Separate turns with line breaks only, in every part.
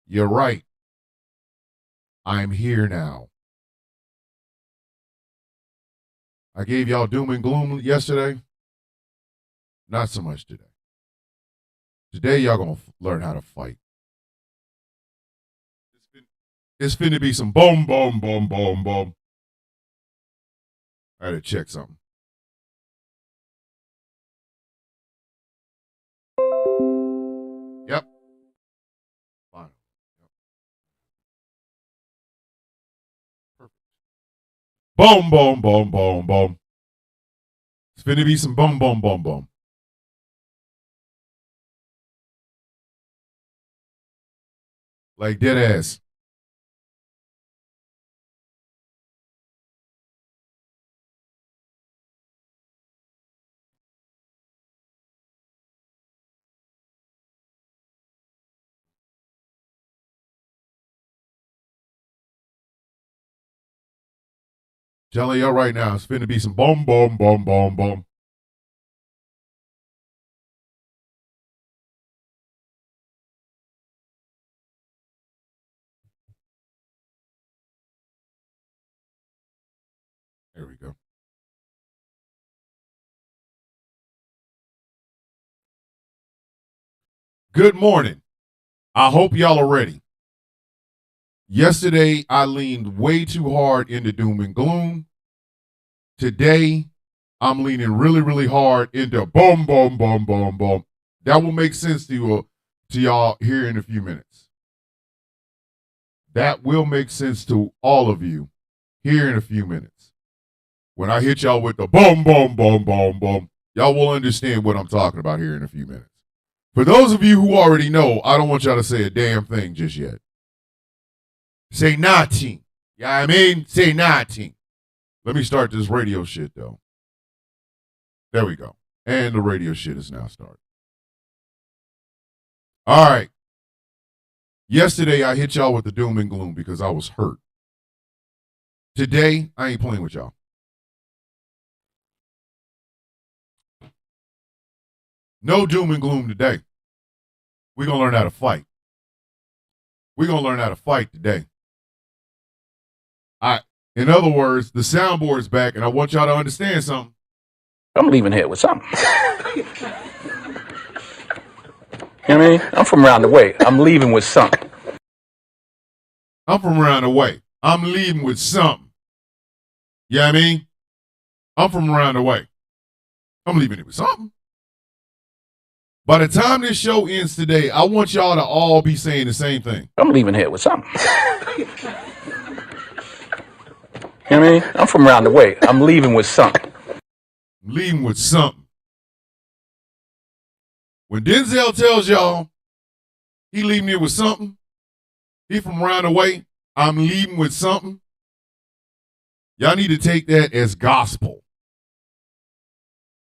You're right. I'm here now. I gave y'all doom and gloom yesterday. Not so much today. Today, y'all gonna learn how to fight. It's finna be some boom, boom, boom, boom, boom. I had to check something. Yep. Fine. Yep. Perfect. Boom, boom, boom, boom, boom. It's finna be some boom, boom, boom, boom. Like dead ass. Telling y'all right now, it's finna be some boom, boom, boom, boom, boom. There we go. Good morning. I hope y'all are ready. Yesterday, I leaned way too hard into doom and gloom. Today, I'm leaning really, really hard into boom, boom, boom, boom, boom. That will make sense to y'all here in a few minutes. That will make sense to all of you here in a few minutes. When I hit y'all with the boom, boom, boom, boom, boom, y'all will understand what I'm talking about here in a few minutes. For those of you who already know, I don't want y'all to say a damn thing just yet. Say nothing. Yeah, I mean, say nothing. Let me start this radio shit though. There we go. And the radio shit is now started. All right. Yesterday I hit y'all with the doom and gloom because I was hurt. Today I ain't playing with y'all. No doom and gloom today. We're going to learn how to fight. We're going to learn how to fight today. In other words, the soundboard's back, and I want y'all to understand something.
I'm leaving here with something. You know what I mean? I'm from around the way. I'm leaving with something.
I'm from around the way. I'm leaving with something. You know what I mean? I'm from around the way. I'm leaving it with something. By the time this show ends today, I want y'all to all be saying the same thing.
I'm leaving here with something. You know what I mean? I'm from around the way. I'm leaving with something.
I'm leaving with something. When Denzel tells y'all he leaving here with something, he from around the way, I'm leaving with something, y'all need to take that as gospel.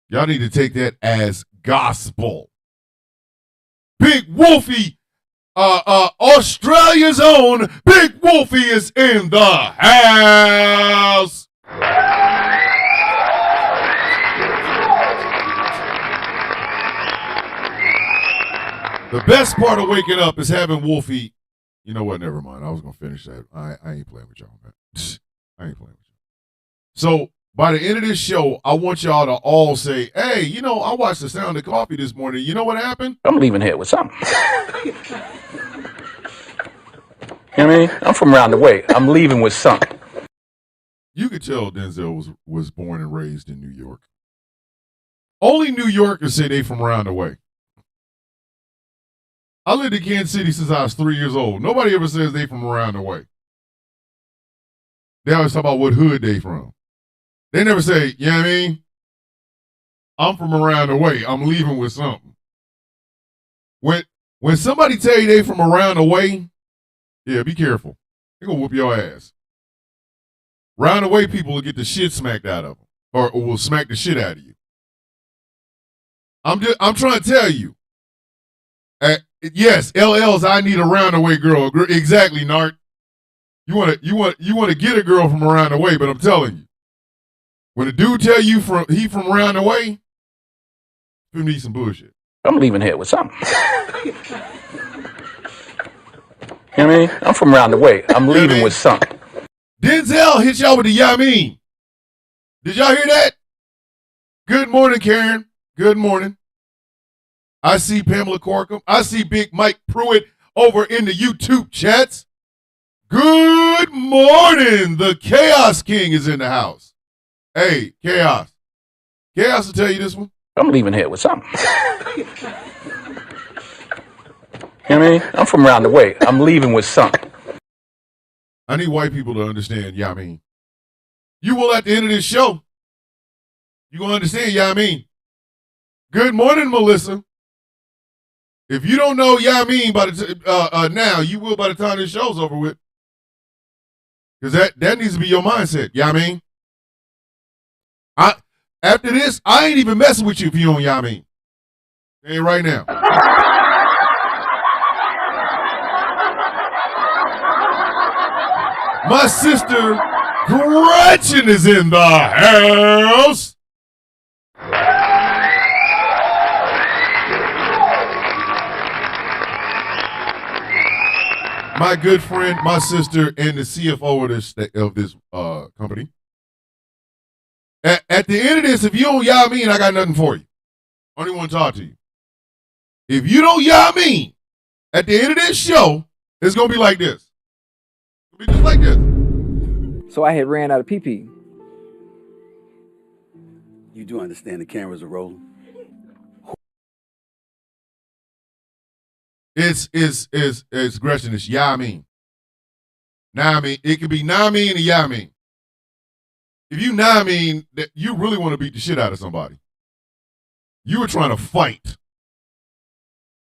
Y'all need to take that as gospel. Big Wolfie, Australia's own Big Wolfie is in the house. The best part of waking up is having Wolfie. You know what? Never mind. I was going to finish that. I ain't playing with y'all, man. I ain't playing with y'all. So by the end of this show, I want y'all to all say, hey, you know, I watched The Sound of Coffee this morning. You know what happened?
I'm leaving here with something. You know what I mean? I'm from around the way. I'm leaving with something.
You could tell Denzel was born and raised in New York. Only New Yorkers say they from around the way. I lived in Kansas City since I was 3 years old. Nobody ever says they from around the way. They always talk about what hood they from. They never say, you know what I mean? I'm from around the way. I'm leaving with something. When somebody tell you they from around the way, yeah, be careful. They're going to whoop your ass. Round the way people will get the shit smacked out of them. Or will smack the shit out of you. I'm trying to tell you. Yes, LL's I need a roundaway girl. Exactly, Nart. You want to get a girl from around the way, but I'm telling you, when a dude tell you he from around the way, you need some bullshit.
I'm leaving here with something. You You know what I mean? I'm from around the way. I'm leaving with something.
Denzel hit y'all with the Yamin. Did y'all hear that? Good morning, Karen. Good morning. I see Pamela Corkum. I see Big Mike Pruitt over in the YouTube chats. Good morning. The Chaos King is in the house. Hey, Chaos. Chaos will tell you this one.
I'm leaving here with something. You know what I mean? I'm from around the way. I'm leaving with something.
I need white people to understand Yamin. You will at the end of this show. You gonna understand Yamin. Good morning, Melissa. If you don't know Yamin by the now, you will by the time this show's over with. Because that needs to be your mindset, Yamin. After this, I ain't even messing with you if you don't Yamin. Ain't right now. My sister Gretchen is in the house. My good friend, my sister, and the CFO of this company. At the end of this, if you don't Yamin, I got nothing for you. I don't even want to talk to you. If you don't Yamin, at the end of this show, it's going to be like this. It'll be just like this.
So I had ran out of PP.
You do understand the cameras are rolling?
It's Gretchen. It's Yamin. Namin. It could be Namin and Yamin. If you Namin, that you really want to beat the shit out of somebody. You were trying to fight.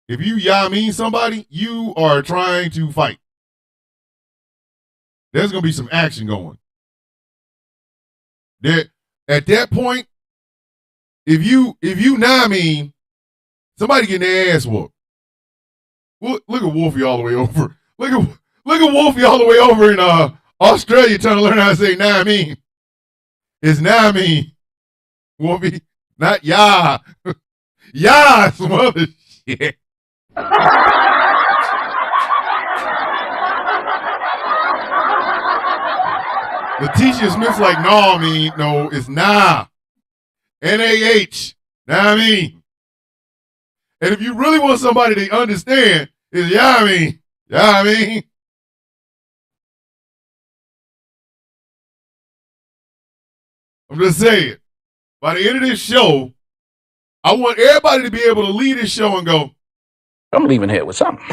If you Yamin somebody, you are trying to fight. There's gonna be some action going. There, at that point, if you Namin, somebody getting their ass whooped. Look at Wolfie all the way over. Look at Wolfie all the way over in Australia trying to learn how to say Namin. It's Namin. Wolfie, not ya. Ya, some other shit. Letitia Smith's like, no, it's nah. N-A-H. Namin. And if you really want somebody to understand, it's Yamin. Yamin. I'm just saying, by the end of this show, I want everybody to be able to leave this show and go,
I'm leaving here with something.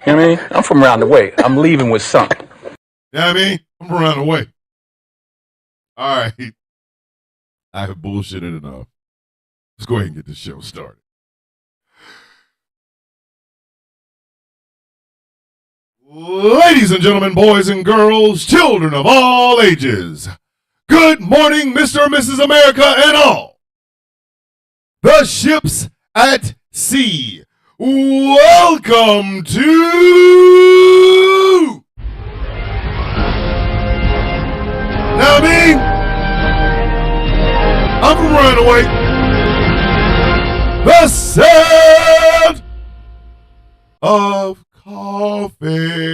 You know what I mean? I'm from around the way. I'm leaving with something.
You know what I mean? I'm from around the way. All right. I have bullshitted enough. Let's go ahead and get this show started. Ladies and gentlemen, boys and girls, children of all ages, good morning, Mr. and Mrs. America and all. The ships at sea. Welcome to Now me, I'm from Runaway. The sound of coffee.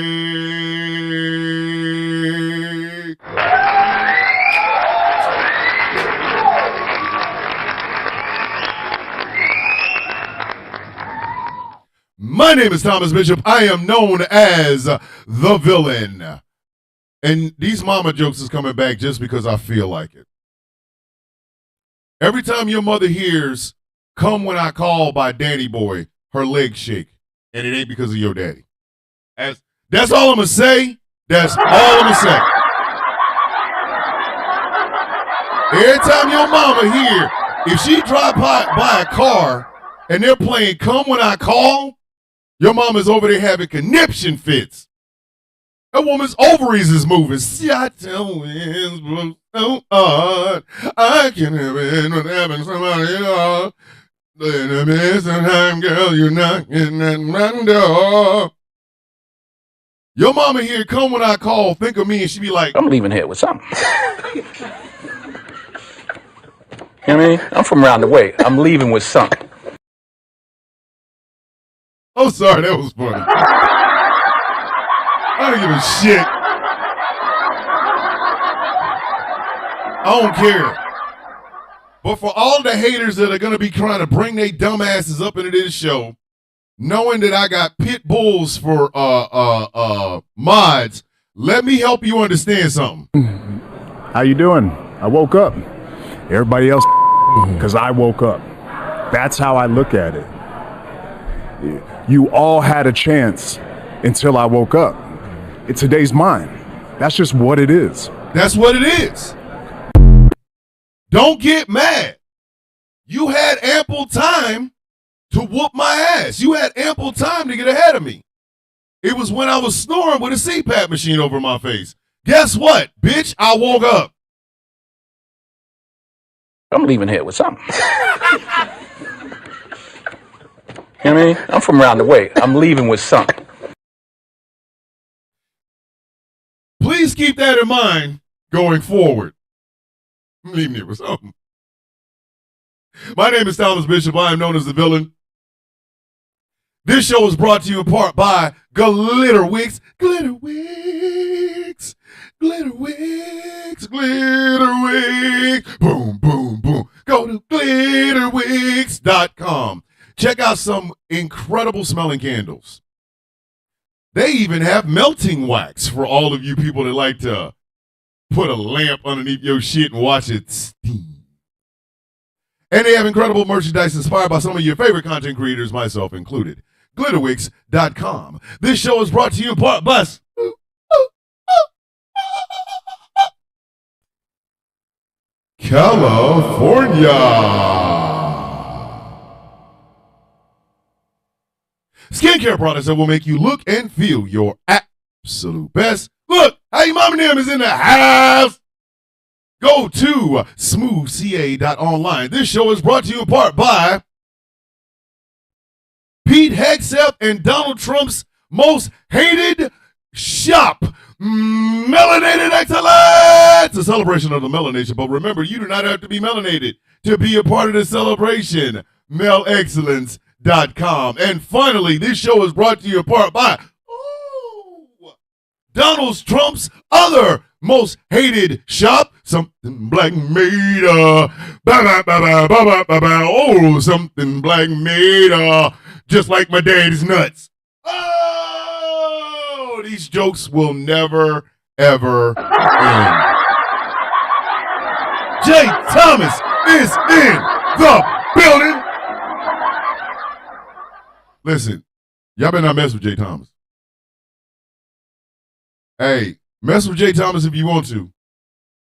My name is Thomas Bishop. I am known as the villain. And these mama jokes is coming back just because I feel like it. Every time your mother hears Come When I Call by Danny Boy, her legs shake. And it ain't because of your daddy. That's all I'm going to say. That's all I'm going to say. Every time your mama hear, if she drive by a car and they're playing Come When I Call, your mama's over there having conniption fits. That woman's ovaries is moving. See, I tell winds blow so hard. I can't have it with having somebody else. In a missing time, girl, you're knocking at my door. Your mama here, Come When I Call, think of me, and she be like,
I'm leaving here with something. You know what I mean? I'm from around the way. I'm leaving with something.
I'm sorry, that was funny. I don't give a shit. I don't care. But for all the haters that are going to be trying to bring their dumbasses up into this show, knowing that I got pit bulls for mods, let me help you understand something.
How you doing? I woke up. Everybody else, because I woke up. That's how I look at it. You all had a chance until I woke up. Today's mine. That's just what it is.
That's what it is. Don't get mad. You had ample time to whoop my ass. You had ample time to get ahead of me. It was when I was snoring with a CPAP machine over my face. Guess what, bitch? I woke up.
I'm leaving here with something. You know what I mean? I'm from around the way. I'm leaving with something.
Please keep that in mind going forward. I'm leaving it with something. My name is Thomas Bishop. I am known as the villain. This show is brought to you in part by Glitterwix. Glitterwix. Glitterwix. Glitterwix. Boom, boom, boom. Go to glitterwix.com. Check out some incredible smelling candles. They even have melting wax for all of you people that like to put a lamp underneath your shit and watch it steam. And they have incredible merchandise inspired by some of your favorite content creators, myself included. Glitterwix.com. This show is brought to you in part by California. Skincare products that will make you look and feel your absolute best. Look, hey, Mama Nim is in the house. Go to smoothca.online. This show is brought to you in part by Pete Hegseth and Donald Trump's most hated shop, Melanated Excellence, a celebration of the melanation. But remember, you do not have to be melanated to be a part of the celebration. melexcellence.com. And finally, this show is brought to you in part by Donald Trump's other most hated shop, something black made, something black made, just like my daddy's nuts. Oh, these jokes will never, ever end. Jay Thomas is in the building. Listen, y'all better not mess with Jay Thomas. Hey, mess with Jay Thomas if you want to.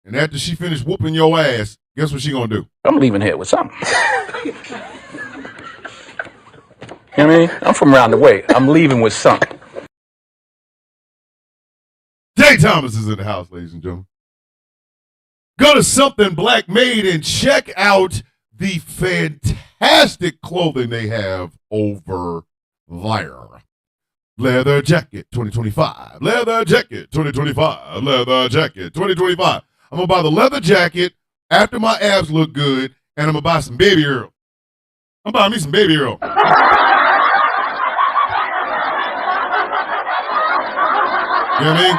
And after she finished whooping your ass, guess what she gonna do?
I'm leaving here with something. You know what I mean? I'm from around the way. I'm leaving with something.
Jay Thomas is in the house, ladies and gentlemen. Go to Something Black Made and check out the fantastic clothing they have over there. Leather jacket 2025. Leather jacket 2025. Leather jacket 2025. I'm going to buy the leather jacket after my abs look good, and I'm going to buy some Baby Earl. I'm buying me some Baby Earl. You know what I mean?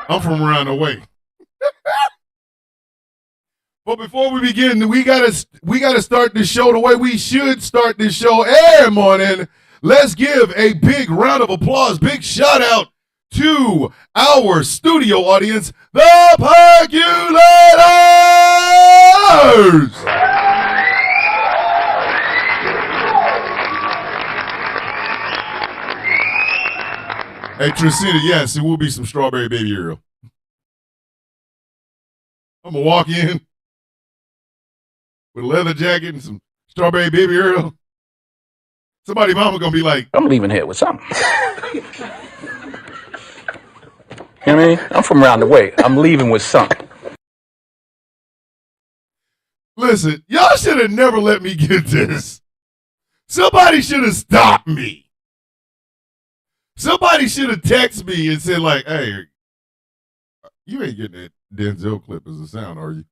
I'm from around the way. But before we begin, we gotta start this show the way we should start this show every morning. Let's give a big round of applause, big shout out to our studio audience, the Perculators. Hey, Tristina, yes, it will be some strawberry Baby Earl. I'm going to walk in with a leather jacket and some strawberry Baby Earl. Somebody mama going to be like,
I'm leaving here with something. You know what I mean? I'm from around the way. I'm leaving with something.
listen, y'all should have never let me get this. Somebody should have stopped me. Somebody should have texted me and said, like, hey, you ain't getting that Denzel clip as a sound, are you?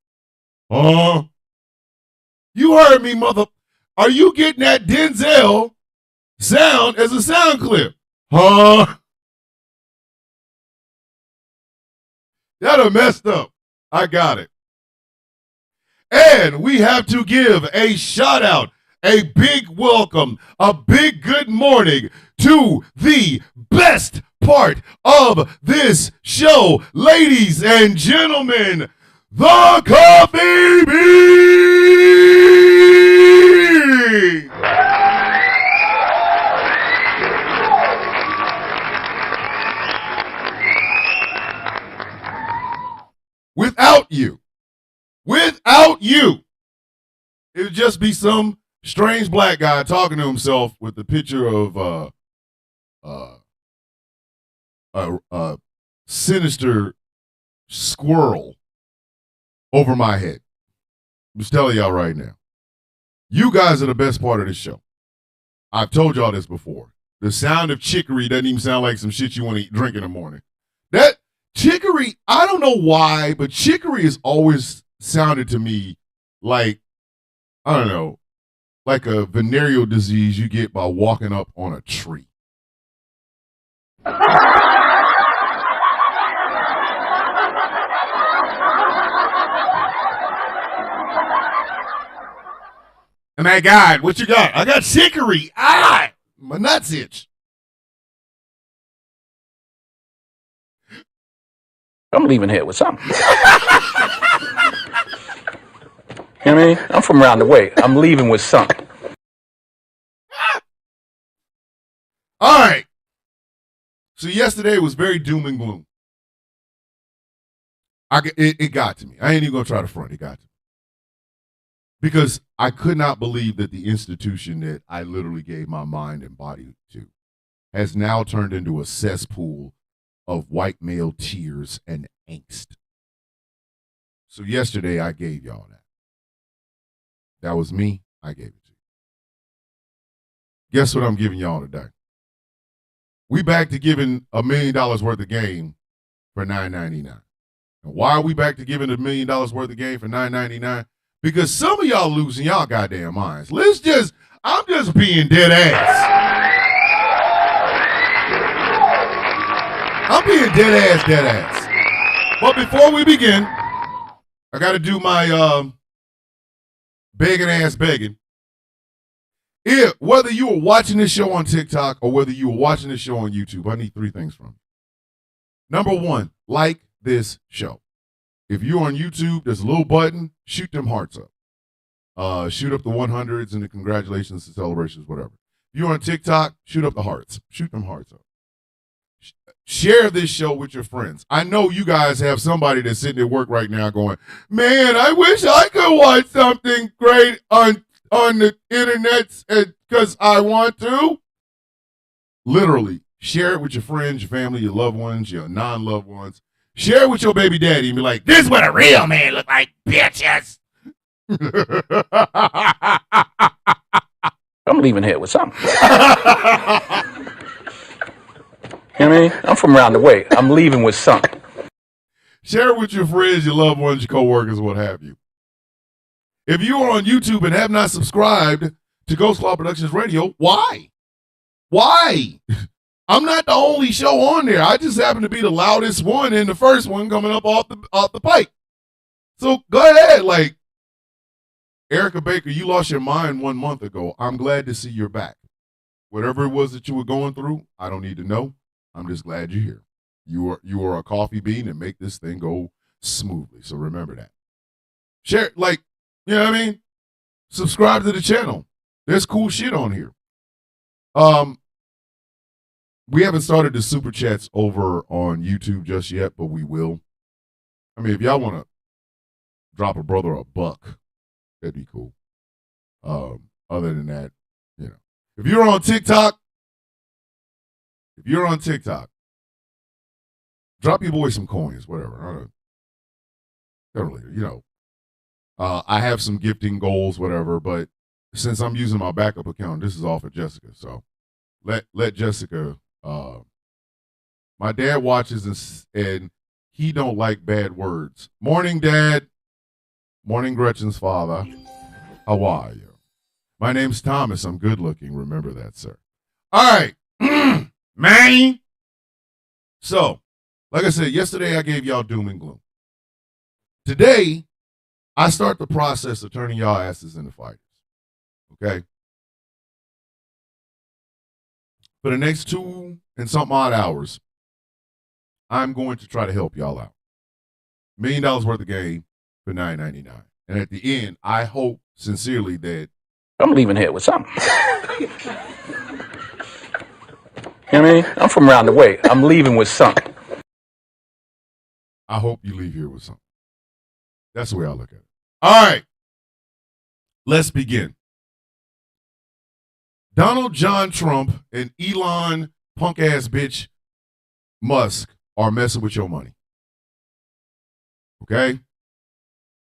You heard me, mother. Are you getting that Denzel sound as a sound clip. Huh? Y'all done messed up. I got it. And we have to give a shout out, a big welcome, a big good morning to the best part of this show, ladies and gentlemen, the Coffee Bean! Without you, it would just be some strange black guy talking to himself with the picture of a sinister squirrel over my head. I'm just telling y'all right now. You guys are the best part of this show. I've told y'all this before. The sound of chicory doesn't even sound like some shit you want to drink in the morning. That chicory, I don't know why, but chicory has always sounded to me like, I don't know, like a venereal disease you get by walking up on a tree. Oh my God, what you got? I got chicory. Ah, my nuts itch.
I'm leaving here with something. You know what I mean? I'm from around the way. I'm leaving with something.
All right. So yesterday was very doom and gloom. It got to me. I ain't even going to try to front. It got to me. Because I could not believe that the institution that I literally gave my mind and body to has now turned into a cesspool of white male tears and angst. So yesterday I gave y'all that. That was me. I gave it to you. Guess what I'm giving y'all today? We back to giving $1 million worth of game for $9.99. And why are we back to giving $1 million worth of game for $9.99? Because some of y'all losing y'all goddamn minds. I'm just being dead ass. I'm being dead ass. But before we begin, I got to do my begging. Whether you are watching this show on TikTok or whether you are watching this show on YouTube, I need 3 things from you. Number 1, like this show. If you're on YouTube, there's a little button, shoot them hearts up. Shoot up the 100s and the congratulations, the celebrations, whatever. If you're on TikTok, shoot up the hearts. Shoot them hearts up. Share this show with your friends. I know you guys have somebody that's sitting at work right now going, man, I wish I could watch something great on the internet because I want to. Literally, share it with your friends, your family, your loved ones, your non-loved ones. Share it with your baby daddy and be like, this is what a real man look like, bitches.
I'm leaving here with something. You know what I mean? I'm from around the way. I'm leaving with something.
Share it with your friends, your loved ones, your coworkers, what have you. If you are on YouTube and have not subscribed to Ghost Claw Productions Radio, why? Why? I'm not the only show on there. I just happen to be the loudest one and the first one coming up off the pipe. So go ahead, like Erica Baker, you lost your mind 1 month ago. I'm glad to see you're back. Whatever it was that you were going through, I don't need to know. I'm just glad you're here. You are a coffee bean and make this thing go smoothly. So remember that. Share, like, you know what I mean? Subscribe to the channel. There's cool shit on here. We haven't started the super chats over on YouTube just yet, but we will. I mean, if y'all want to drop a brother a buck, that'd be cool. Other than that, you know, if you're on TikTok, drop your boy some coins, whatever. I don't really, you know. I have some gifting goals, whatever, but since I'm using my backup account, this is all for Jessica. So let Jessica. My dad watches and he don't like bad words. Morning, Dad. Morning, Gretchen's father. How are you? My name's Thomas. I'm good looking. Remember that, sir. All right. Man. So, like I said, yesterday I gave y'all doom and gloom. Today, I start the process of turning y'all asses into fighters. Okay? For the next 2 and some odd hours, I'm going to try to help y'all out. $1 million worth of game for $9.99. And at the end, I hope sincerely that
I'm leaving here with something. You know what I mean? I'm from around the way. I'm leaving with something.
I hope you leave here with something. That's the way I look at it. All right. Let's begin. Donald John Trump and Elon punk ass bitch Musk are messing with your money. Okay?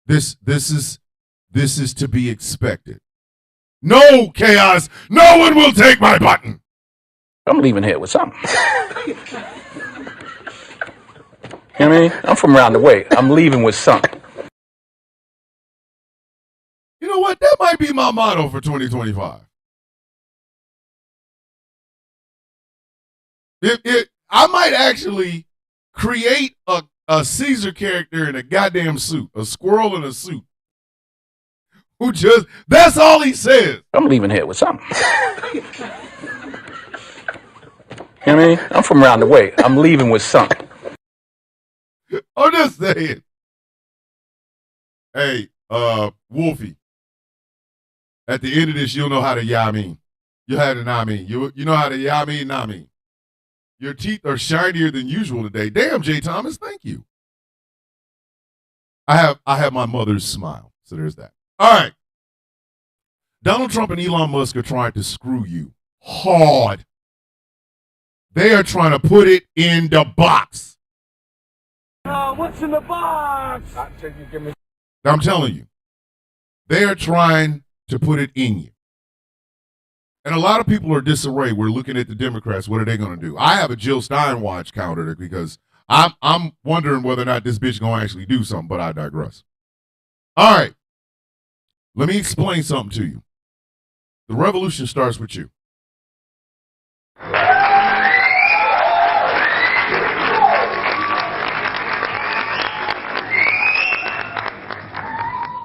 This is to be expected. No chaos. No one will take my button.
I'm leaving here with something. You know what I mean? I'm from around the way. I'm leaving with something.
You know what? That might be my motto for 2025. I might actually create a Caesar character in a goddamn suit, a squirrel in a suit. Who just, that's all he says.
I'm leaving here with something. You know what I mean? I'm from around the way. I'm leaving with something.
I'm just saying. Hey, Wolfie. At the end of this, you'll know how to yah mean. You had to nah mean. You know how to yah mean, nah mean. Your teeth are shinier than usual today. Damn, Jay Thomas, thank you. I have my mother's smile, so there's that. All right. Donald Trump and Elon Musk are trying to screw you hard. They are trying to put it in the box.
What's in the box?
I'm telling you, they are trying to put it in you. And a lot of people are disarray. We're looking at the Democrats. What are they going to do? I have a Jill Stein watch counter because I'm wondering whether or not this bitch going to actually do something, but I digress. All right. Let me explain something to you. The revolution starts with you.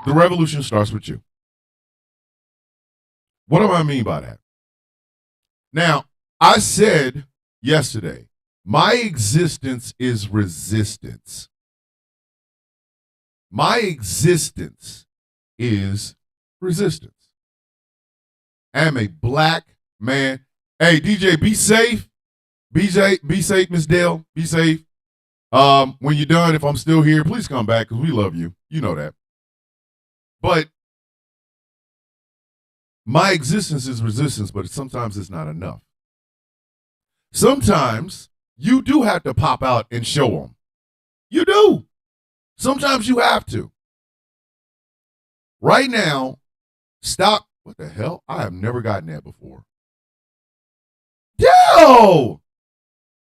The revolution starts with you. What do I mean by that? Now, I said yesterday, my existence is resistance. My existence is resistance. I am a black man. Hey, DJ, be safe. BJ, be safe, Miss Dale. Be safe. When you're done, if I'm still here, please come back because we love you. You know that. But my existence is resistance, but sometimes it's not enough. Sometimes you do have to pop out and show them. You do. Sometimes you have to. Right now, stop. What the hell? I have never gotten that before. Yo!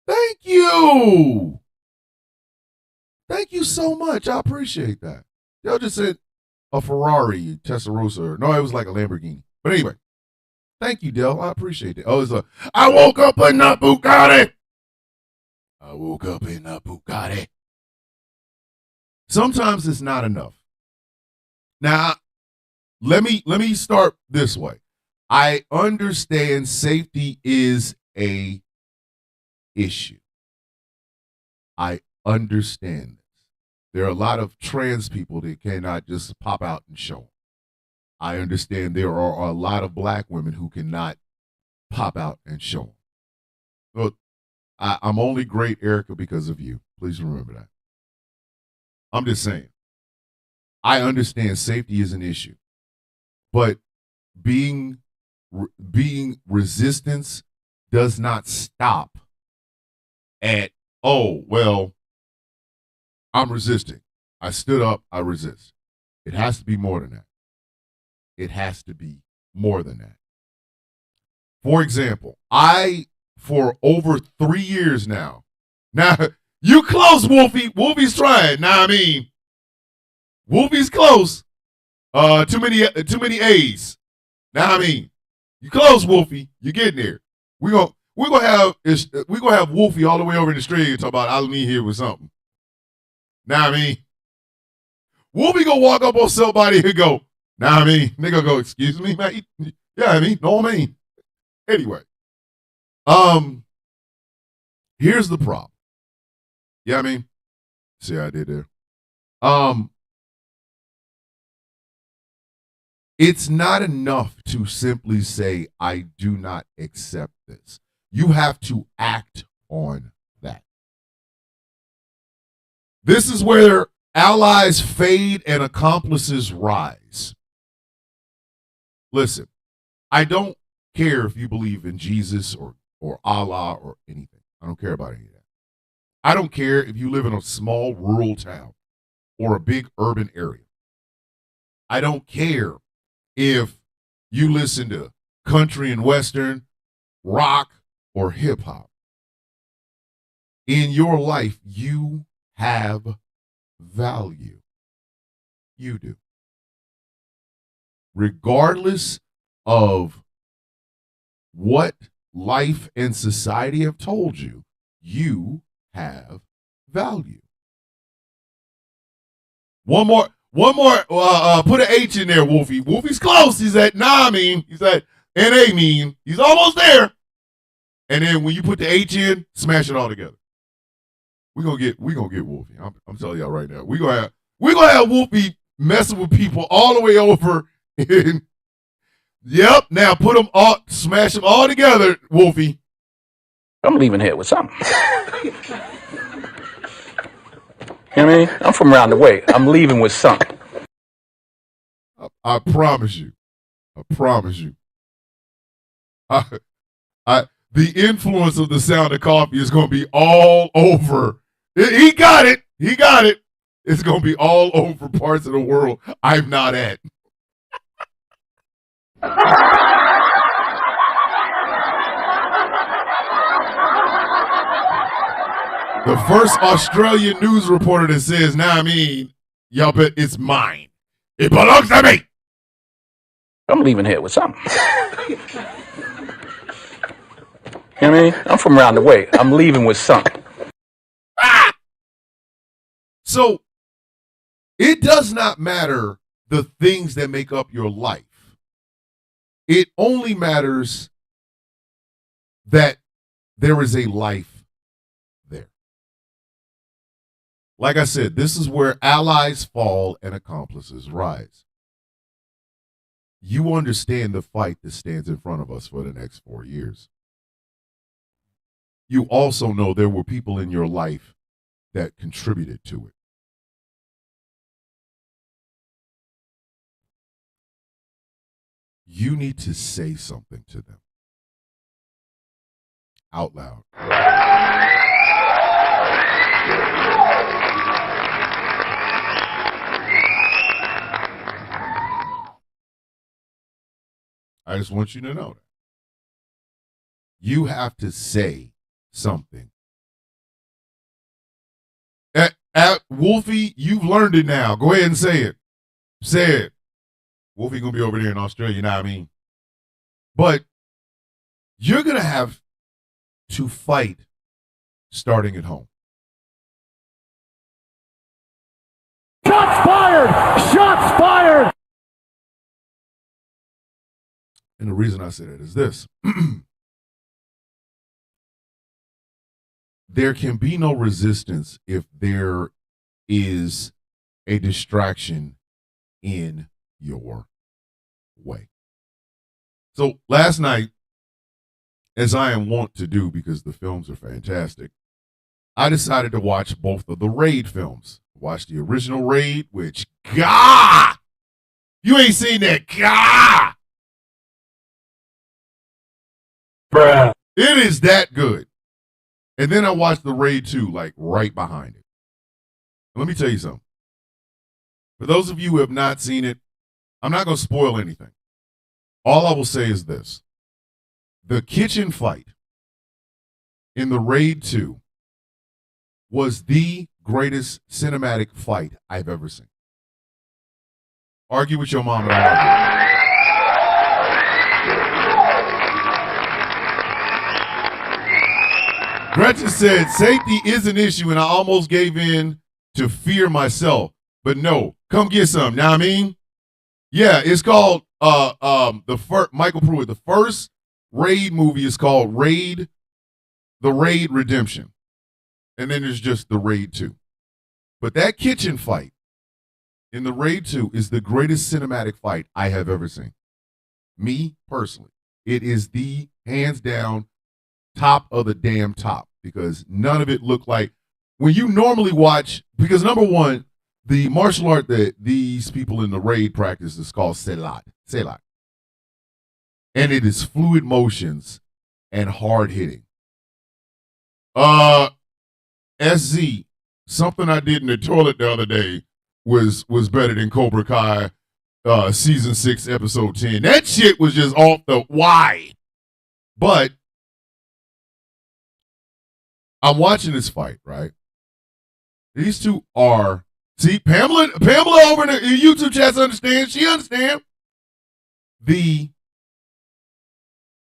Thank you. Thank you so much. I appreciate that. Y'all just said a Ferrari Testarossa. No, it was like a Lamborghini. But anyway, thank you, Del. I appreciate it. Oh, it's a, I woke up in a Bugatti. I woke up in a Bugatti. Sometimes it's not enough. Now, let me start this way. I understand safety is a issue. I understand this. There are a lot of trans people that cannot just pop out and show them. I understand there are a lot of black women who cannot pop out and show them. Look, I'm only great, Erica, because of you. Please remember that. I'm just saying. I understand safety is an issue, but being resistance does not stop at, oh, well, I'm resisting. I stood up, I resist. It has to be more than that. It has to be more than that. For example, for over 3 years now, you close, Wolfie. Wolfie's trying. Now, I mean, Wolfie's close. Too many A's. Now, I mean, you close, Wolfie. You're getting there. we gonna have Wolfie all the way over in the street talk about I need here with something. Now I mean, Wolfie gonna walk up on somebody and go, now I mean, nigga go, excuse me, mate. Yeah, I mean, no I mean. Anyway, here's the problem. Yeah, I mean, see how I did there. It's not enough to simply say, I do not accept this. You have to act on that. This is where allies fade and accomplices rise. Listen, I don't care if you believe in Jesus or Allah or anything. I don't care about any of that. I don't care if you live in a small rural town or a big urban area. I don't care if you listen to country and western, rock, or hip hop. In your life, you have value. You do. Regardless of what life and society have told you, you have value. One more, put an H in there, Wolfie. Wolfie's close. He's at nah mean. He's at NA mean. He's almost there. And then when you put the H in, smash it all together. We're gonna get Wolfie. I'm telling y'all right now. We're gonna have Wolfie messing with people all the way over in. Yep, now put them all, smash them all together, Wolfie.
I'm leaving here with something. You know what I mean? I'm from around the way. I'm leaving with something.
I promise you. I promise you. The influence of the sound of coffee is going to be all over. He got it. He got it. It's going to be all over parts of the world I'm not at. The first Australian news reporter that says, nah, I mean, y'all bet it's mine. It belongs to me.
I'm leaving here with something. You know what I mean? I'm from around the way. I'm leaving with something.
So it does not matter the things that make up your life. It only matters that there is a life there. Like I said, this is where allies fall and accomplices rise. You understand the fight that stands in front of us for the next 4 years. You also know there were people in your life that contributed to it. You need to say something to them out loud. I just want you to know that. You have to say something. Wolfie, you've learned it now. Go ahead and say it. Say it. Wolfie gonna be over there in Australia, you know what I mean? But you're gonna have to fight starting at home.
Shots fired! Shots fired!
And the reason I say that is this. There can be no resistance if there is a distraction in your way. So last night, as I am wont to do because the films are fantastic, I decided to watch both of the Raid films. Watch the original Raid, which, gah! You ain't seen that, gah!
Bruh.
It is that good. And then I watched the Raid 2, like right behind it. Let me tell you something. For those of you who have not seen it, I'm not going to spoil anything. All I will say is this. The kitchen fight in the Raid 2 was the greatest cinematic fight I've ever seen. Argue with your mom and argue. Gretchen said safety is an issue, and I almost gave in to fear myself. But no, come get some. Now I mean, yeah, it's called the first Michael Pruitt. The first Raid movie is called Raid, The Raid Redemption, and then there's just the Raid 2. But that kitchen fight in the Raid 2 is the greatest cinematic fight I have ever seen. Me personally, it is the hands down top of the damn top, because none of it looked like when you normally watch, because number one, the martial art that these people in the Raid practice is called Silat. And it is fluid motions and hard hitting. SZ, something I did in the toilet the other day was better than Cobra Kai season 6 episode 10. That shit was just off the why. But I'm watching this fight, right? These two are, see, Pamela over in the YouTube chat understands. She understands. The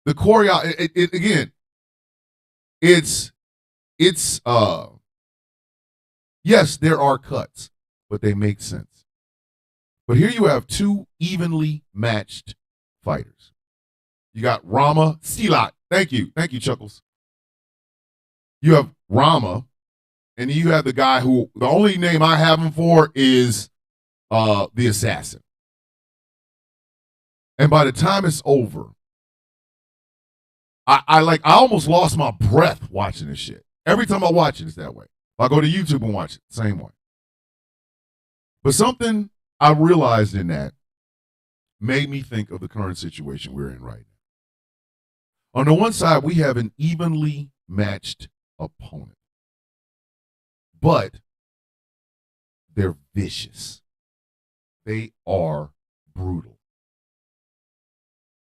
choreo, again, it's yes, there are cuts, but they make sense. But here you have two evenly matched fighters. You got Rama Silat. Thank you, Chuckles. You have Rama, and you have the guy who, the only name I have him for is the assassin. And by the time it's over, I almost lost my breath watching this shit. Every time I watch it, it's that way. If I go to YouTube and watch it, same way. But something I realized in that made me think of the current situation we're in right now. On the one side, we have an evenly matched opponent, but they're vicious. They are brutal.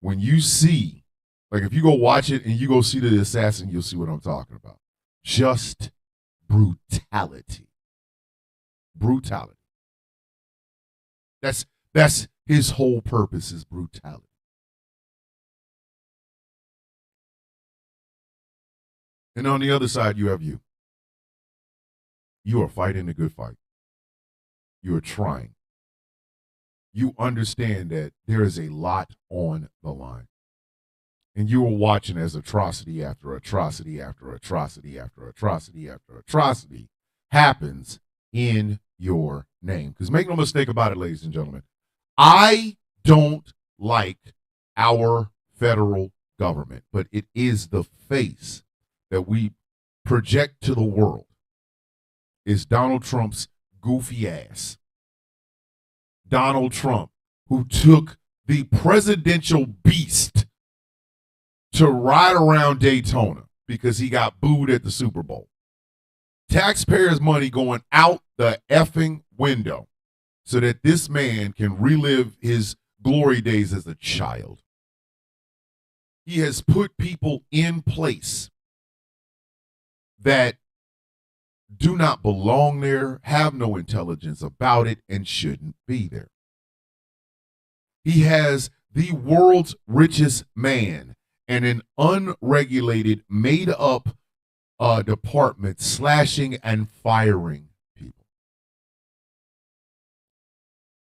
When you see, like if you go watch it and you go see the assassin, you'll see what I'm talking about. Just brutality. Brutality. That's his whole purpose, is brutality. And on the other side, you have you. You are fighting a good fight. You are trying. You understand that there is a lot on the line. And you are watching as atrocity after atrocity after atrocity after atrocity after atrocity happens in your name. Because make no mistake about it, ladies and gentlemen, I don't like our federal government, but it is the face that we project to the world, is Donald Trump's goofy ass. Donald Trump, who took the presidential beast to ride around Daytona because he got booed at the Super Bowl. Taxpayers' money going out the effing window so that this man can relive his glory days as a child. He has put people in place that do not belong there, have no intelligence about it, and shouldn't be there. He has the world's richest man and an unregulated, made-up department slashing and firing people.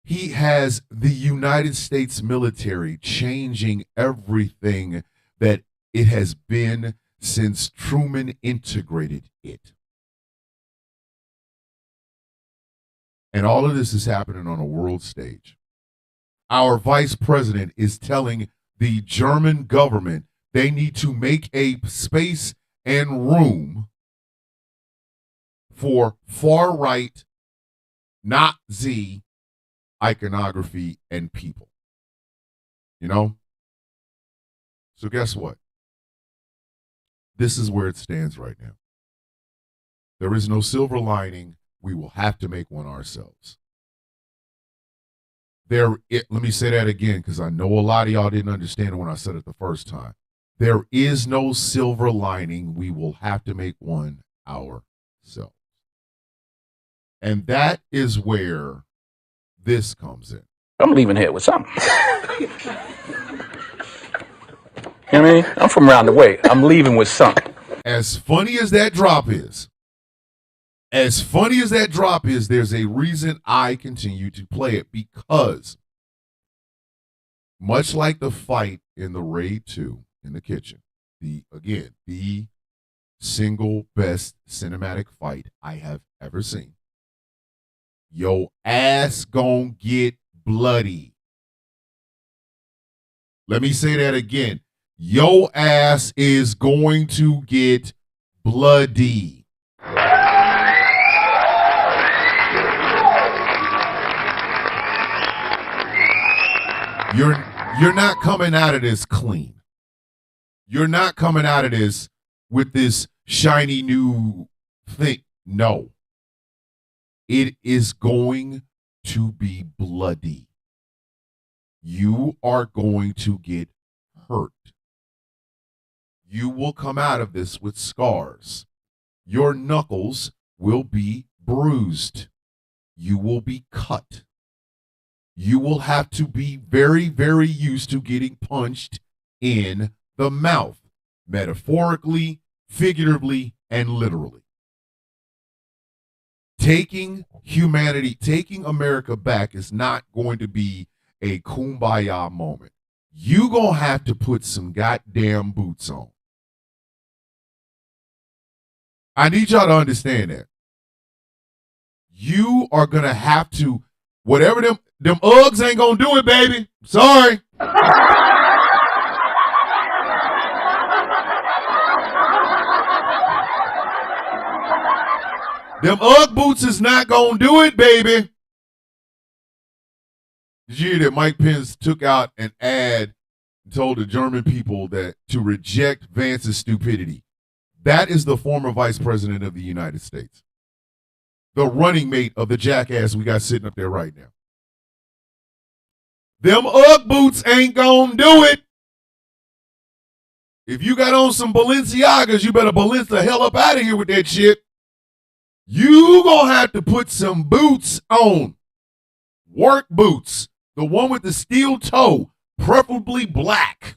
He has the United States military changing everything that it has been since Truman integrated it. And all of this is happening on a world stage. Our vice president is telling the German government they need to make a space and room for far-right Nazi iconography and people. You know? So guess what? This is where it stands right now. There is no silver lining. We will have to make one ourselves. Let me say that again, because I know a lot of y'all didn't understand it when I said it the first time. There is no silver lining. We will have to make one ourselves. And that is where this comes in.
I'm leaving here with something. You know what I mean? I'm from around the way. I'm leaving with something.
as funny as that drop is, there's a reason I continue to play it, because much like the fight in the Raid 2 in the kitchen, the single best cinematic fight I have ever seen. Yo ass gon' get bloody. Let me say that again. Yo ass is going to get bloody. You're not coming out of this clean. You're not coming out of this with this shiny new thing. No. It is going to be bloody. You are going to get hurt. You will come out of this with scars. Your knuckles will be bruised. You will be cut. You will have to be very, very used to getting punched in the mouth, metaphorically, figuratively, and literally. Taking humanity, taking America back is not going to be a kumbaya moment. You gonna have to put some goddamn boots on. I need y'all to understand that. You are gonna have to, whatever them Uggs ain't gonna do it, baby. Sorry. Them Ugg boots is not gonna do it, baby. Did you hear that Mike Pence took out an ad and told the German people that to reject Vance's stupidity? That is the former vice president of the United States. The running mate of the jackass we got sitting up there right now. Them Ugg boots ain't gonna do it. If you got on some Balenciagas, you better Balenci the hell up out of here with that shit. You gonna have to put some boots on. Work boots. The one with the steel toe, preferably black.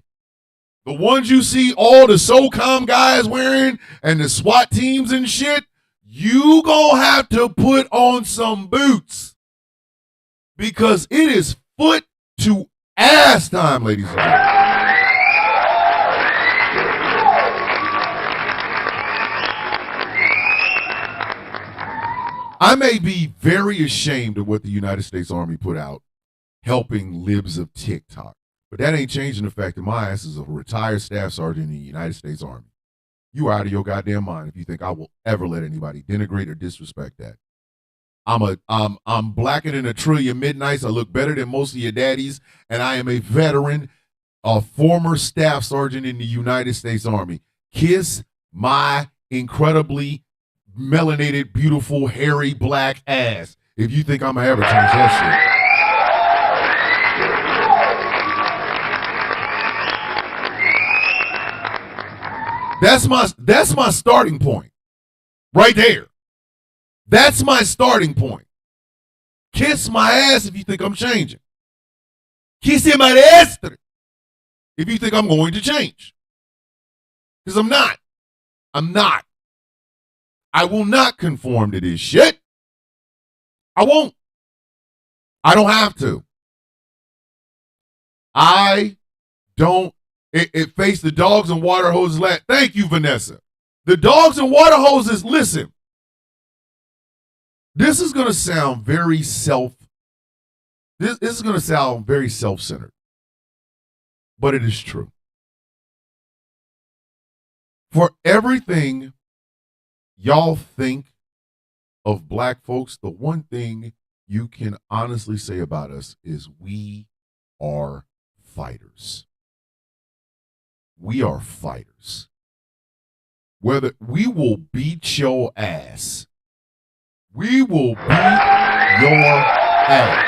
The ones you see all the SOCOM guys wearing and the SWAT teams and shit. You gonna have to put on some boots. Because it is foot to ass time, ladies and gentlemen. I may be very ashamed of what the United States Army put out helping libs of TikTok, but that ain't changing the fact that my ass is a retired staff sergeant in the United States Army. You are out of your goddamn mind if you think I will ever let anybody denigrate or disrespect that. I'm blacker than a trillion midnights. I look better than most of your daddies, and I am a veteran, a former staff sergeant in the United States Army. Kiss my incredibly melanated, beautiful, hairy, black ass if you think I'm gonna ever change that shit. That's my starting point. Right there. That's my starting point. Kiss my ass if you think I'm changing. Kiss him my ass if you think I'm going to change. Because I'm not. I'm not. I will not conform to this shit. I won't. I don't have to. I don't. It faced the dogs and water hoses. Thank you, Vanessa. The dogs and water hoses, listen. This is going to sound very this is going to sound very self-centered. But it is true. For everything y'all think of black folks, the one thing you can honestly say about us is we are fighters. We are fighters. Whether we will beat your ass. We will beat your ass.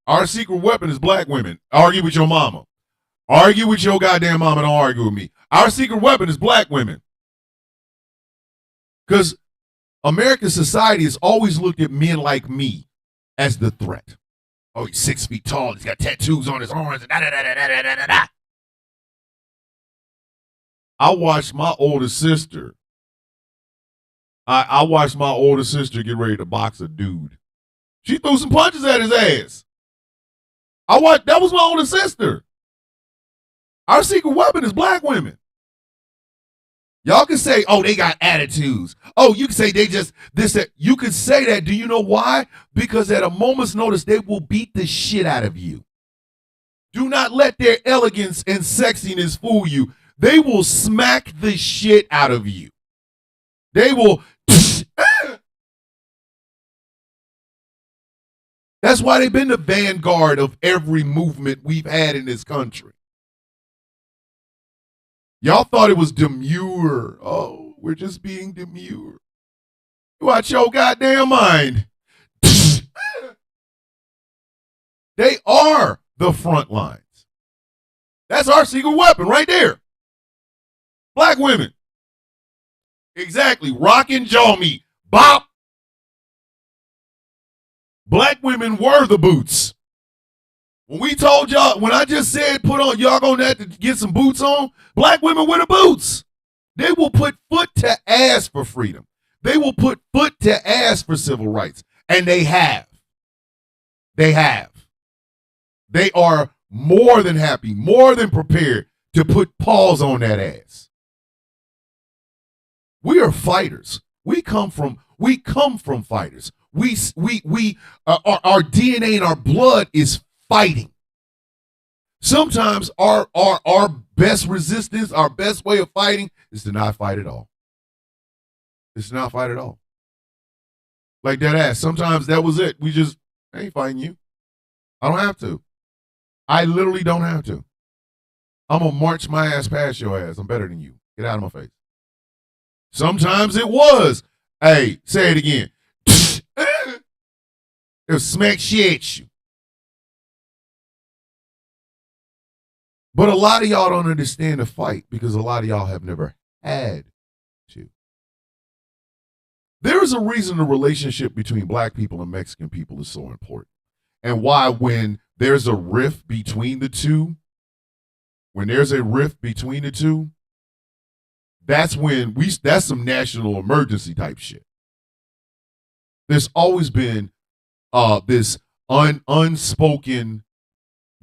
Our secret weapon is black women. Argue with your mama. Argue with your goddamn mama. Don't argue with me. Our secret weapon is black women. Because American society has always looked at men like me as the threat. Oh, he's 6 feet tall. He's got tattoos on his arms. Da, da, da, da, da, da, da, da. I watched my older sister. I watched my older sister get ready to box a dude. She threw some punches at his ass. That was my older sister. Our secret weapon is black women. Y'all can say, oh, they got attitudes. Oh, you can say they just this, that. You can say that. Do you know why? Because at a moment's notice, they will beat the shit out of you. Do not let their elegance and sexiness fool you. They will smack the shit out of you. They will. That's why they've been the vanguard of every movement we've had in this country. Y'all thought it was demure. Oh, we're just being demure. Watch your goddamn mind. They are the front lines. That's our secret weapon right there. Black women. Exactly. Rockin' jaw meat. Bop. Black women were the boots. When we told y'all, when I just said put on, y'all gonna have to get some boots on, black women wear the boots. They will put foot to ass for freedom. They will put foot to ass for civil rights. And they have. They have. They are more than happy, more than prepared to put paws on that ass. We are fighters. We come from fighters. Our DNA and our blood is fighting. Sometimes our best resistance, our best way of fighting is to not fight at all. It's to not fight at all. Like that ass. Sometimes that was it. I ain't fighting you. I don't have to. I literally don't have to. I'm going to march my ass past your ass. I'm better than you. Get out of my face. Sometimes it was, hey, say it again. It'll smack shit at you. But a lot of y'all don't understand the fight because a lot of y'all have never had to. There is a reason the relationship between black people and Mexican people is so important. And why when there's a rift between the two, that's when that's some national emergency type shit. There's always been this unspoken,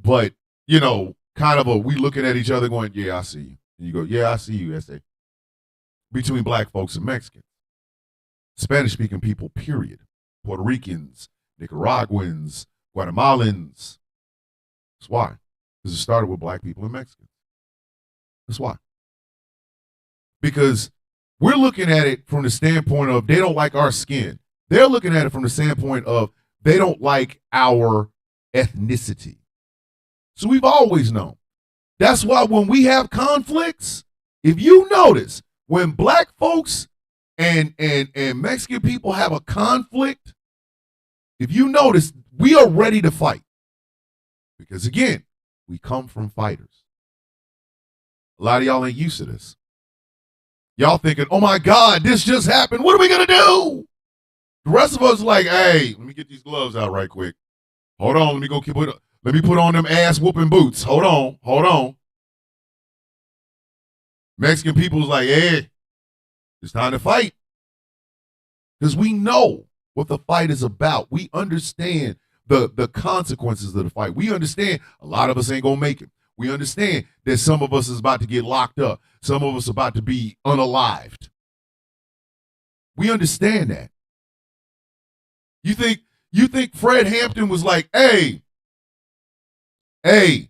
but kind of we looking at each other going, yeah, I see you. And you go, yeah, I see you, S.A. Between black folks and Mexicans. Spanish-speaking people, period. Puerto Ricans, Nicaraguans, Guatemalans. That's why. Because it started with black people and Mexicans. That's why. Because we're looking at it from the standpoint of they don't like our skin. They're looking at it from the standpoint of they don't like our ethnicity. So we've always known. That's why when we have conflicts, if you notice, when black folks and Mexican people have a conflict, if you notice, we are ready to fight. Because again, we come from fighters. A lot of y'all ain't used to this. Y'all thinking, oh my God, this just happened. What are we going to do? The rest of us are like, hey, let me get these gloves out right quick. Hold on, let me put on them ass whooping boots. Hold on. Mexican people's like, hey, it's time to fight. Because we know what the fight is about. We understand the consequences of the fight. We understand a lot of us ain't going to make it. We understand that some of us is about to get locked up. Some of us about to be unalived. We understand that. You think Fred Hampton was like, hey, let's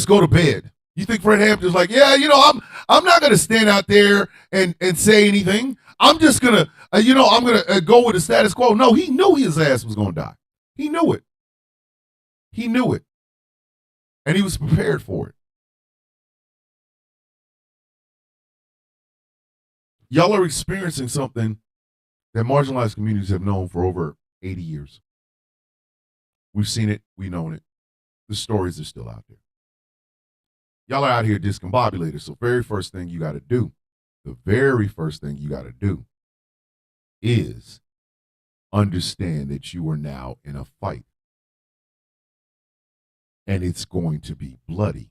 go to bed. You think Fred Hampton's like, yeah, I'm not gonna stand out there and say anything. I'm just gonna, I'm gonna go with the status quo. No, he knew his ass was gonna die. He knew it. And he was prepared for it. Y'all are experiencing something that marginalized communities have known for over 80 years. We've seen it. We've known it. The stories are still out there. Y'all are out here discombobulated. So the very first thing you got to do is understand that you are now in a fight. And it's going to be bloody.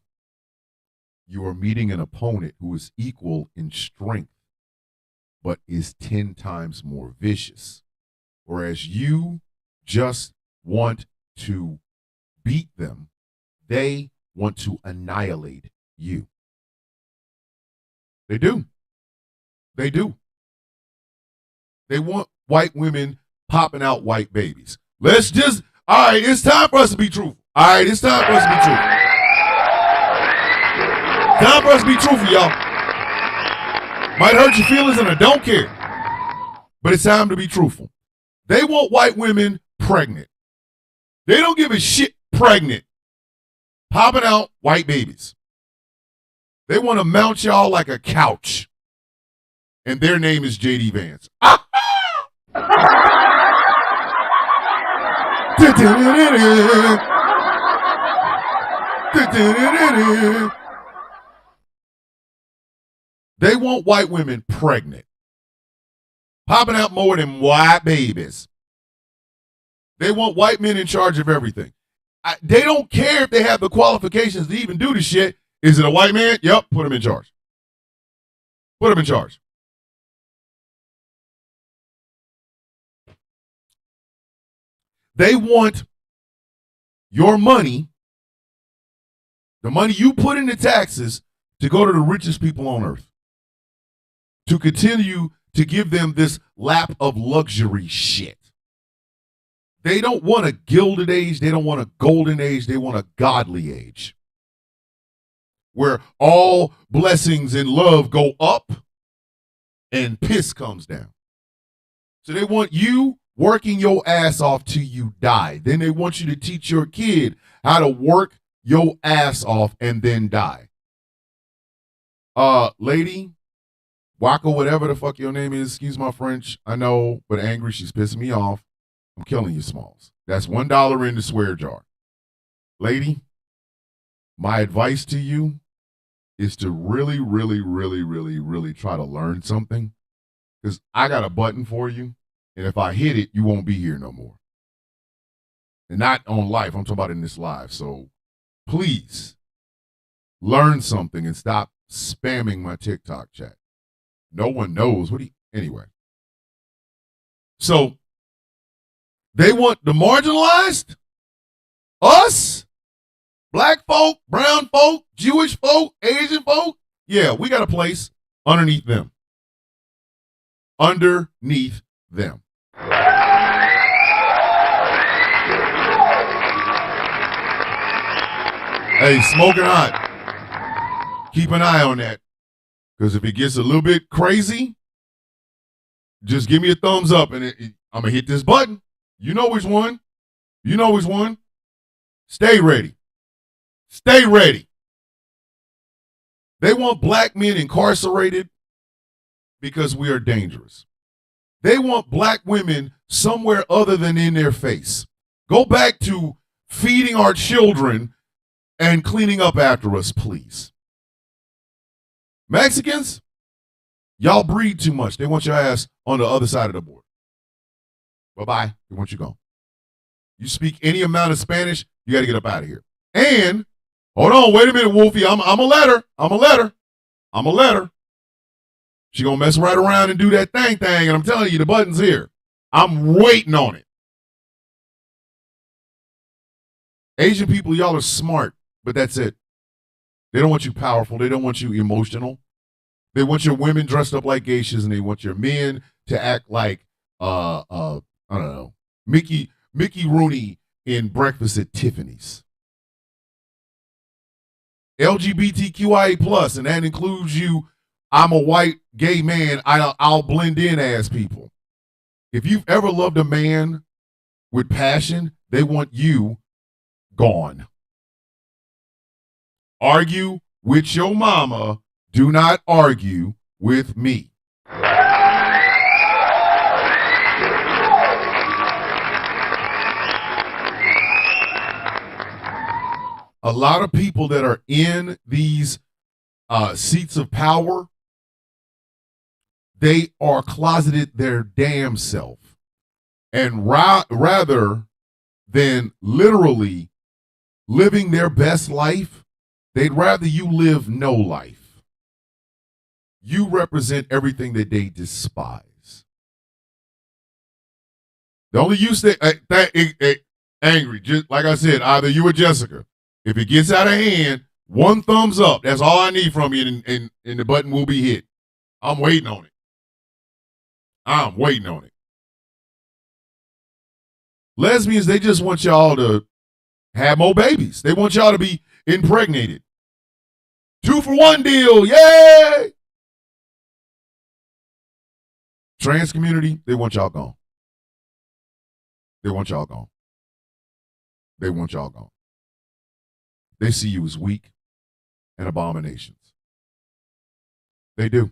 You are meeting an opponent who is equal in strength, but is 10 times more vicious. Whereas you just want to beat them, they want to annihilate you. They do. They do. They want white women popping out white babies. All right, it's time for us to be truthful. All right, it's time for us to be truthful. Time for us to be truthful, y'all. Might hurt your feelings and I don't care. But it's time to be truthful. They want white women pregnant. They don't give a shit pregnant. Popping out white babies. They want to mount y'all like a couch. And their name is J.D. Vance. They want white women pregnant. Popping out more than white babies. They want white men in charge of everything. They don't care if they have the qualifications to even do the shit. Is it a white man? Yep, put him in charge. Put him in charge. They want your money, the money you put into taxes, to go to the richest people on earth. To continue to give them this lap of luxury shit. They don't want a gilded age. They don't want a golden age. They want a godly age. Where all blessings and love go up and piss comes down. So they want you working your ass off till you die. Then they want you to teach your kid how to work your ass off and then die. Lady, Waka, whatever the fuck your name is, excuse my French, I know, but angry, she's pissing me off. I'm killing you, Smalls. That's $1 in the swear jar. Lady, my advice to you is to really, really, really, really, really try to learn something. Because I got a button for you, and if I hit it, you won't be here no more. And not on life, I'm talking about in this live. So please learn something and stop spamming my TikTok chat. No one knows. Anyway. So they want the marginalized, us, black folk, brown folk, Jewish folk, Asian folk. Yeah, we got a place underneath them. Underneath them. Hey, smoking hot. Keep an eye on that. Because if it gets a little bit crazy, just give me a thumbs up and I'm going to hit this button. You know which one. You know which one. Stay ready. Stay ready. They want black men incarcerated because we are dangerous. They want black women somewhere other than in their face. Go back to feeding our children and cleaning up after us, please. Mexicans, y'all breed too much. They want your ass on the other side of the board. Bye-bye. They want you gone. You speak any amount of Spanish, you got to get up out of here. And, hold on, wait a minute, Wolfie. I'm a letter. I'm a letter. She gonna mess right around and do that thing, and I'm telling you, the button's here. I'm waiting on it. Asian people, y'all are smart, but that's it. They don't want you powerful. They don't want you emotional. They want your women dressed up like geishas, and they want your men to act like, I don't know, Mickey Rooney in Breakfast at Tiffany's. LGBTQIA+, and that includes you. I'm a white gay man. I'll blend in as people. If you've ever loved a man with passion, they want you gone. Argue with your mama. Do not argue with me. A lot of people that are in these seats of power, they are closeted their damn self. And rather than literally living their best life, they'd rather you live no life. You represent everything that they despise. The only use that angry, just like I said, either you or Jessica. If it gets out of hand, one thumbs up. That's all I need from you, and the button will be hit. I'm waiting on it. I'm waiting on it. Lesbians, they just want y'all to have more babies. They want y'all to be impregnated. 2-for-1 deal. Yay! Trans community, they want y'all gone. They want y'all gone. They want y'all gone. They see you as weak and abominations. They do.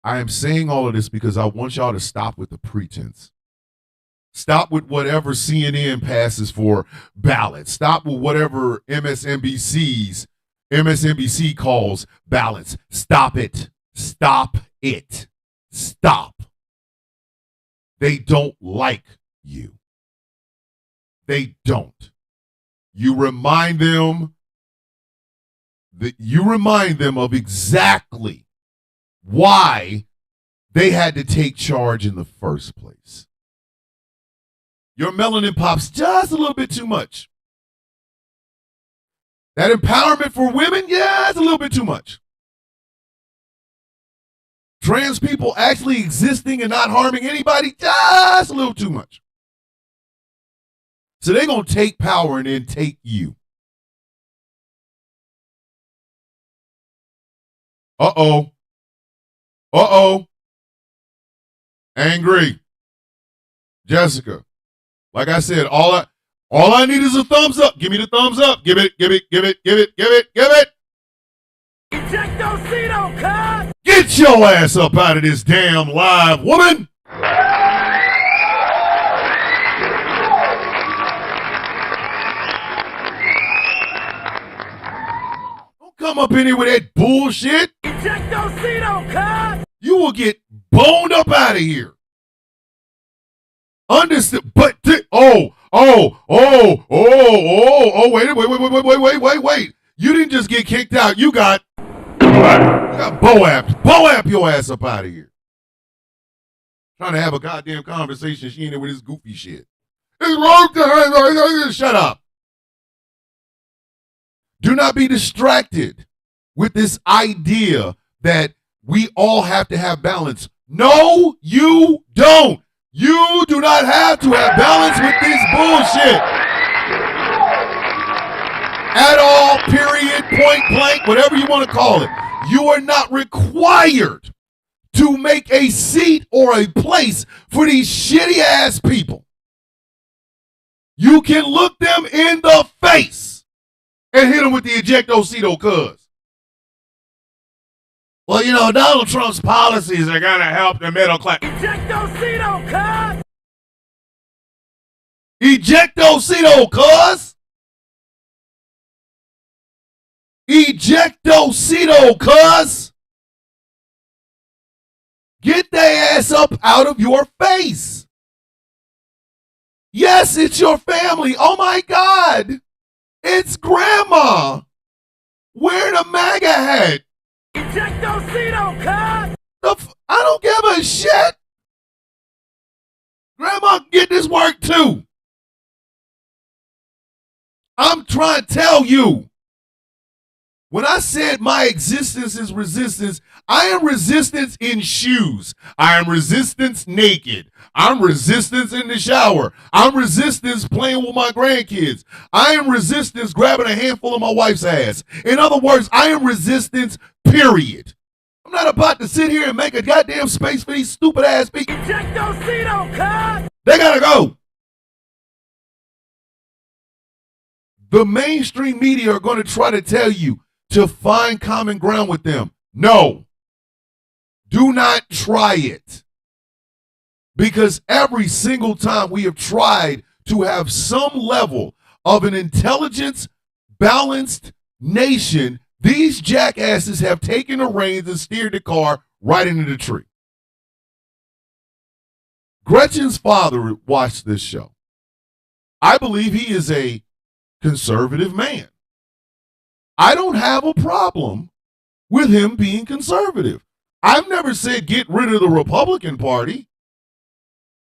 I am saying all of this because I want y'all to stop with the pretense. Stop with whatever CNN passes for ballots. Stop with whatever MSNBC calls ballots. Stop it. Stop it. Stop. They don't like you. They don't. You remind them of exactly why they had to take charge in the first place. Your melanin pops just a little bit too much. That empowerment for women, yeah, it's a little bit too much. Trans people actually existing and not harming anybody, just a little too much. So they're going to take power and then take you. Uh-oh. Uh-oh. Angry. Jessica. Like I said, all I need is a thumbs up. Give me the thumbs up. Give it.
Ejectocito, cut!
Get your ass up out of this damn live, woman. Don't come up in here with that bullshit.
Ejectocito, cut!
You will get boned up out of here. Understood, but wait. You didn't just get kicked out. You got Boap your ass up out of here. Trying to have a goddamn conversation. She ain't there with this goofy shit. It's wrong to her. Shut up. Do not be distracted with this idea that we all have to have balance. No, you don't. You do not have to have balance with this bullshit. At all, period, point blank, whatever you want to call it. You are not required to make a seat or a place for these shitty ass people. You can look them in the face and hit them with the ejectocito cuz. Well, you know, Donald Trump's policies are going to help the middle class.
Ejectocito, cut!
Ejectocito, cuz! Ejectocito, cuz! Get their ass up out of your face. Yes, it's your family. Oh my God. It's grandma. Wear the MAGA hat.
Ejectocito, cut!
I don't give a shit. Grandma can get this work too. I'm trying to tell you. When I said my existence is resistance, I am resistance in shoes. I am resistance naked. I'm resistance in the shower. I'm resistance playing with my grandkids. I am resistance grabbing a handful of my wife's ass. In other words, I am resistance, period. I'm not about to sit here and make a goddamn space for these stupid ass people.
Ejectocito, cut!
They gotta go. The mainstream media are going to try to tell you to find common ground with them. No. Do not try it. Because every single time we have tried to have some level of an intelligence balanced nation, these jackasses have taken the reins and steered the car right into the tree. Gretchen's father watched this show. I believe he is a conservative man. I don't have a problem with him being conservative. I've never said get rid of the Republican Party.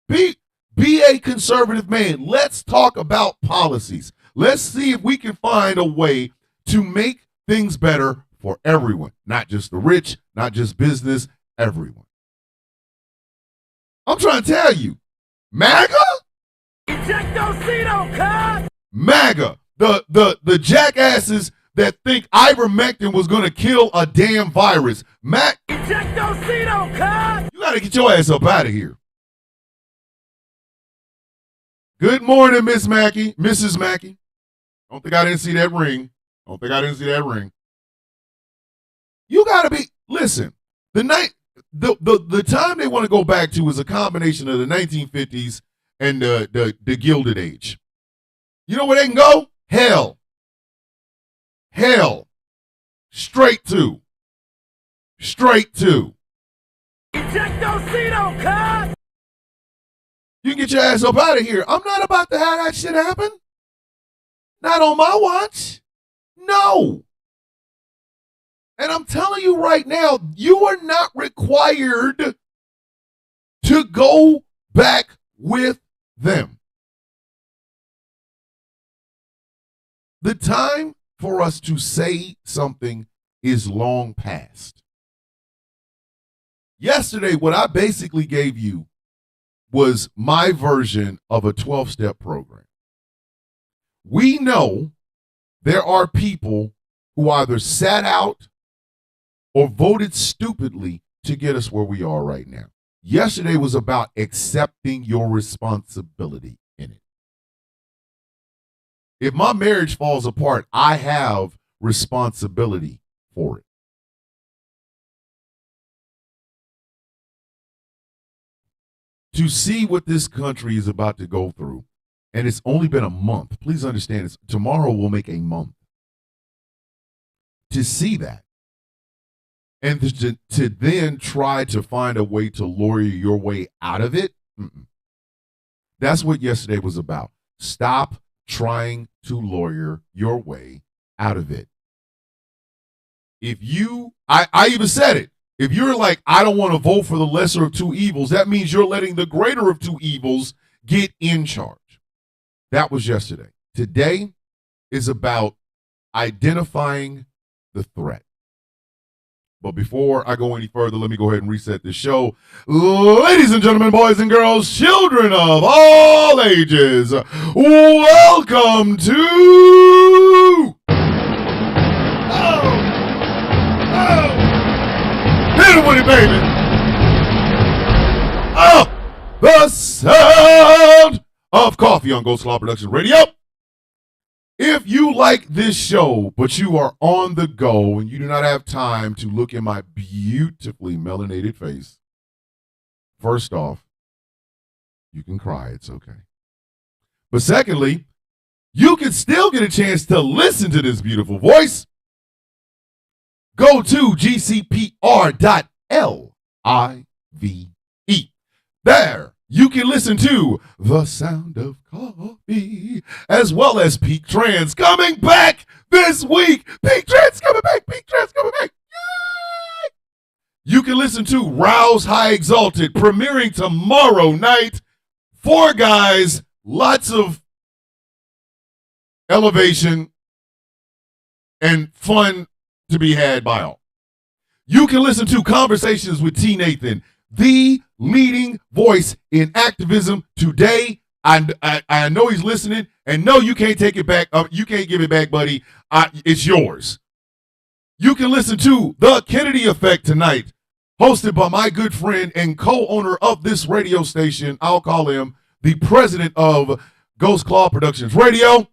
Be a conservative man. Let's talk about policies. Let's see if we can find a way to make things better for everyone, not just the rich, not just business, everyone. I'm trying to tell you, MAGA?
Ejectocito, cut!
MAGA, the jackasses that think ivermectin was going to kill a damn virus.
Ejectocito, cut!
You got to get your ass up out of here. Good morning, Miss Mackey, Mrs. Mackey. Don't think I didn't see that ring. You got to be, listen, the time they want to go back to is a combination of the 1950s and the Gilded Age. You know where they can go? Hell. Straight to.
Ejectocito, cut!
You can get your ass up out of here. I'm not about to have that shit happen. Not on my watch. No. And I'm telling you right now, you are not required to go back with them. The time for us to say something is long past. Yesterday, what I basically gave you was my version of a 12-step program. We know there are people who either sat out or voted stupidly to get us where we are right now. Yesterday was about accepting your responsibility in it. If my marriage falls apart, I have responsibility for it. To see what this country is about to go through, and it's only been a month. Please understand, tomorrow will make a month. To see that, and to then try to find a way to lawyer your way out of it, that's what yesterday was about. Stop trying to lawyer your way out of it. If you, I even said it, if you're like, I don't want to vote for the lesser of two evils, that means you're letting the greater of two evils get in charge. That was yesterday. Today is about identifying the threat. But before I go any further, let me go ahead and reset this show. Ladies and gentlemen, boys and girls, children of all ages, welcome to... Hit it with it, baby. The sound of coffee on Ghost Claw Productions Radio. If you like this show, but you are on the go and you do not have time to look in my beautifully melanated face, first off, you can cry. It's okay. But secondly, you can still get a chance to listen to this beautiful voice. Go to gcpr.live. There, you can listen to The Sound of Coffee, as well as Peak Trans coming back this week. Peak Trans coming back. Yay! You can listen to Rouse High Exalted, premiering tomorrow night. 4 guys, lots of elevation and fun to be had by all. You can listen to Conversations with T. Nathan, the leading voice in activism today. I know he's listening, and no, you can't take it back. You can't give it back, buddy. It's yours. You can listen to The Kennedy Effect tonight, hosted by my good friend and co-owner of this radio station. I'll call him the president of Ghost Claw Productions Radio,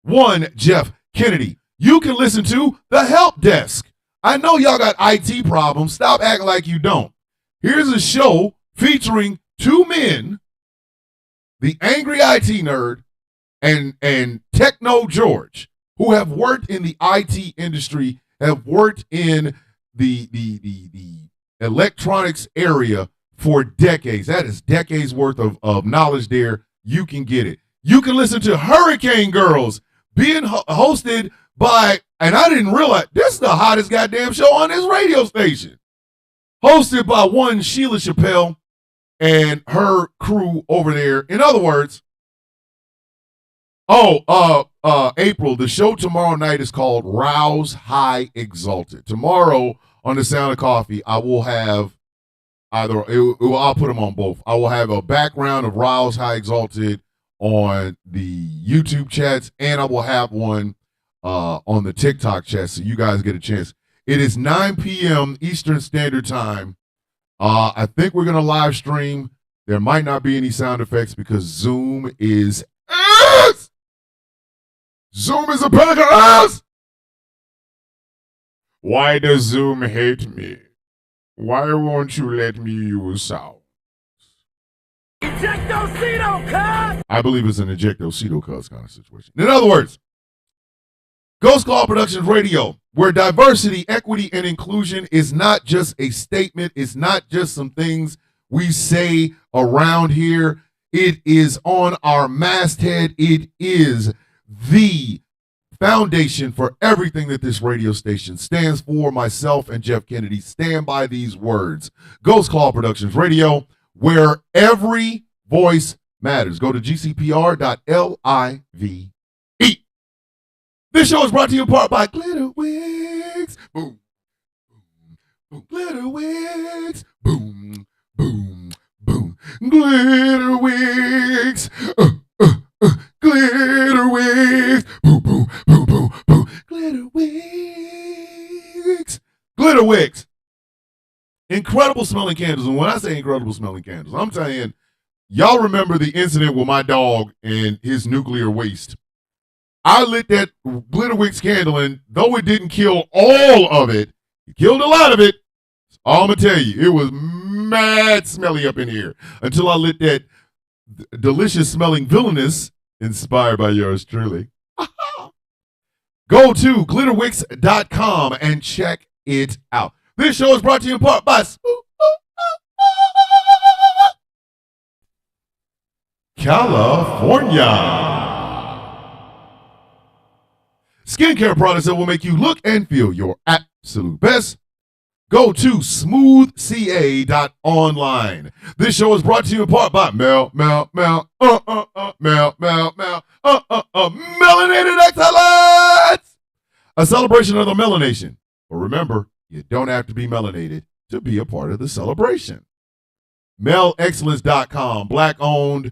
one Jeff Kennedy. You can listen to The Help Desk. I know y'all got IT problems. Stop acting like you don't. Here's a show featuring 2 men, the Angry IT Nerd and Techno George, who have worked in the IT industry, have worked in the electronics area for decades. That is decades worth of knowledge there. You can get it. You can listen to Hurricane Girls being hosted by, and I didn't realize, this is the hottest goddamn show on this radio station. Hosted by one Sheila Chappelle and her crew over there. In other words, April, the show tomorrow night is called Rouse High Exalted. Tomorrow on The Sound of Coffee, I will have I'll put them on both. I will have a background of Rouse High Exalted on the YouTube chats, and I will have one on the TikTok chat, so you guys get a chance. It is 9 p.m. Eastern Standard Time. I think we're going to live stream. There might not be any sound effects because Zoom is ass. Zoom is a pack of ass. Why does Zoom hate me? Why won't you let me use sound?
Ejectocito, cut!
I believe it's an ejectocito cuz kind of situation. In other words, Ghost Call Productions Radio, where diversity, equity, and inclusion is not just a statement, it's not just some things we say around here. It is on our masthead. It is the foundation for everything that this radio station stands for. Myself and Jeff Kennedy stand by these words. Ghost Call Productions Radio, where every voice matters. Go to gcpr.live. This show is brought to you in part by Glitter Wigs. Boom, boom, boom. Glitter Wigs. Boom, boom, boom. Glitter Wigs. Glitter Wigs. Boom, boom, boom, boom, boom. Glitter Wigs. Glitter Wigs. Incredible smelling candles. And when I say incredible smelling candles, I'm saying, y'all remember the incident with my dog and his nuclear waste. I lit that Glitter Wigs candle, and though it didn't kill all of it, it killed a lot of it. That's all I'm going to tell you. It was mad smelly up in here until I lit that delicious smelling villainous, inspired by yours truly. Go to glitterwigs.com and check it out. This show is brought to you in part by California. Skincare products that will make you look and feel your absolute best. Go to smoothca.online. This show is brought to you in part by Melanated Excellence, a celebration of the melanation. But remember, you don't have to be melanated to be a part of the celebration. MelExcellence.com, black owned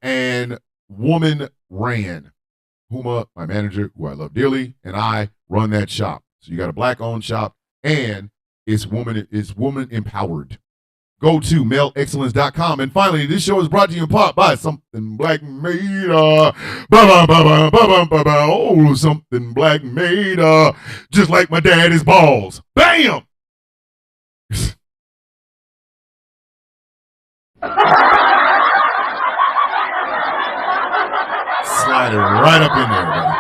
and woman ran. Huma, my manager, who I love dearly, and I run that shop. So you got a black-owned shop, and it's woman empowered. Go to MelExcellence.com. And finally, this show is brought to you in part by Something Black Made. Oh, Something Black Made. Just like my daddy's balls. Bam! Slide it right up in there, buddy.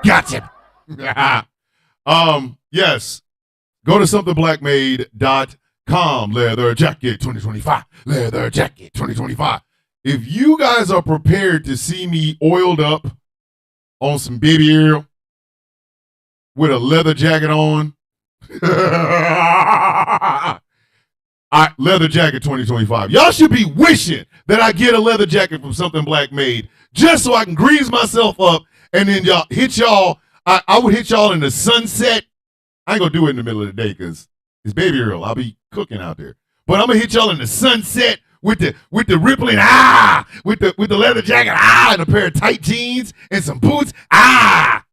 Gotcha. Yes. Go to somethingblackmade.com. Leather jacket 2025. Leather jacket 2025. If you guys are prepared to see me oiled up on some baby oil with a leather jacket on, leather jacket 2025. Y'all should be wishing that I get a leather jacket from Something Black Made just so I can grease myself up and then I would hit y'all in the sunset. I ain't gonna do it in the middle of the day because it's baby Earl. I'll be cooking out there. But I'm gonna hit y'all in the sunset with the rippling with the leather jacket and a pair of tight jeans and some boots I'll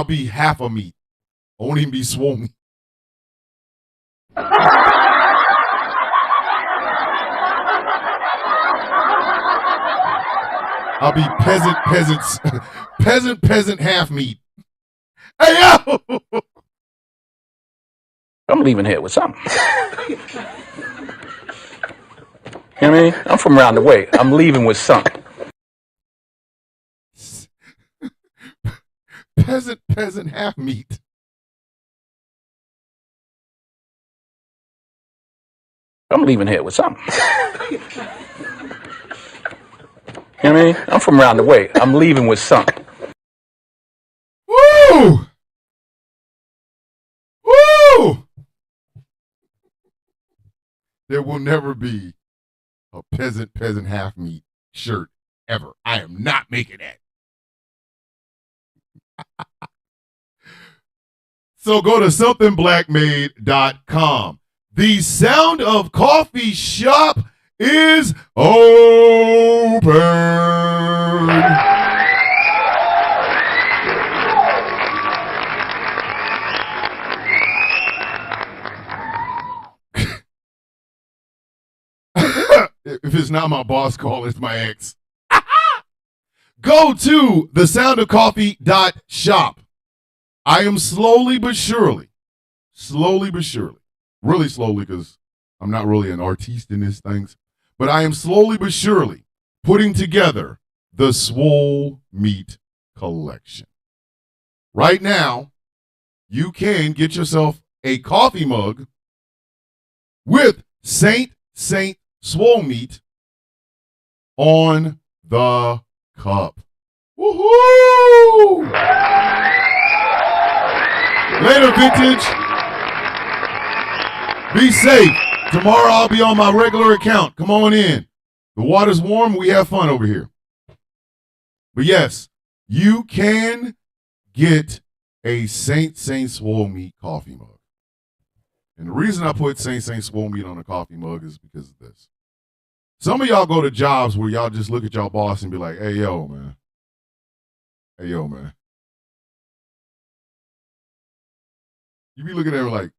be half a meat. I won't even be swole. I'll be peasant half meat. Hey yo!
I'm leaving here with something. You know what I mean? I'm from around the way. I'm leaving with something.
Peasant half meat.
I'm leaving here with something. You know what I mean? I'm from around the way. I'm leaving with something.
Woo! Woo! There will never be a peasant half meat shirt ever. I am not making that. So go to somethingblackmade.com. The Sound of Coffee shop is open. If it's not my boss call, it's my ex. Go to thesoundofcoffee.shop. I am slowly but surely, really slowly because I'm not really an artiste in these things, but I am slowly but surely putting together the Swole Meat Collection. Right now, you can get yourself a coffee mug with Saint Swole Meat on the cup. Woohoo! Later, vintage. Be safe. Tomorrow I'll be on my regular account. Come on in. The water's warm. We have fun over here. But yes, you can get a Saint Swole Meat coffee mug. And the reason I put Saint Swole Meat on a coffee mug is because of this. Some of y'all go to jobs where y'all just look at y'all boss and be like, hey, yo, man. Hey, yo, man. You be looking at him like,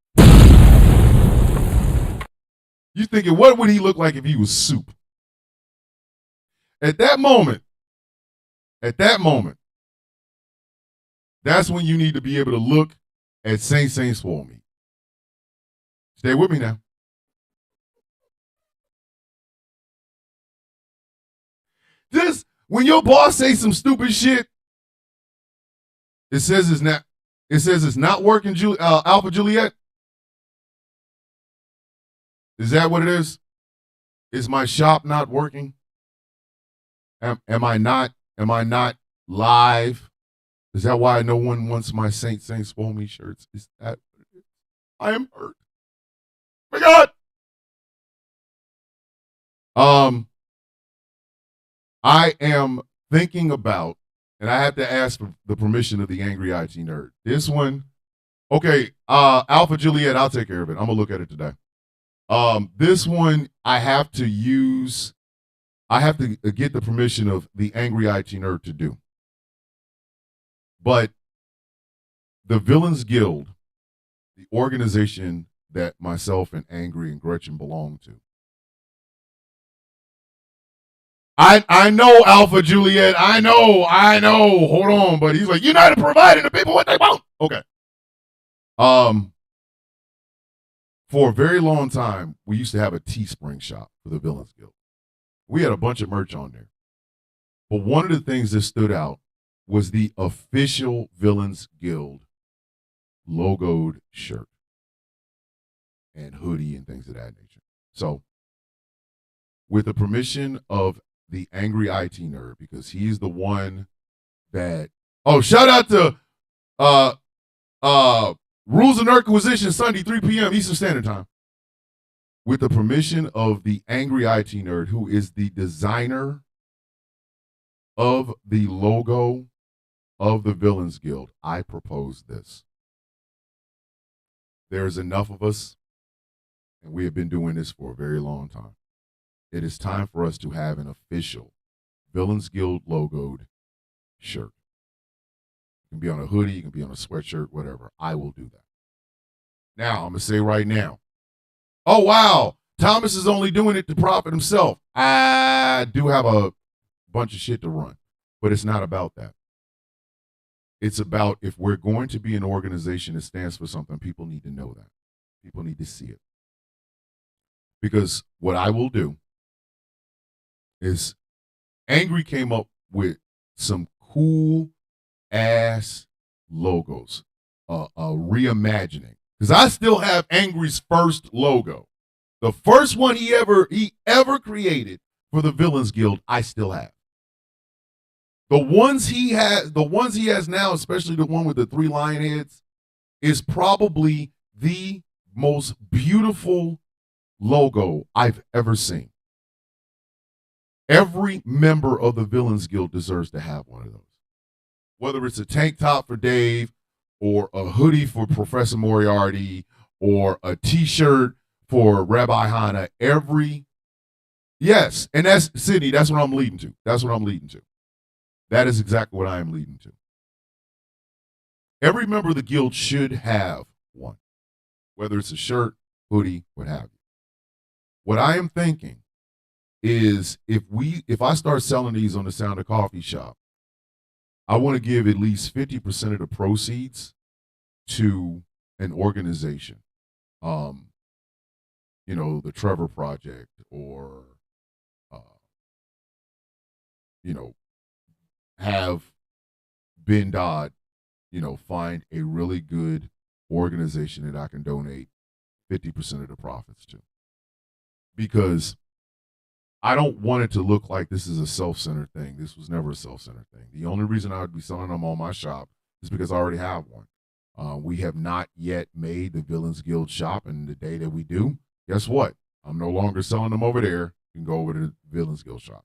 you thinking, what would he look like if he was soup? At that moment, that's when you need to be able to look at Saint Swole Meat. Stay with me now. Just when your boss says some stupid shit, it says it's not working, Alpha Juliet. Is that what it is? Is my shop not working? Am I not live? Is that why no one wants my Saint Swole Meat shirts? Is that what it is? I am hurt. My God. I am thinking about, and I have to ask for the permission of the Angry IT Nerd. This one, okay, Alpha Juliet, I'll take care of it. I'm gonna look at it today. This one I have to get the permission of the Angry IT Nerd to do. But the Villains Guild, the organization that myself and Angry and Gretchen belong to. I know, Alpha Juliet. I know. Hold on, but he's like, you're not providing the people what they want. Okay. For a very long time, we used to have a Teespring shop for the Villains Guild. We had a bunch of merch on there. But one of the things that stood out was the official Villains Guild logoed shirt and hoodie and things of that nature. So, with the permission of the Angry IT Nerd, because he's the one that, shout out to Rules of Nerdquisition Sunday, 3 p.m. Eastern Standard Time. With the permission of the Angry IT Nerd, who is the designer of the logo of the Villains Guild, I propose this. There's enough of us, and we have been doing this for a very long time. It is time for us to have an official Villains Guild logoed shirt. You can be on a hoodie, you can be on a sweatshirt, whatever. I will do that. Now, I'm going to say right now, oh, wow, Thomas is only doing it to profit himself. I do have a bunch of shit to run, but it's not about that. It's about, if we're going to be an organization that stands for something, people need to know that. People need to see it. Because what I will do is, Angry came up with some cool ass logos, a reimagining. Because I still have Angry's first logo. The first one he ever created for the Villains Guild, I still have. The ones he has now, especially the one with the 3 lion heads, is probably the most beautiful logo I've ever seen. Every member of the Villains Guild deserves to have one of those. Whether it's a tank top for Dave, or a hoodie for Professor Moriarty, or a t-shirt for Rabbi Hana, yes, and that's Sydney, that's what I'm leading to. That is exactly what I am leading to. Every member of the guild should have one, whether it's a shirt, hoodie, what have you. What I am thinking is if I start selling these on the Sound of Coffee shop, I want to give at least 50% of the proceeds to an organization. The Trevor Project, or have Ben Dodd, find a really good organization that I can donate 50% of the profits to. Because I don't want it to look like this is a self-centered thing. This was never a self-centered thing. The only reason I would be selling them on my shop is because I already have one. We have not yet made the Villains Guild shop, and the day that we do, guess what? I'm no longer selling them over there. You can go over to the Villains Guild shop.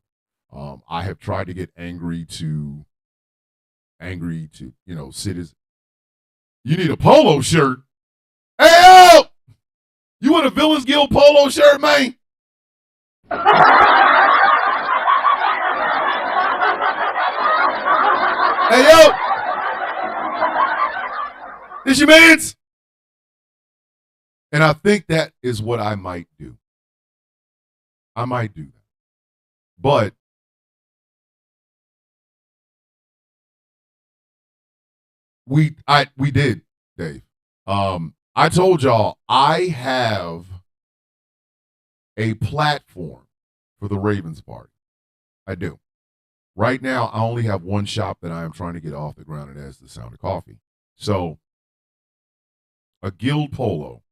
I have tried to get angry to cities. You need a polo shirt. Hey, yo! You want a Villains Guild polo shirt, man? Hey, yo! This your man's? And I think that is what I might do. I might do that. But we did, Dave. I told y'all I have a platform for the Ravens party. I do. Right now, I only have one shop that I am trying to get off the ground, and that's the Sound of Coffee. So, a guild polo.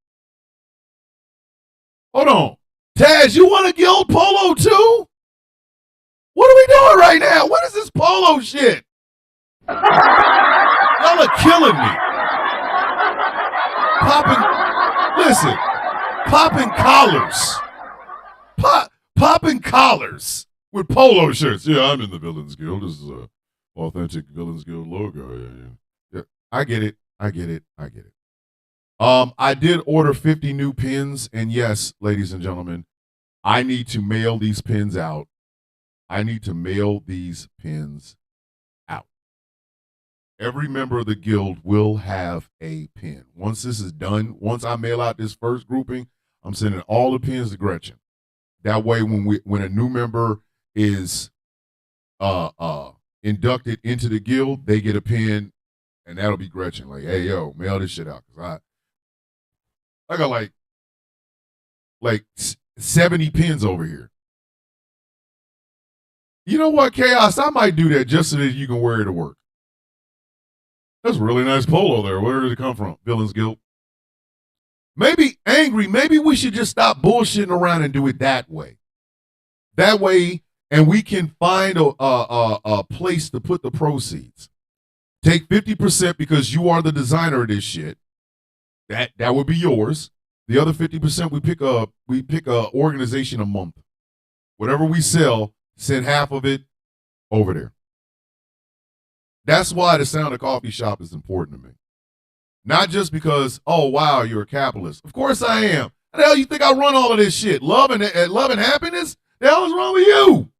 Hold on. Taz, you want a guild polo too? What are we doing right now? What is this polo shit? Y'all are killing me. Popping collars. Popping collars with polo shirts. Yeah, I'm in the Villains Guild. This is a authentic Villains Guild logo. Yeah. I get it. I did order 50 new pins, and yes, ladies and gentlemen, I need to mail these pins out. Every member of the guild will have a pin. Once this is done, once I mail out this first grouping, I'm sending all the pins to Gretchen. That way, when a new member is inducted into the guild, they get a pin, and that'll be Gretchen. Like, hey, yo, mail this shit out, because I got like 70 pins over here. You know what, Chaos? I might do that just so that you can wear it to work. That's a really nice polo there. Where did it come from? Villains Guild. Maybe angry. Maybe we should just stop bullshitting around and do it that way. That way, and we can find a place to put the proceeds. Take 50% because you are the designer of this shit. That would be yours. The other 50% we pick a organization a month. Whatever we sell, send half of it over there. That's why the Sound of Coffee shop is important to me. Not just because, oh wow, you're a capitalist. Of course I am. How the hell you think I run all of this shit? Love and happiness? The hell is wrong with you?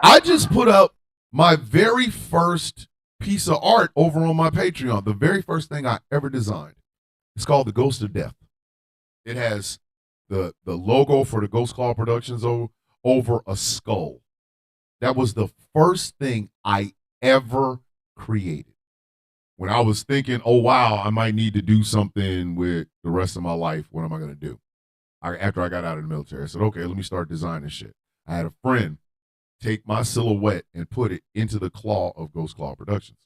I just put up my very first piece of art over on my Patreon. The very first thing I ever designed. It's called The Ghost of Death. It has the logo for the Ghost Claw Productions over a skull. That was the first thing I ever created. When I was thinking, oh wow, I might need to do something with the rest of my life. What am I going to do? After I got out of the military, I said, okay, let me start designing shit. I had a friend take my silhouette and put it into the claw of Ghost Claw Productions.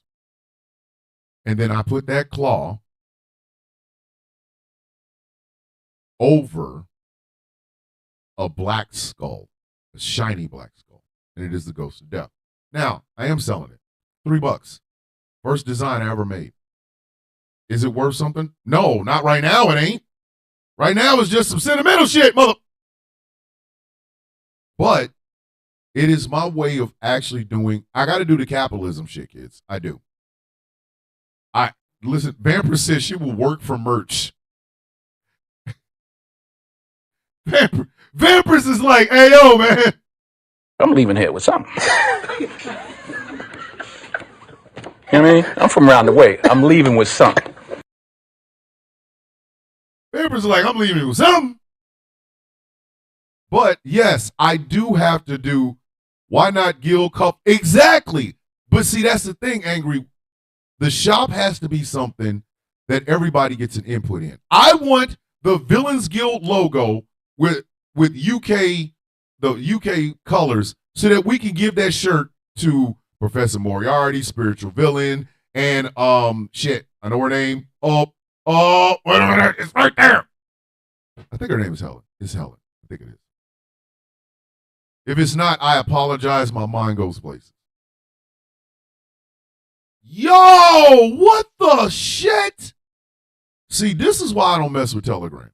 And then I put that claw over a black skull, a shiny black skull, and it is the Ghost of Death. Now, I am selling it. $3. First design I ever made. Is it worth something? No, not right now, it ain't. Right now it's just some sentimental shit, mother. But it is my way of actually doing, I got to do the capitalism shit, kids. I do. Listen, Vamper says she will work for merch. Vampers is like, hey, yo, man.
I'm leaving here with something. You know what I mean? I'm from around the way. I'm leaving with something.
Vampers are like, I'm leaving with something. But yes, I do have to do, why not Guild Cup? Exactly. But see, that's the thing, Angry. The shop has to be something that everybody gets an input in. I want the Villains Guild logo with UK, the UK colors, so that we can give that shirt to Professor Moriarty, Spiritual Villain, and shit. I know her name. Wait a minute, it's right there. I think her name is Helen. It's Helen. I think it is. If it's not, I apologize. My mind goes places. Yo, what the shit? See, this is why I don't mess with Telegram.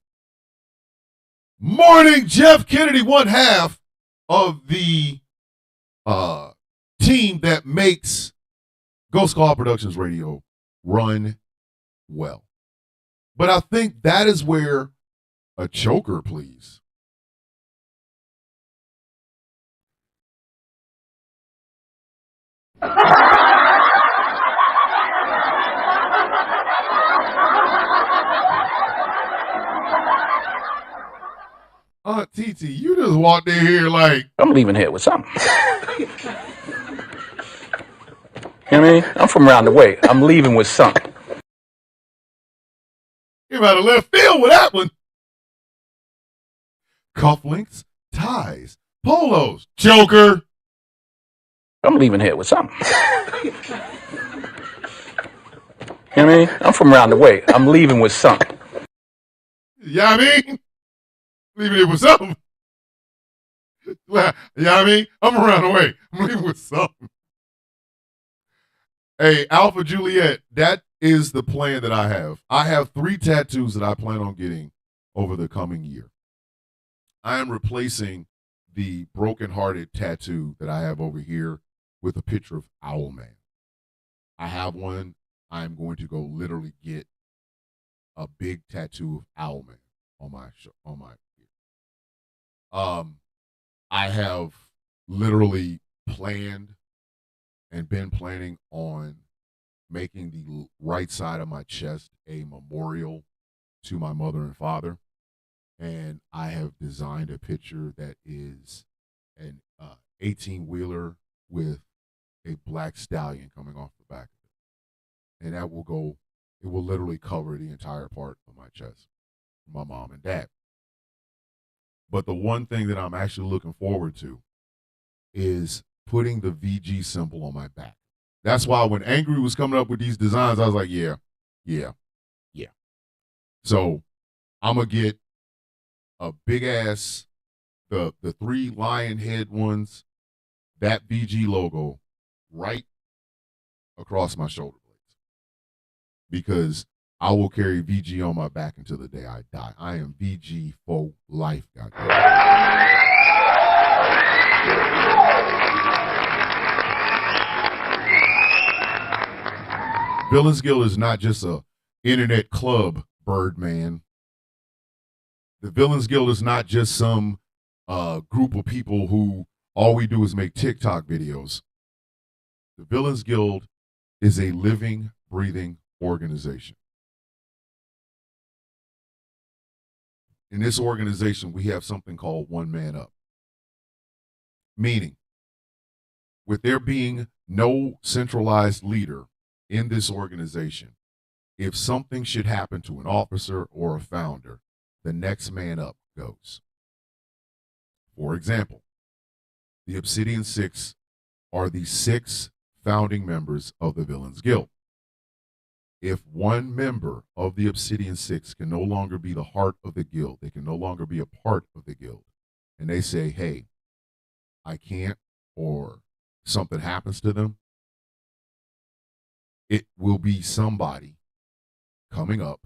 Morning, Jeff Kennedy, one half of the team that makes Ghost Call Productions Radio run well. But I think that is where a choker, please. TT, you just walked in here like,
I'm leaving here with something. You know what I mean? I'm from around the way. I'm leaving with something.
you out of left field with that one. Cufflinks, ties, polos, choker.
I'm leaving here with something. You know what I mean? I'm from around the way. I'm leaving with something.
Yeah, I mean, leaving it with something. Yeah, I mean, I'm around the way. I'm leaving with something. Hey, Alpha Juliet, that is the plan that I have. I have 3 tattoos that I plan on getting over the coming year. I am replacing the broken-hearted tattoo that I have over here with a picture of Owlman. I have one. I'm going to go literally get a big tattoo of Owlman on my ear. I have literally planned and been planning on making the right side of my chest a memorial to my mother and father. And I have designed a picture that is an 18-wheeler with a black stallion coming off the back of it. And that will go, it will literally cover the entire part of my chest for my mom and dad. But the one thing that I'm actually looking forward to is putting the VG symbol on my back. That's why when Angry was coming up with these designs, I was like, yeah. So I'm going to get a big ass, the 3 lion head ones, that VG logo right across my shoulder blades. Because I will carry VG on my back until the day I die. I am VG for life, goddamn. Villains Guild is not just a internet club, Birdman. The Villains Guild is not just some group of people who all we do is make TikTok videos. The Villains Guild is a living, breathing organization. In this organization, we have something called One Man Up. Meaning, with there being no centralized leader in this organization, if something should happen to an officer or a founder, the next man up goes. For example, the Obsidian Six are the 6 founding members of the Villains Guild. If one member of the Obsidian Six can no longer be the heart of the guild, they can no longer be a part of the guild, and they say, hey, I can't, or something happens to them, it will be somebody coming up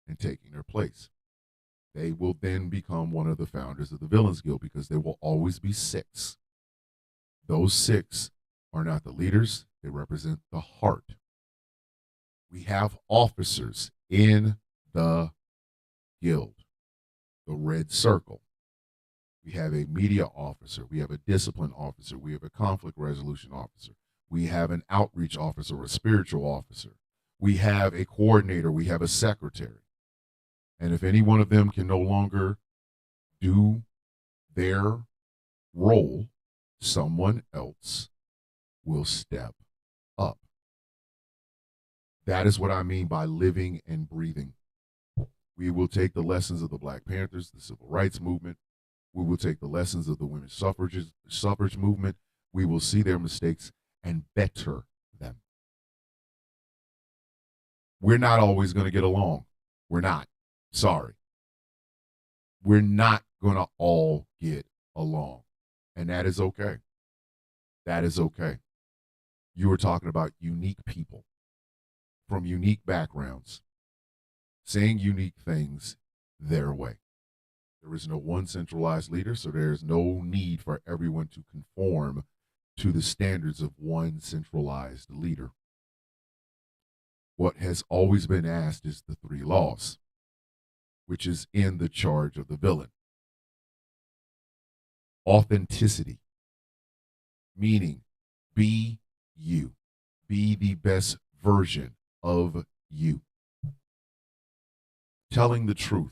and taking their place. They will then become one of the founders of the Villains Guild because there will always be 6. Those 6 are not the leaders, they represent the heart. We have officers in the guild, the Red Circle. We have a media officer, we have a discipline officer, we have a conflict resolution officer, we have an outreach officer, or a spiritual officer, we have a coordinator, we have a secretary. And if any one of them can no longer do their role, someone else will step up. That is what I mean by living and breathing. We will take the lessons of the Black Panthers, the Civil Rights Movement. We will take the lessons of the women's suffrage movement. We will see their mistakes and better them. We're not always going to get along. We're not. Sorry. We're not going to all get along. And that is okay. That is okay. You were talking about unique people from unique backgrounds, saying unique things their way. There is no one centralized leader, so there is no need for everyone to conform to the standards of one centralized leader. What has always been asked is the 3 laws, which is in the charge of the villain. Authenticity, meaning be you, be the best version of you. Telling the truth.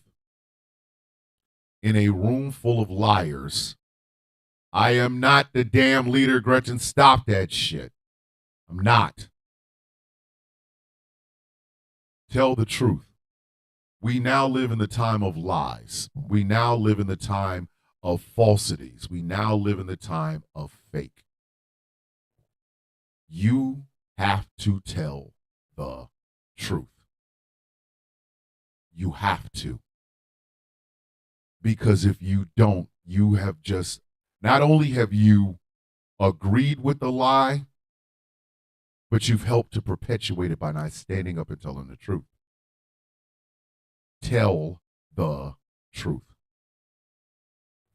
In a room full of liars, I am not the damn leader, Gretchen. Stop that shit. I'm not. Tell the truth. We now live in the time of lies. We now live in the time of falsities. We now live in the time of fake. You have to tell the truth. You have to. Because if you don't, you have just, not only have you agreed with the lie, but you've helped to perpetuate it by not standing up and telling the truth. Tell the truth.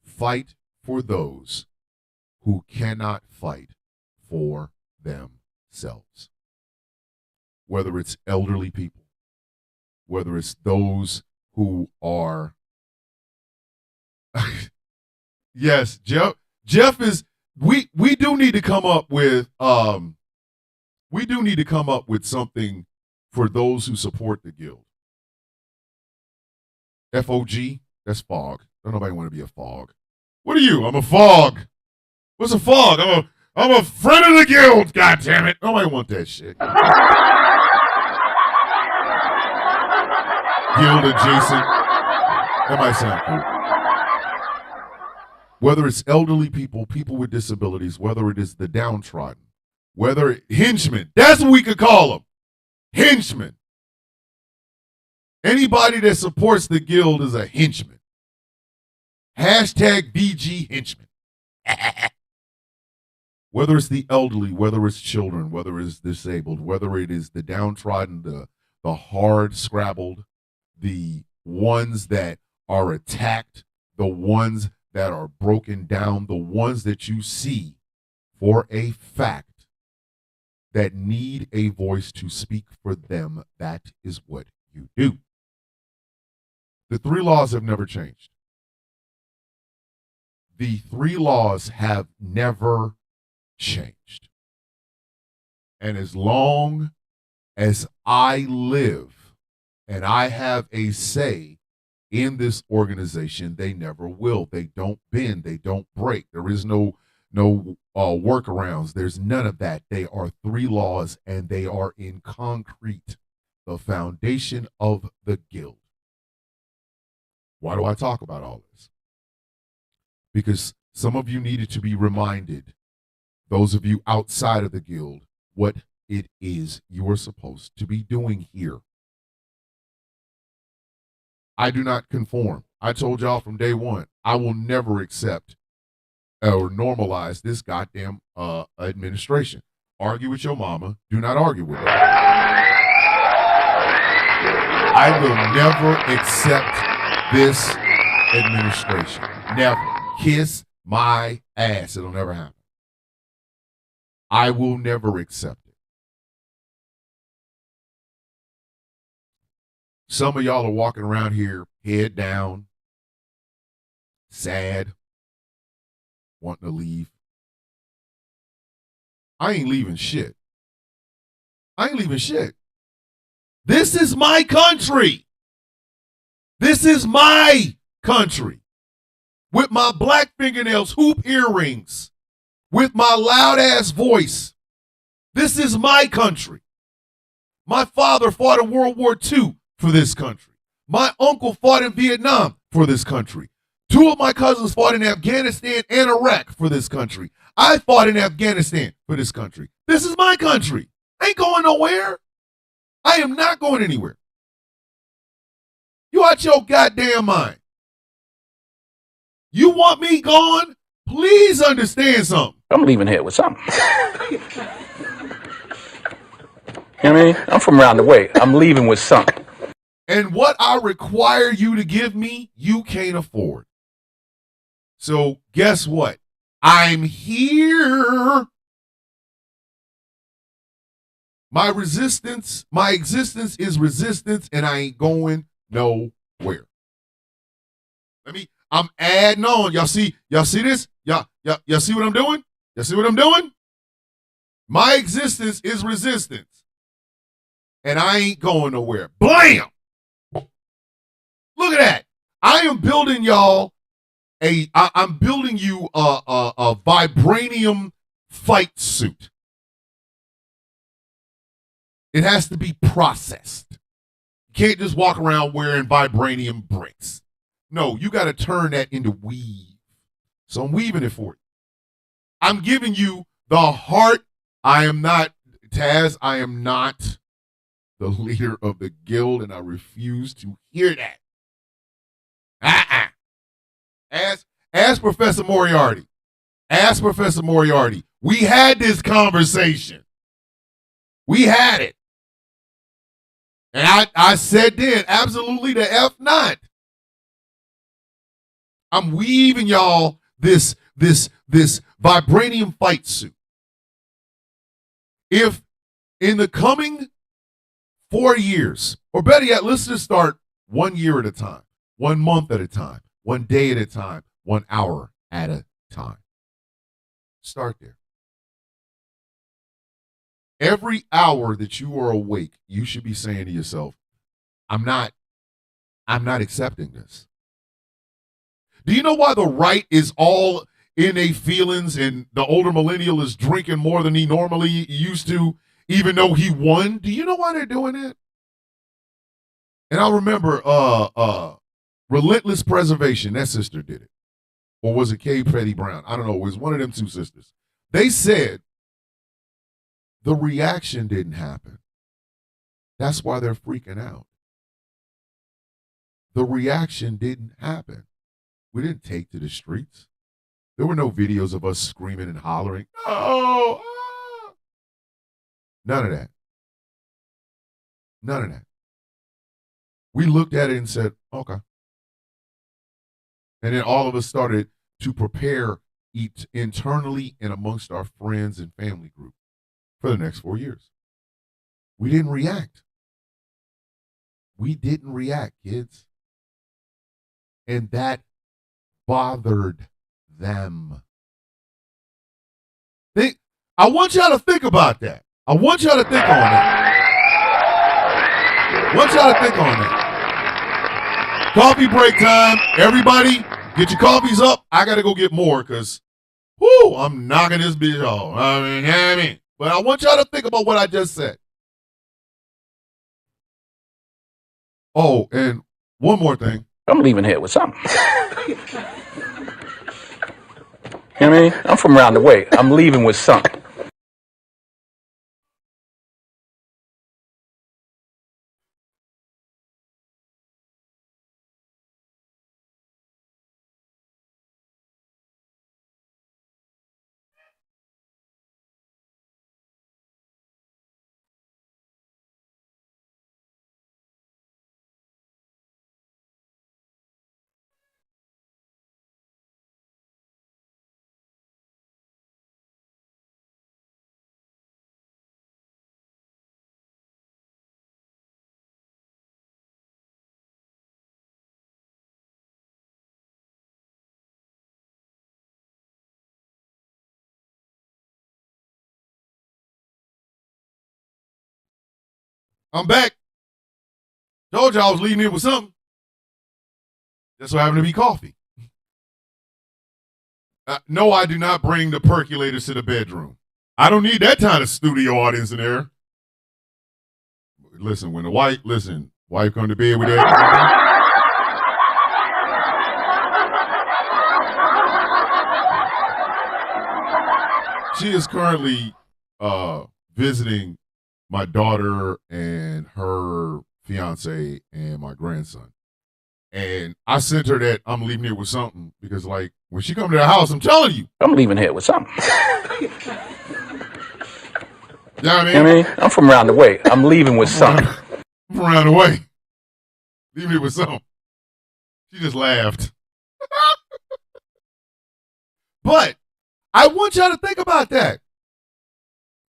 Fight for those who cannot fight for themselves. Whether it's elderly people, whether it's those who are yes, Jeff is we do need to come up with something for those who support the guild. FOG, that's fog. Don't nobody want to be a fog. What are you? I'm a fog. What's a fog? I'm a friend of the guild, god damn it. Nobody want that shit. Guild adjacent. That might sound cool. Whether it's elderly people, people with disabilities, whether it is the downtrodden, whether henchmen, that's what we could call them. Henchmen. Anybody that supports the guild is a henchman. Hashtag BG henchman. Whether it's the elderly, whether it's children, whether it's disabled, whether it is the downtrodden, the hard scrabbled, the ones that are attacked, the ones that are broken down, the ones that you see for a fact that need a voice to speak for them, that is what you do. The 3 laws have never changed. The 3 laws have never changed. And as long as I live and I have a say in this organization, they never will. They don't bend. They don't break. There is no workarounds. There's none of that. They are 3 laws, and they are in concrete, the foundation of the guild. Why do I talk about all this? Because some of you needed to be reminded, those of you outside of the guild, what it is you're supposed to be doing here. I do not conform. I told y'all from day one, I will never accept or normalize this goddamn administration. Argue with your mama. Do not argue with her. I will never accept this administration. Never. Kiss my ass. It'll never happen. I will never accept it. Some of y'all are walking around here head down, sad, wanting to leave. I ain't leaving shit. I ain't leaving shit. This is my country. This is my country. With my black fingernails, hoop earrings, with my loud ass voice. This is my country. My father fought in World War II for this country. My uncle fought in Vietnam for this country. 2 of my cousins fought in Afghanistan and Iraq for this country. I fought in Afghanistan for this country. This is my country. I ain't going nowhere. I am not going anywhere. You out your goddamn mind. You want me gone? Please understand something.
I'm leaving here with something. You know what I mean? I'm from around the way. I'm leaving with something.
And what I require you to give me, you can't afford. So guess what? I'm here. My existence is resistance, and I ain't going nowhere. I'm adding on. Y'all see this? Y'all see what I'm doing? Y'all see what I'm doing? My existence is resistance, and I ain't going nowhere. Blam! Look at that. I am building y'all I'm building you a vibranium fight suit. It has to be processed. You can't just walk around wearing vibranium bricks. No, you got to turn that into weave. So I'm weaving it for you. I'm giving you the heart. I am not, Taz, I am not the leader of the guild, and I refuse to hear that. Ask Professor Moriarty. Ask Professor Moriarty. We had this conversation. We had it. And I said then, absolutely the F not. I'm weaving y'all this vibranium fight suit. If in the coming 4 years, or better yet, let's just start 1 year at a time, 1 month at a time, 1 day at a time, 1 hour at a time. Start there. Every hour that you are awake, you should be saying to yourself, I'm not accepting this. Do you know why the right is all in a feelings and the older millennial is drinking more than he normally used to, even though he won? Do you know why they're doing that? And I'll remember Relentless Preservation, that sister did it. Or was it Kay Petty Brown? I don't know. It was one of them 2 sisters. They said the reaction didn't happen. That's why they're freaking out. The reaction didn't happen. We didn't take to the streets. There were no videos of us screaming and hollering. Oh, ah. None of that. None of that. We looked at it and said, okay. And then all of us started to prepare internally and amongst our friends and family group for the next 4 years. We didn't react. We didn't react, kids. And that bothered them. I want y'all to think about that. I want y'all to think on that. Coffee break time. Everybody, get your coffees up. I got to go get more because, I'm knocking this bitch off. I mean. But I want y'all to think about what I just said. Oh, and one more thing.
I'm leaving here with something. You know what I mean? I'm from around the way. I'm leaving with something.
I'm back. Told you I was leaving here with something. Just so happened to be coffee. No, I do not bring the percolators to the bedroom. I don't need that kind of studio audience in there. Listen, when the wife come to bed with that. She is currently visiting my daughter and her fiance and my grandson. And I sent her that I'm leaving here with something because, like, when she come to the house, I'm telling you.
I'm leaving here with something.
You know what I mean?
I'm from around the way. I'm leaving with something.
From around the way. Leaving here with something. She just laughed. But I want y'all to think about that.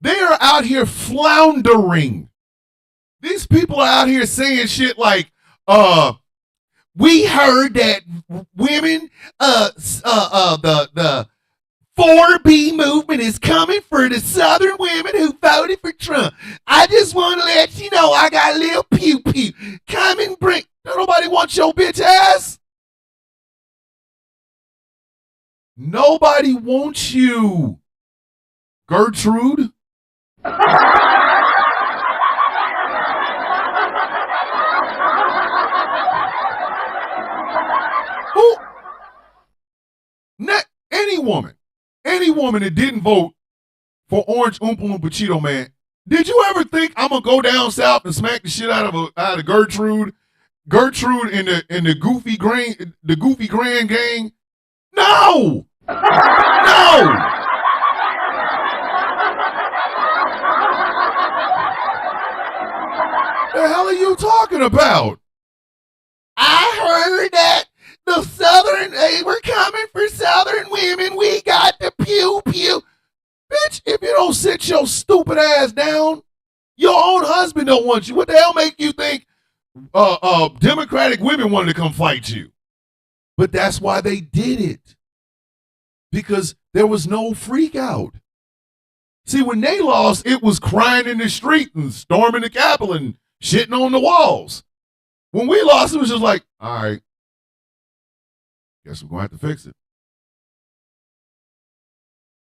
They are out here floundering. These people are out here saying shit like, we heard that women, the 4B movement is coming for the Southern women who voted for Trump. I just want to let you know I got a little pew-pew. Come and bring. Don't nobody want your bitch ass. Nobody wants you, Gertrude. Who? Any woman that didn't vote for Orange Oompa Loompa Cheeto Man, did you ever think I'm gonna go down south and smack the shit out of Gertrude? Gertrude and the Goofy Grand gang? No! No! The hell are you talking about? I heard that they were coming for Southern women. We got the pew-pew. Bitch, if you don't sit your stupid ass down, your own husband don't want you. What the hell make you think Democratic women wanted to come fight you? But that's why they did it. Because there was no freak out. See, when they lost, it was crying in the street and storming the Capitol and shitting on the walls. When we lost, it was just like, all right, guess we're going to have to fix it.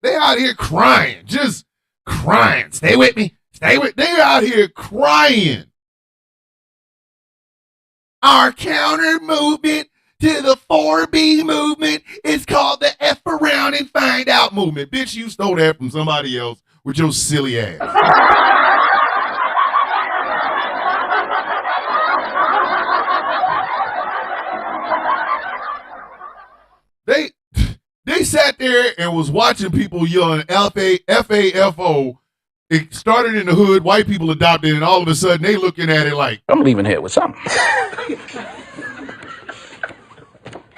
They out here crying, just crying. Stay with me. They're out here crying. Our counter movement to the 4B movement is called the F around and find out movement. Bitch, you stole that from somebody else with your silly ass. They sat there and was watching people yelling F-A-F-O. It started in the hood, white people adopted it, and all of a sudden they looking at it like,
I'm leaving here with something.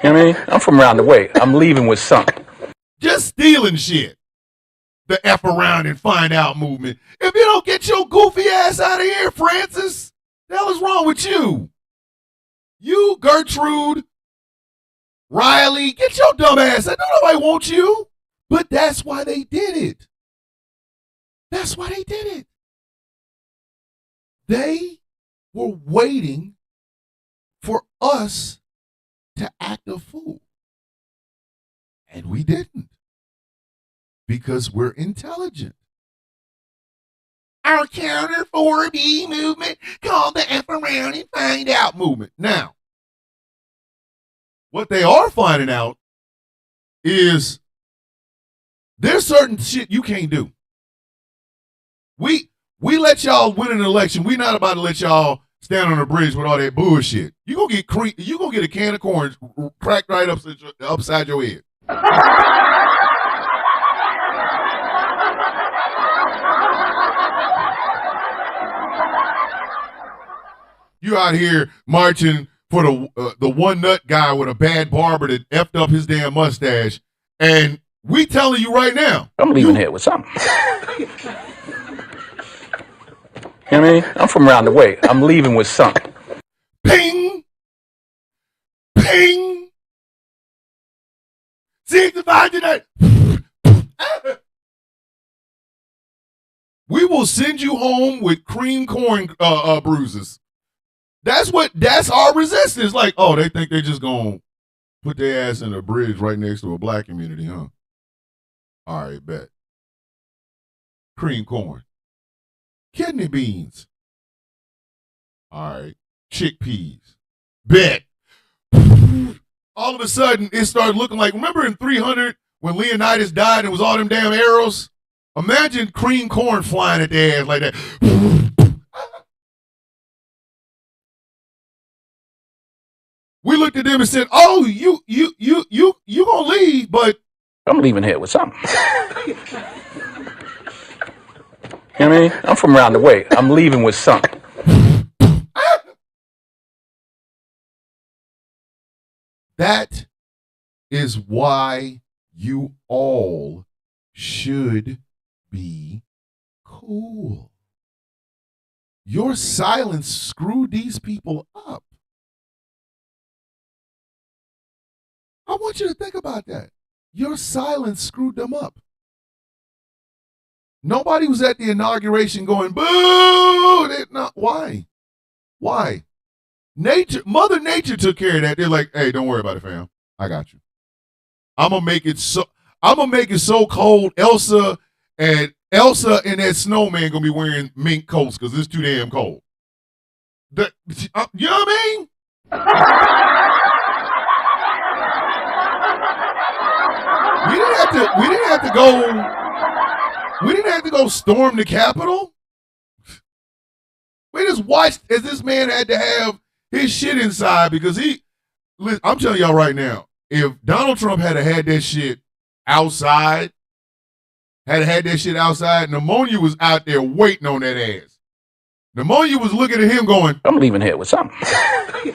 I'm from around the way. I'm leaving with something.
just stealing shit. The F around and find out movement. If you don't get your goofy ass out of here, Francis, the hell is wrong with you? You, Gertrude, Riley, get your dumb ass out. Nobody wants you. But that's why they did it. That's why they did it. They were waiting for us to act a fool. And we didn't. Because we're intelligent. Our counter 4B movement called the F around and find out movement. Now, what they are finding out is there's certain shit you can't do. We let y'all win an election. We're not about to let y'all stand on a bridge with all that bullshit. You gonna get a can of corn cracked right upside your head. You out here marching for the one nut guy with a bad barber that effed up his damn mustache, and we telling you right now,
I'm leaving here with something. You know what I mean? I'm from around the way. I'm leaving with something.
Ping, ping. 65 tonight. We will send you home with cream corn bruises. That's our resistance. Like, oh, they think they just gonna put their ass in a bridge right next to a black community, huh? All right, bet. Cream corn. Kidney beans. All right. Chickpeas. Bet. All of a sudden, it started looking like, remember in 300 when Leonidas died and it was all them damn arrows? Imagine cream corn flying at their ass like that. We looked at them and said, "Oh, you gonna leave, but
I'm leaving here with something. You know what I mean? I'm from around the way. I'm leaving with something.
That is why you all should be cool. Your silence screwed these people up. I want you to think about that. Your silence screwed them up. Nobody was at the inauguration going, boo! Why? Why? Mother Nature took care of that. They're like, hey, don't worry about it, fam. I got you. I'm gonna make it so cold. Elsa and that snowman gonna be wearing mink coats because it's too damn cold. You know what I mean? We didn't have to go storm the Capitol. We just watched as this man had to have his shit inside because I'm telling y'all right now, if Donald Trump had that shit outside, Pneumonia was out there waiting on that ass. Pneumonia was looking at him going,
I'm leaving here with something. You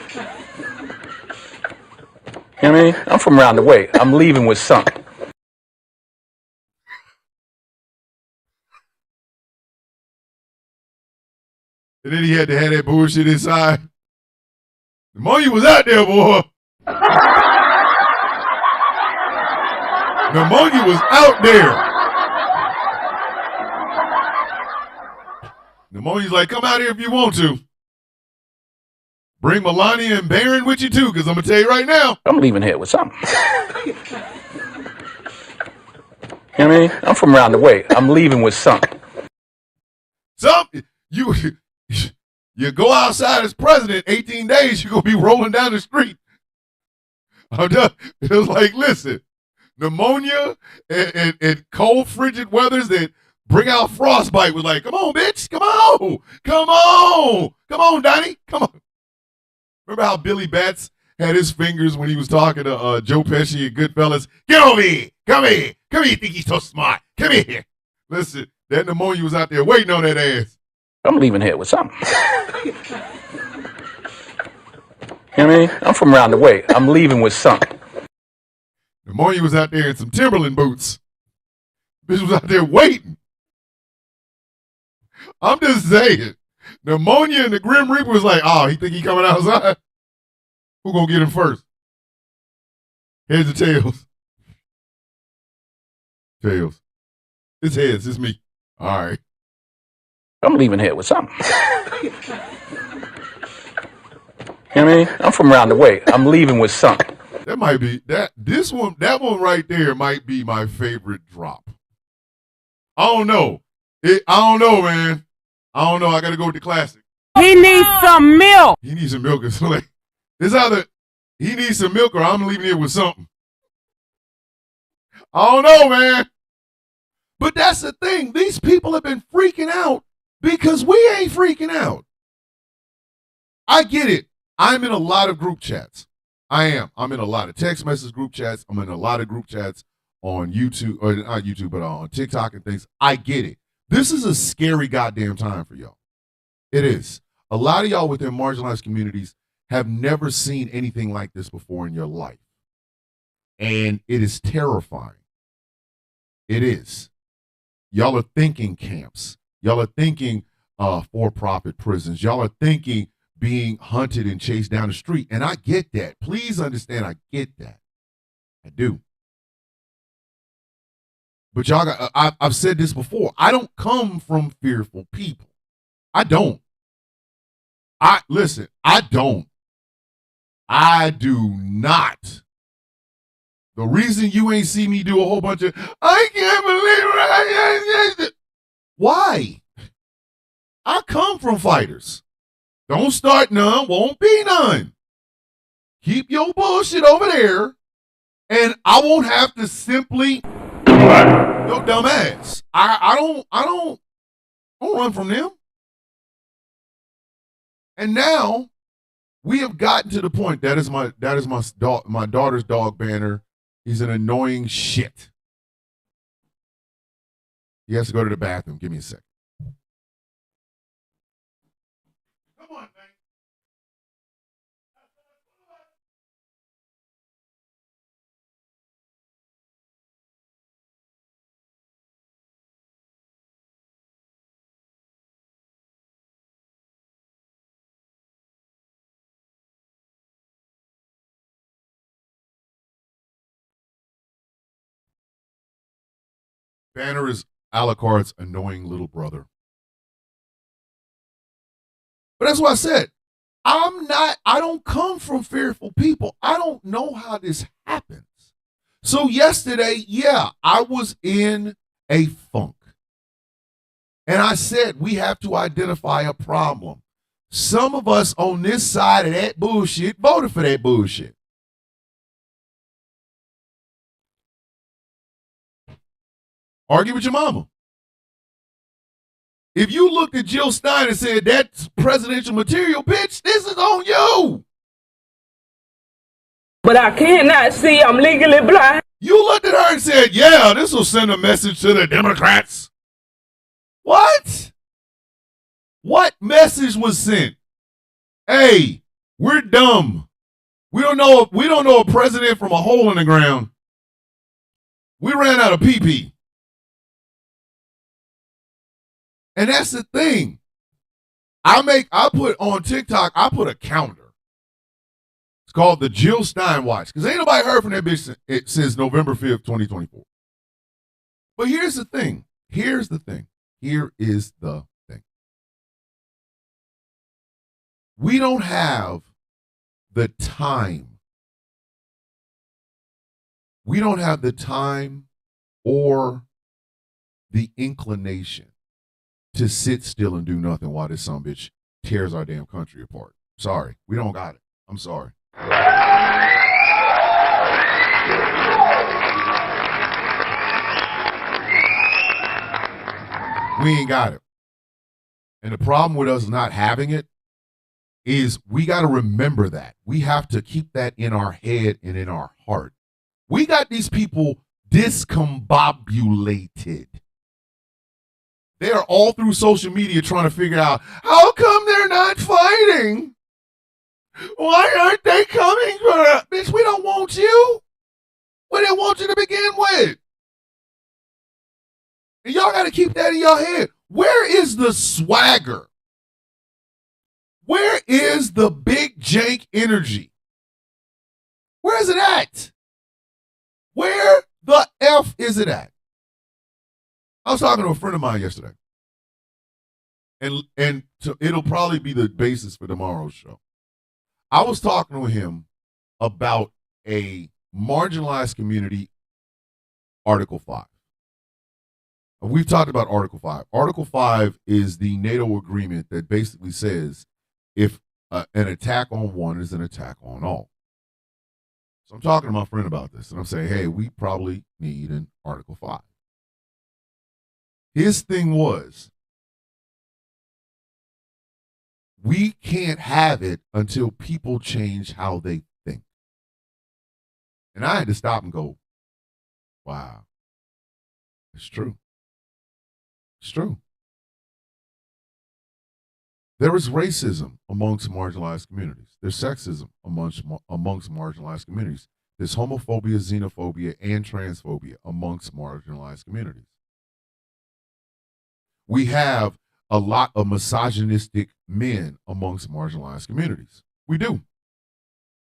know what I mean? I'm from around the way. I'm leaving with something.
and then he had to have that bullshit inside. Pneumonia was out there, boy. Pneumonia was out there. Pneumonia's like, come out here if you want to. Bring Melania and Barron with you too, because I'm going to tell you right now.
I'm leaving here with something. You know what I mean? I'm from around the way. I'm leaving with something.
You go outside as president, 18 days, you're going to be rolling down the street. It was like, listen, pneumonia and cold, frigid weathers that bring out frostbite was like, come on, bitch, come on, Donnie, come on. Remember how Billy Batts had his fingers when he was talking to Joe Pesci and Goodfellas? Get over here, come here, you think he's so smart, come here. Listen, that pneumonia was out there waiting on that ass.
I'm leaving here with something. You know what I mean? I'm from around the way. I'm leaving with something.
Pneumonia was out there in some Timberland boots. Bitch was out there waiting. I'm just saying. Pneumonia and the Grim Reaper was like, oh, he think he coming outside? Who gonna get him first? Heads or tails? Tails. It's heads. It's me. All right.
I'm leaving here with something. You know what I mean? I'm from around the way. I'm leaving with something.
That might be that one right there might be my favorite drop. I don't know. I don't know, man. I don't know. I gotta go with the classic.
He needs some milk.
He needs some milk. It's like it's either he needs some milk or I'm leaving here with something. I don't know, man. But that's the thing. These people have been freaking out because we ain't freaking out. I get it. I'm in a lot of group chats. I am. I'm in a lot of text message group chats. I'm in a lot of group chats on YouTube, or not YouTube, but on TikTok and things. I get it. This is a scary goddamn time for y'all. It is. A lot of y'all within marginalized communities have never seen anything like this before in your life. And it is terrifying. It is. Y'all are thinking camps. Y'all are thinking for-profit prisons. Y'all are thinking being hunted and chased down the street. And I get that. Please understand, I get that. I do. But y'all got, I've said this before. I don't come from fearful people. I don't. Listen, I don't. I do not. The reason you ain't see me do a whole bunch of, I can't believe it. Why? I come from fighters. Don't start none, won't be none. Keep your bullshit over there, and I won't have to simply your dumb ass. I don't run from them. And now we have gotten to the point that is my daughter's dog Banner. He's an annoying shit. He has to go to the bathroom. Give me a second. Come on, man. Banner is Alucard's annoying little brother. But that's what I said. I don't come from fearful people. I don't know how this happens. So yesterday, yeah, I was in a funk. And I said, we have to identify a problem. Some of us on this side of that bullshit voted for that bullshit. Argue with your mama. If you looked at Jill Stein and said, that's presidential material, bitch, this is on you.
But I cannot see. I'm legally blind.
You looked at her and said, yeah, this will send a message to the Democrats. What? What message was sent? Hey, we're dumb. We don't know a president from a hole in the ground. We ran out of pee-pee. And that's the thing. I put on TikTok, I put a calendar. It's called the Jill Stein Watch. Because ain't nobody heard from that bitch since November 5th, 2024. But here's the thing. Here is the thing. We don't have the time. We don't have the time or the inclination to sit still and do nothing while this sumbitch tears our damn country apart. Sorry, we don't got it. I'm sorry. We ain't got it. And the problem with us not having it is we got to remember that. We have to keep that in our head and in our heart. We got these people discombobulated. They are all through social media trying to figure out, how come they're not fighting? Why aren't they coming for us? Bitch, we don't want you. We didn't want you to begin with. And y'all got to keep that in your head. Where is the swagger? Where is the big jank energy? Where is it at? Where the F is it at? I was talking to a friend of mine yesterday, and it'll probably be the basis for tomorrow's show. I was talking to him about a marginalized community, Article 5. We've talked about Article 5. Article 5 is the NATO agreement that basically says if an attack on one is an attack on all. So I'm talking to my friend about this, and I'm saying, hey, we probably need an Article 5. His thing was, we can't have it until people change how they think. And I had to stop and go, wow, it's true. It's true. There is racism amongst marginalized communities. There's sexism amongst marginalized communities. There's homophobia, xenophobia, and transphobia amongst marginalized communities. We have a lot of misogynistic men amongst marginalized communities. We do.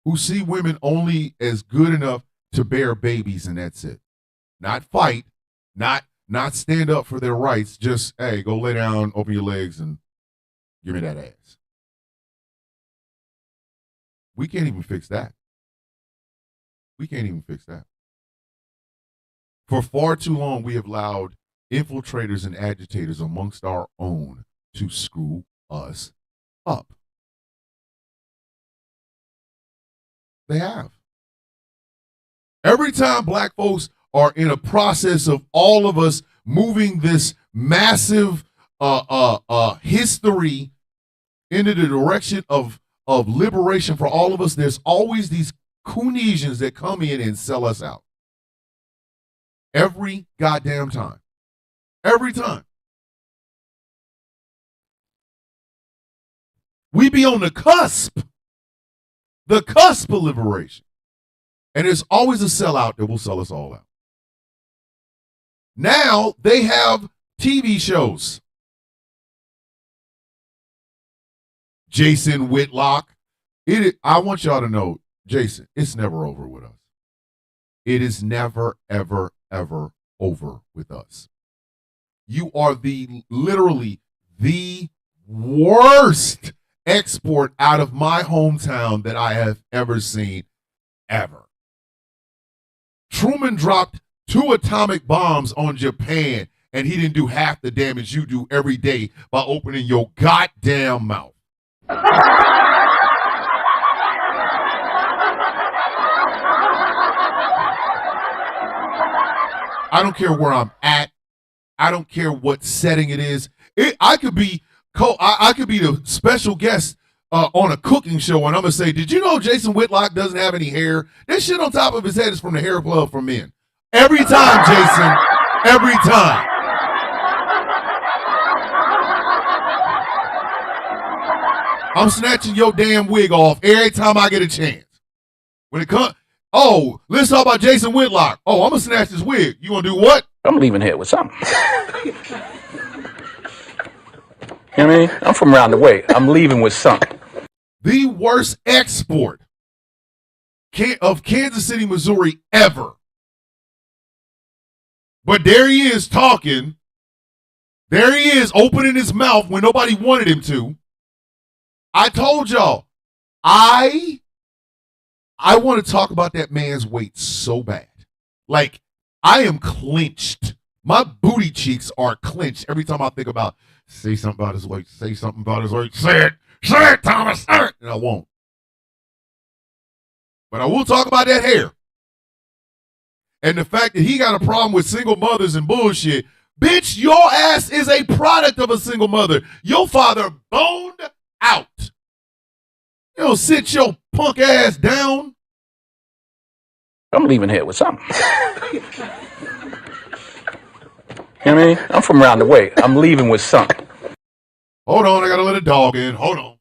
Who see women only as good enough to bear babies and that's it. Not fight, Not stand up for their rights. Just, hey, go lay down, open your legs, and give me that ass. We can't even fix that. We can't even fix that. For far too long, we have allowed infiltrators and agitators amongst our own to screw us up. They have. Every time black folks are in a process of all of us moving this massive history into the direction of liberation for all of us, there's always these Coonesians that come in and sell us out. Every goddamn time. Every time. We be on the cusp of liberation. And there's always a sellout that will sell us all out. Now they have TV shows. Jason Whitlock. I want y'all to know, Jason, it's never over with us. It is never, ever, ever over with us. You are literally the worst export out of my hometown that I have ever seen, ever. Truman dropped 2 atomic bombs on Japan, and he didn't do half the damage you do every day by opening your goddamn mouth. I don't care where I'm at. I don't care what setting it is. I could be the special guest on a cooking show, and I'm gonna say, "Did you know Jason Whitlock doesn't have any hair? This shit on top of his head is from the Hair Club for Men." Every time, Jason. Every time. I'm snatching your damn wig off every time I get a chance. When it comes, oh, let's talk about Jason Whitlock. Oh, I'm gonna snatch his wig. You gonna do what?
I'm leaving here with something. You know what I mean? I'm from around the way. I'm leaving with something.
The worst export of Kansas City, Missouri ever. But there he is talking. There he is opening his mouth when nobody wanted him to. I told y'all, I want to talk about that man's weight so bad. Like, I am clenched. My booty cheeks are clenched every time I think about, say something about his weight, say something about his weight, say it, Thomas, say it. And I won't. But I will talk about that hair. And the fact that he got a problem with single mothers and bullshit. Bitch, your ass is a product of a single mother. Your father boned out. You don't sit your punk ass down.
I'm leaving here with something. You know what I mean? I'm from around the way. I'm leaving with something.
Hold on, I gotta let a dog in. Hold on.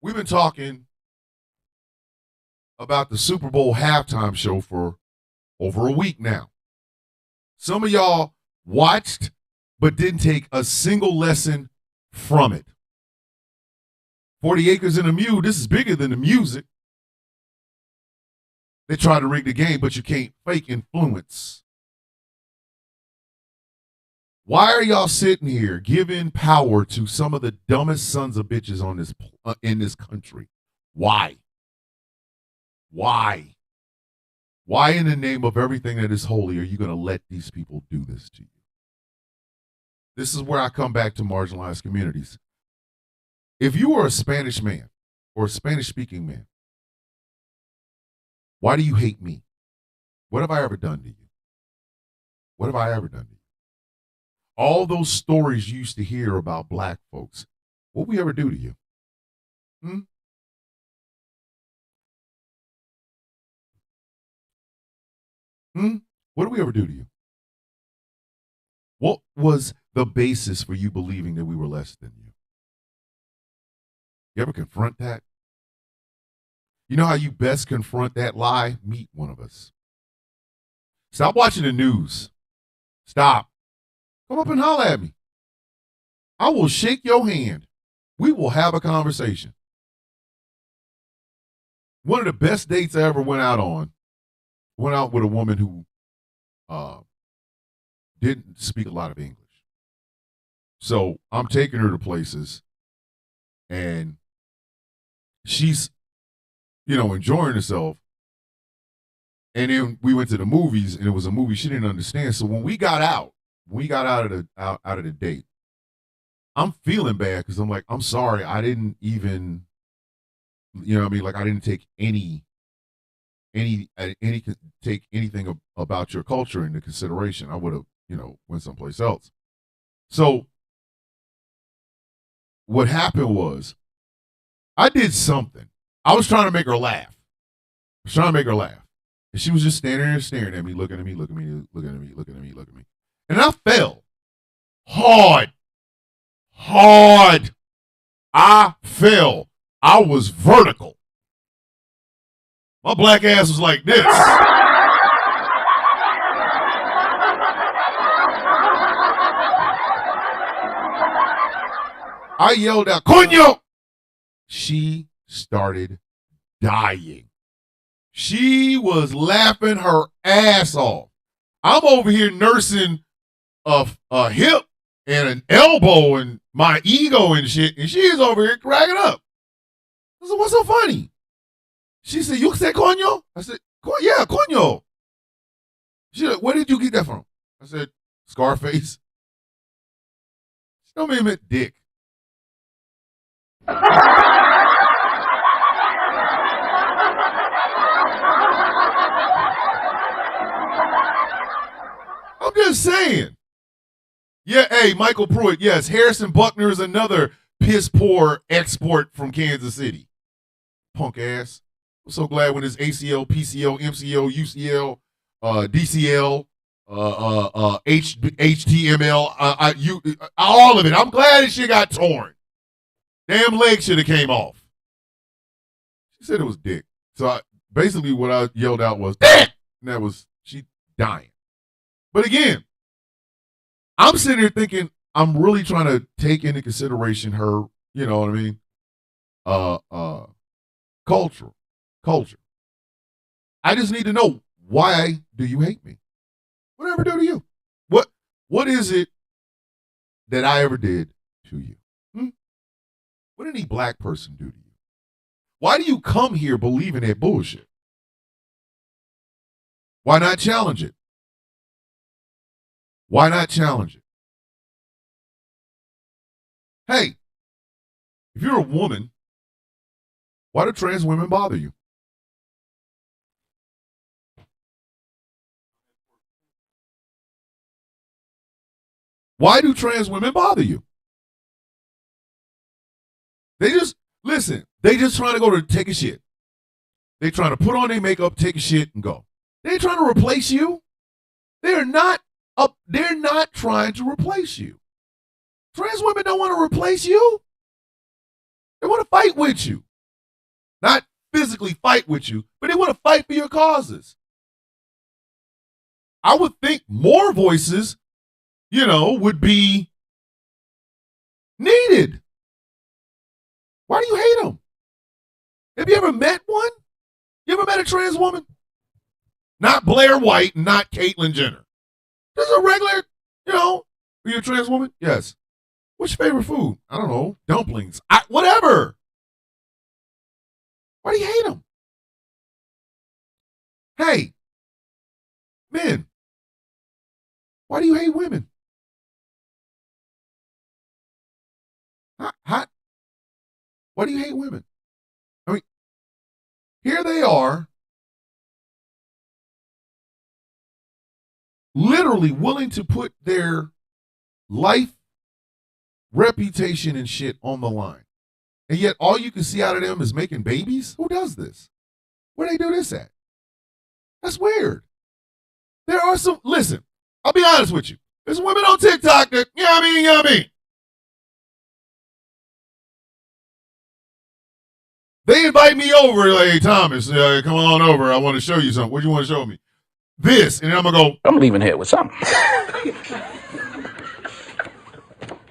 We've been talking about the Super Bowl halftime show for over a week now. Some of y'all watched but didn't take a single lesson from it. 40 Acres and a Mule, this is bigger than the music. They try to rig the game, but you can't fake influence. Why are y'all sitting here giving power to some of the dumbest sons of bitches on this in this country? Why? Why? Why in the name of everything that is holy are you going to let these people do this to you? This is where I come back to marginalized communities. If you are a Spanish man or a Spanish-speaking man, why do you hate me? What have I ever done to you? What have I ever done to you? All those stories you used to hear about black folks, what we ever do to you? What do we ever do to you? What was the basis for you believing that we were less than you? You ever confront that? You know how you best confront that lie? Meet one of us. Stop watching the news. Stop. Come up and holler at me. I will shake your hand. We will have a conversation. One of the best dates I ever went out with a woman who didn't speak a lot of English. So I'm taking her to places and she's, enjoying herself. And then we went to the movies and it was a movie she didn't understand. So when we got out of the date, I'm feeling bad because I'm like, I'm sorry, I didn't even, like I didn't take take anything about your culture into consideration. I would have, went someplace else. So what happened was I did something. I was trying to make her laugh. And she was just standing there staring at me, looking at me. And I fell hard. I fell. I was vertical. My black ass was like this. I yelled out, "Coño!" She started dying. She was laughing her ass off. I'm over here nursing a hip and an elbow and my ego and shit, and she's over here cracking up. I said, "What's so funny?" She said, "You said coño?" I said, "Yeah, coño." She said, "Where did you get that from?" I said, "Scarface." She told me it meant dick. I'm just saying. Yeah, hey, Michael Pruitt, yes, Harrison Buckner is another piss poor export from Kansas City. Punk ass. I'm so glad when it's ACL, PCL, MCL, UCL, DCL, HTML, all of it. I'm glad that shit got torn. Damn leg should have came off. She said it was dick. So basically what I yelled out was, dick! And that was, she dying. But again, I'm sitting here thinking, I'm really trying to take into consideration her, you know what I mean? Culture. I just need to know, why do you hate me? Whatever do to you? What is it that I ever did to you? What did any black person do to you? Why do you come here believing that bullshit? Why not challenge it? Why not challenge it? Hey, if you're a woman, why do trans women bother you? Why do trans women bother you? They just trying to go to take a shit. They trying to put on their makeup, take a shit, and go. They ain't trying to replace you. They're not trying to replace you. Trans women don't want to replace you. They want to fight with you. Not physically fight with you, but they want to fight for your causes. I would think more voices, would be needed. Why do you hate them? Have you ever met one? You ever met a trans woman? Not Blair White, not Caitlyn Jenner. Just a regular, are you a trans woman? Yes. What's your favorite food? I don't know. Dumplings. Whatever. Why do you hate them? Hey, men, why do you hate women? Why do you hate women? I mean, here they are, literally willing to put their life, reputation, and shit on the line. And yet all you can see out of them is making babies? Who does this? Where do they do this at? That's weird. There are some, listen, I'll be honest with you. There's women on TikTok that, you know what I mean, you know what I mean? They invite me over, like, hey, Thomas, come on over. I want to show you something. What do you want to show me? This. And then I'm going to go,
I'm leaving here with something. You know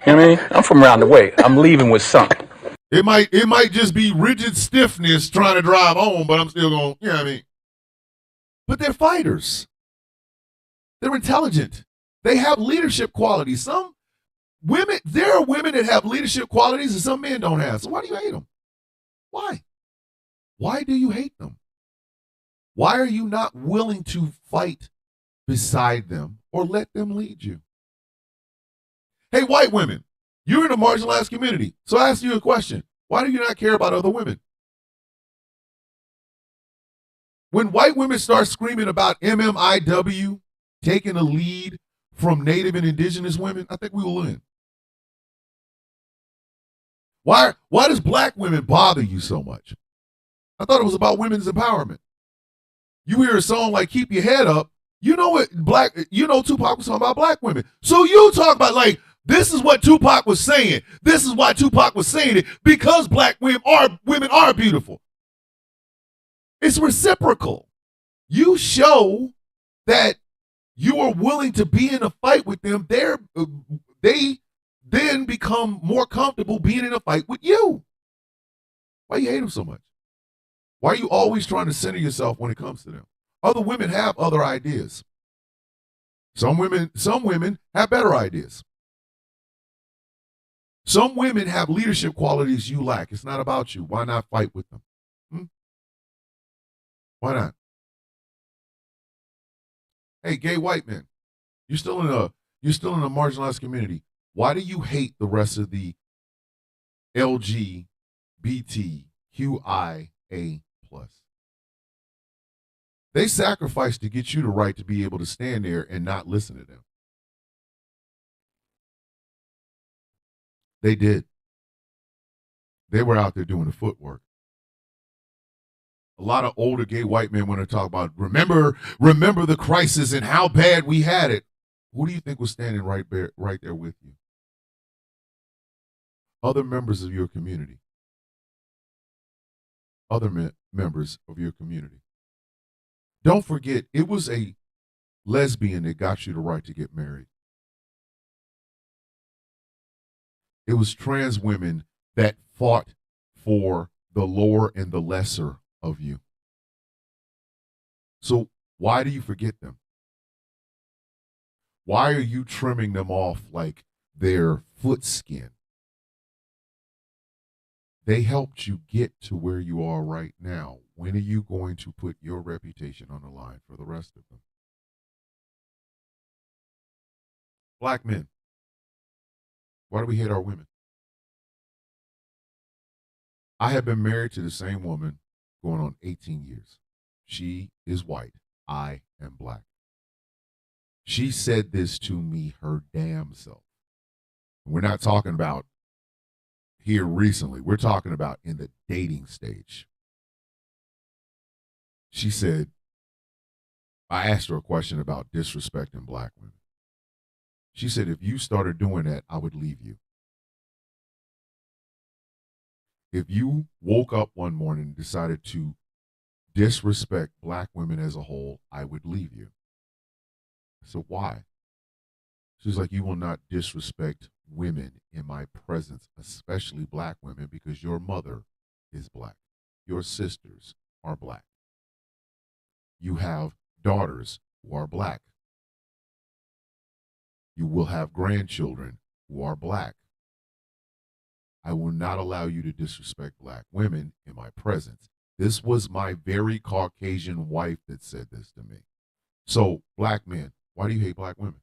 what I mean? I'm from around the way. I'm leaving with something.
it might just be rigid stiffness trying to drive home, but I'm still going, you know what I mean? But they're fighters. They're intelligent. They have leadership qualities. Some women, there are women that have leadership qualities that some men don't have. So why do you hate them? Why? Why do you hate them? Why are you not willing to fight beside them or let them lead you? Hey, white women, you're in a marginalized community. So I ask you a question. Why do you not care about other women? When white women start screaming about MMIW taking a lead from Native and Indigenous women, I think we will win. Why does black women bother you so much? I thought it was about women's empowerment. You hear a song like Keep Your Head Up, you know what Tupac was talking about black women. So you talk about like, this is what Tupac was saying. This is why Tupac was saying it, because black women are beautiful. It's reciprocal. You show that you are willing to be in a fight with them. They then become more comfortable being in a fight with you. Why you hate them so much? Why are you always trying to center yourself when it comes to them? Other women have other ideas. Some women have better ideas. Some women have leadership qualities you lack. It's not about you. Why not fight with them? Why not? Hey, gay white men, you're still in a marginalized community. Why do you hate the rest of the LGBTQIA+? They sacrificed to get you the right to be able to stand there and not listen to them. They did. They were out there doing the footwork. A lot of older gay white men want to talk about, remember the crisis and how bad we had it. Who do you think was standing right there with you? Other members of your community. Other members of your community. Don't forget, it was a lesbian that got you the right to get married. It was trans women that fought for the lower and the lesser of you. So why do you forget them? Why are you trimming them off like their foot skin? They helped you get to where you are right now. When are you going to put your reputation on the line for the rest of them? Black men, why do we hate our women? I have been married to the same woman going on 18 years. She is white. I am black. She said this to me her damn self. We're not talking about here recently. We're talking about in the dating stage. She said, I asked her a question about disrespecting black women. She said, if you started doing that, I would leave you. If you woke up one morning and decided to disrespect black women as a whole, I would leave you. I said, why? She's like, you will not disrespect women in my presence, especially black women, because your mother is black. Your sisters are black. You have daughters who are black. You will have grandchildren who are black. I will not allow you to disrespect black women in my presence. This was my very Caucasian wife that said this to me. So, black men, why do you hate black women?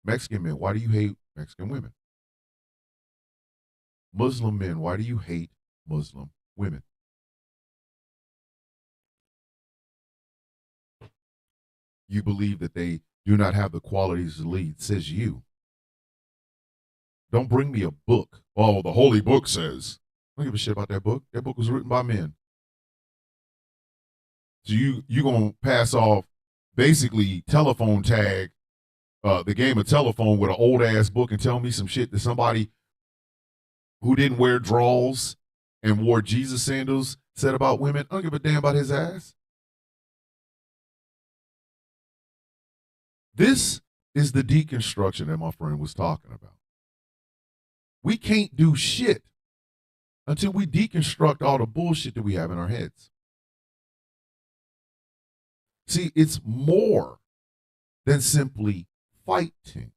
Mexican men, why do you hate Mexican women? Muslim men, why do you hate Muslim women? You believe that they do not have the qualities to lead, says you. Don't bring me a book. Oh, the holy book says. I don't give a shit about that book. That book was written by men. So you going to pass off basically telephone tag the game of telephone with an old ass book and tell me some shit that somebody who didn't wear drawers and wore Jesus sandals said about women. I don't give a damn about his ass. This is the deconstruction that my friend was talking about. We can't do shit until we deconstruct all the bullshit that we have in our heads. See, it's more than simply fighting.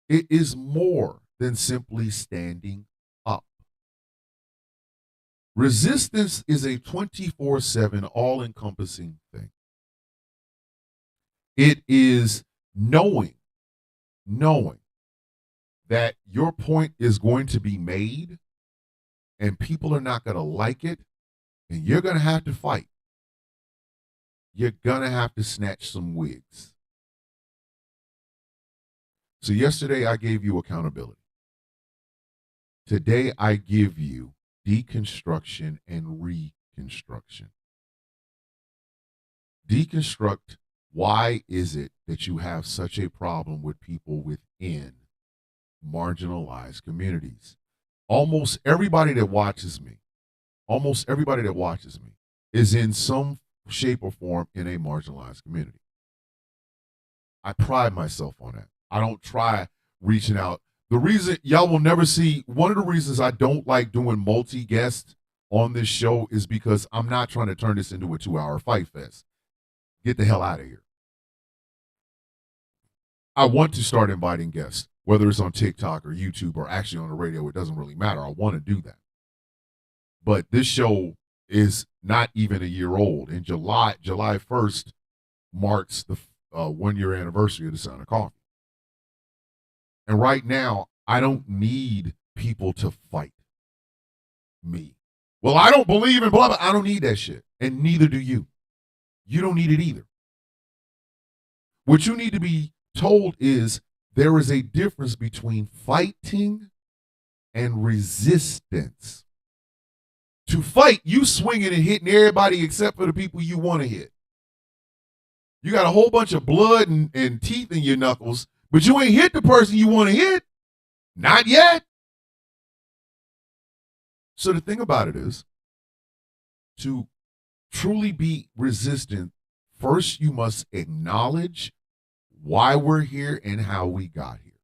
It is more than simply standing up. Resistance is a 24/7 all-encompassing thing. It is knowing that your point is going to be made and people are not going to like it and you're going to have to fight. You're going to have to snatch some wigs. So yesterday I gave you accountability. Today I give you deconstruction and reconstruction. Deconstruct. Why is it that you have such a problem with people within marginalized communities? Almost everybody that watches me is in some shape or form in a marginalized community. I pride myself on that. I don't try reaching out. The reason y'all will never see, one of the reasons I don't like doing multi-guests on this show is because I'm not trying to turn this into a 2-hour fight fest. Get the hell out of here. I want to start inviting guests, whether it's on TikTok or YouTube or actually on the radio. It doesn't really matter. I want to do that. But this show is not even a year old. In July 1st marks the 1-year anniversary of the Sound of Coffee. And right now, I don't need people to fight me. Well, I don't believe in blah, blah. I don't need that shit. And neither do you. You don't need it either. What you need to be told is there is a difference between fighting and resistance. To fight, you swinging and hitting everybody except for the people you want to hit. You got a whole bunch of blood and teeth in your knuckles, but you ain't hit the person you want to hit. Not yet. So the thing about it is, to truly be resistant, first you must acknowledge why we're here and how we got here.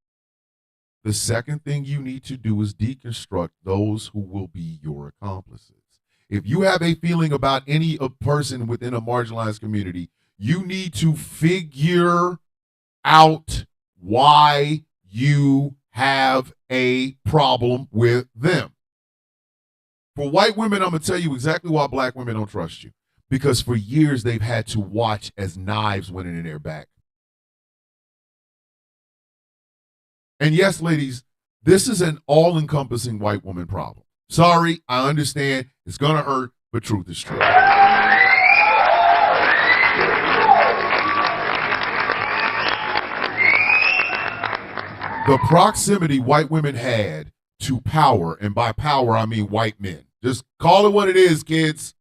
The second thing you need to do is deconstruct those who will be your accomplices. If you have a feeling about any person within a marginalized community, you need to figure out why you have a problem with them. For white women, I'm going to tell you exactly why black women don't trust you. Because for years they've had to watch as knives went in their back. And yes, ladies, this is an all-encompassing white woman problem. Sorry, I understand. It's going to hurt, but truth is true. The proximity white women had to power, and by power, I mean white men. Just call it what it is, kids.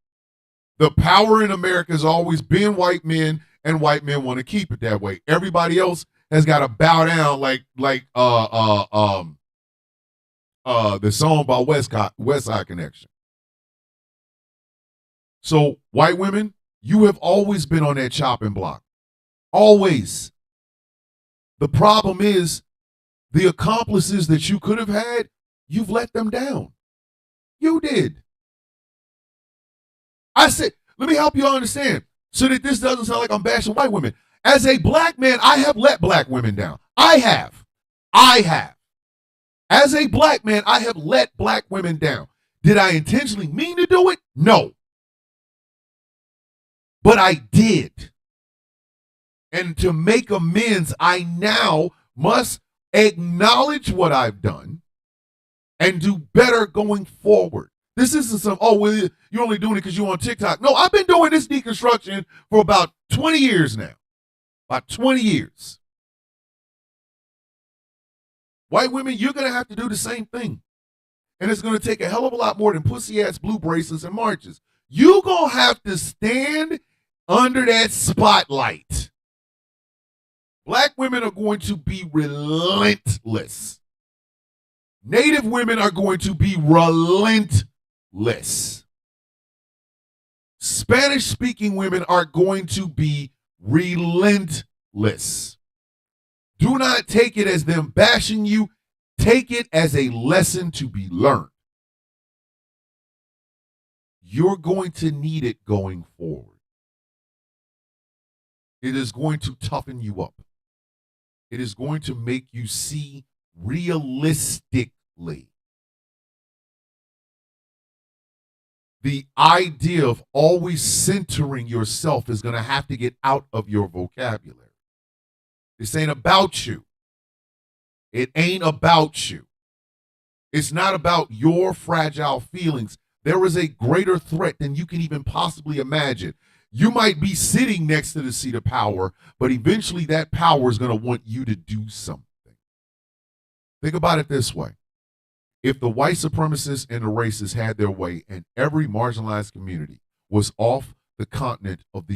The power in America has always been white men, and white men want to keep it that way. Everybody else has got to bow down like the song by West Side Connection. So white women, you have always been on that chopping block. Always. The problem is the accomplices that you could have had, you've let them down. You did. I said, let me help you understand so that this doesn't sound like I'm bashing white women. As a black man, I have let black women down. I have. As a black man, I have let black women down. Did I intentionally mean to do it? No. But I did. And to make amends, I now must acknowledge what I've done and do better going forward. This isn't some, oh, well, you're only doing it because you're on TikTok. No, I've been doing this deconstruction for about 20 years now. About 20 years. White women, you're going to have to do the same thing. And it's going to take a hell of a lot more than pussy-ass blue bracelets and marches. You're going to have to stand under that spotlight. Black women are going to be relentless. Native women are going to be relentless. Spanish-speaking women are going to be relentless. Do not take it as them bashing you. Take it as a lesson to be learned. You're going to need it going forward. It is going to toughen you up. It is going to make you see realistically. The idea of always centering yourself is going to have to get out of your vocabulary. This ain't about you. It ain't about you. It's not about your fragile feelings. There is a greater threat than you can even possibly imagine. You might be sitting next to the seat of power, but eventually that power is going to want you to do something. Think about it this way. If the white supremacists and the racists had their way and every marginalized community was off the continent of the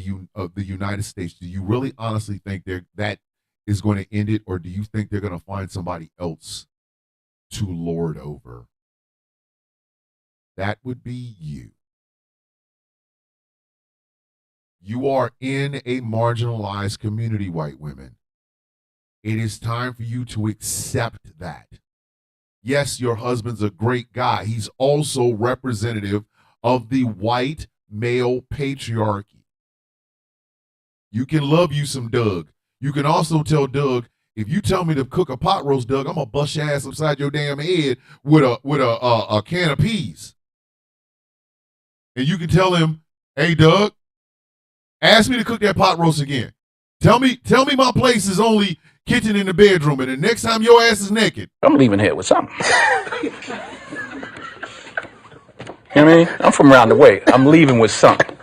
United States, do you really honestly think that is going to end it, or do you think they're going to find somebody else to lord over? That would be you. You are in a marginalized community, white women. It is time for you to accept that. Yes, your husband's a great guy. He's also representative of the white male patriarchy. You can love you some Doug. You can also tell Doug, if you tell me to cook a pot roast, Doug, I'm gonna bust your ass upside your damn head with a can of peas. And you can tell him, hey, Doug, ask me to cook that pot roast again. Tell me my place is only kitchen in the bedroom, and the next time your ass is naked,
I'm leaving here with something. You know what I mean? I'm from around the way. I'm leaving with something.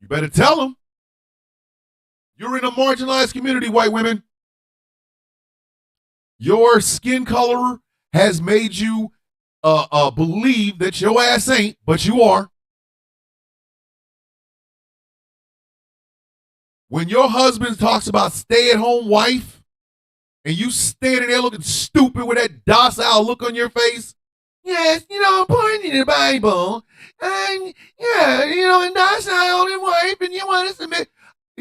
you better tell him. You're in a marginalized community, white women. Your skin color has made you believe that your ass ain't, but you are. When your husband talks about stay-at-home wife, and you standing there looking stupid with that docile look on your face, yes, I'm pointing to the Bible, and and docile and wife, and you want to submit.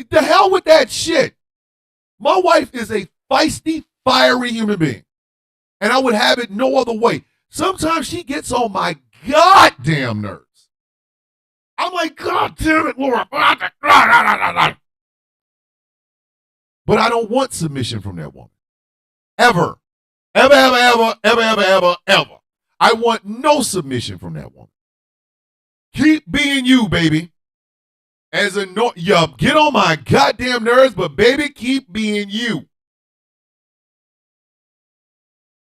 The hell with that shit. My wife is a feisty, fiery human being, and I would have it no other way. Sometimes she gets on my goddamn nerves. I'm like, God damn it, Laura. But I don't want submission from that woman. Ever. Ever, ever, ever, ever, ever, ever, ever. I want no submission from that woman. Keep being you, baby. You get on my goddamn nerves, but baby, keep being you.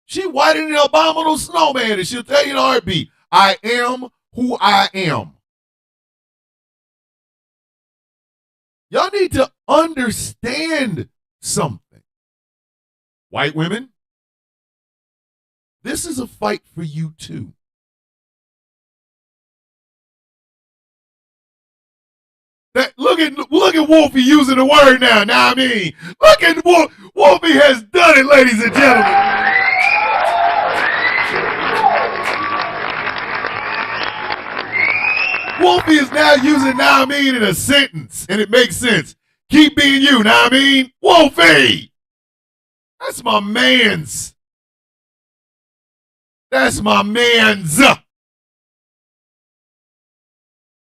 She whiter than an abominable snowman, and she'll tell you in a heartbeat, I am who I am. Y'all need to understand something. White women, this is a fight for you too. Look at Wolfie using the word now. Now I mean, look at Wolfie has done it, ladies and gentlemen. Wolfie is now using now I mean in a sentence, and it makes sense. Keep being you, now I mean, Wolfie. That's my man's. That's my man's.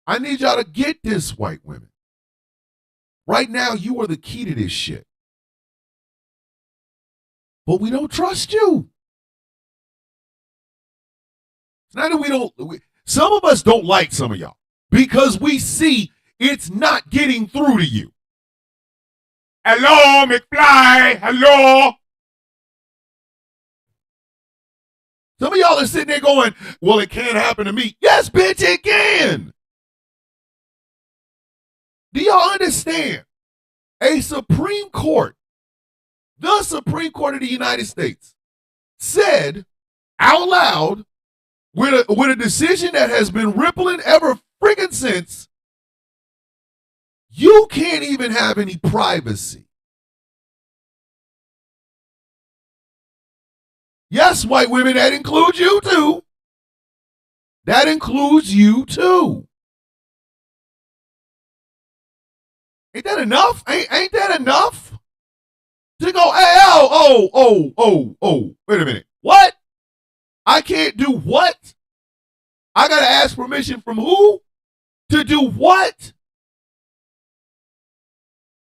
I need y'all to get this, white women. Right now, you are the key to this shit. But we don't trust you. It's not that we don't. Some of us don't like some of y'all because we see it's not getting through to you. Hello, McFly. Hello. Some of y'all are sitting there going, well, it can't happen to me. Yes, bitch, it can. Do y'all understand? A Supreme Court, the Supreme Court of the United States, said out loud with a decision that has been rippling ever friggin' since, You can't even have any privacy. Yes, white women, that includes you too. That includes you too. Ain't that enough? Ain't that enough? To go, hey, oh, wait a minute. What? I can't do what? I gotta ask permission from who? To do what?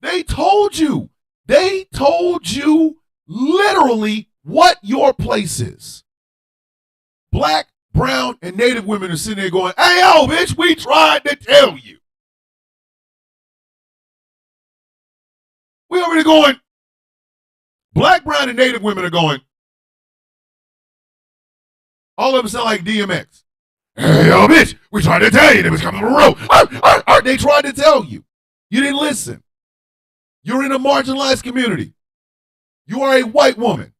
They told you. They told you literally what your place is. Black, brown, and native women are sitting there going, hey, yo, bitch, we tried to tell you. We already going, black, brown, and native women are going, all of them sound like DMX. Hey, yo, bitch, we tried to tell you they was coming on the road. They tried to tell you. You didn't listen. You're in a marginalized community. You are a white woman.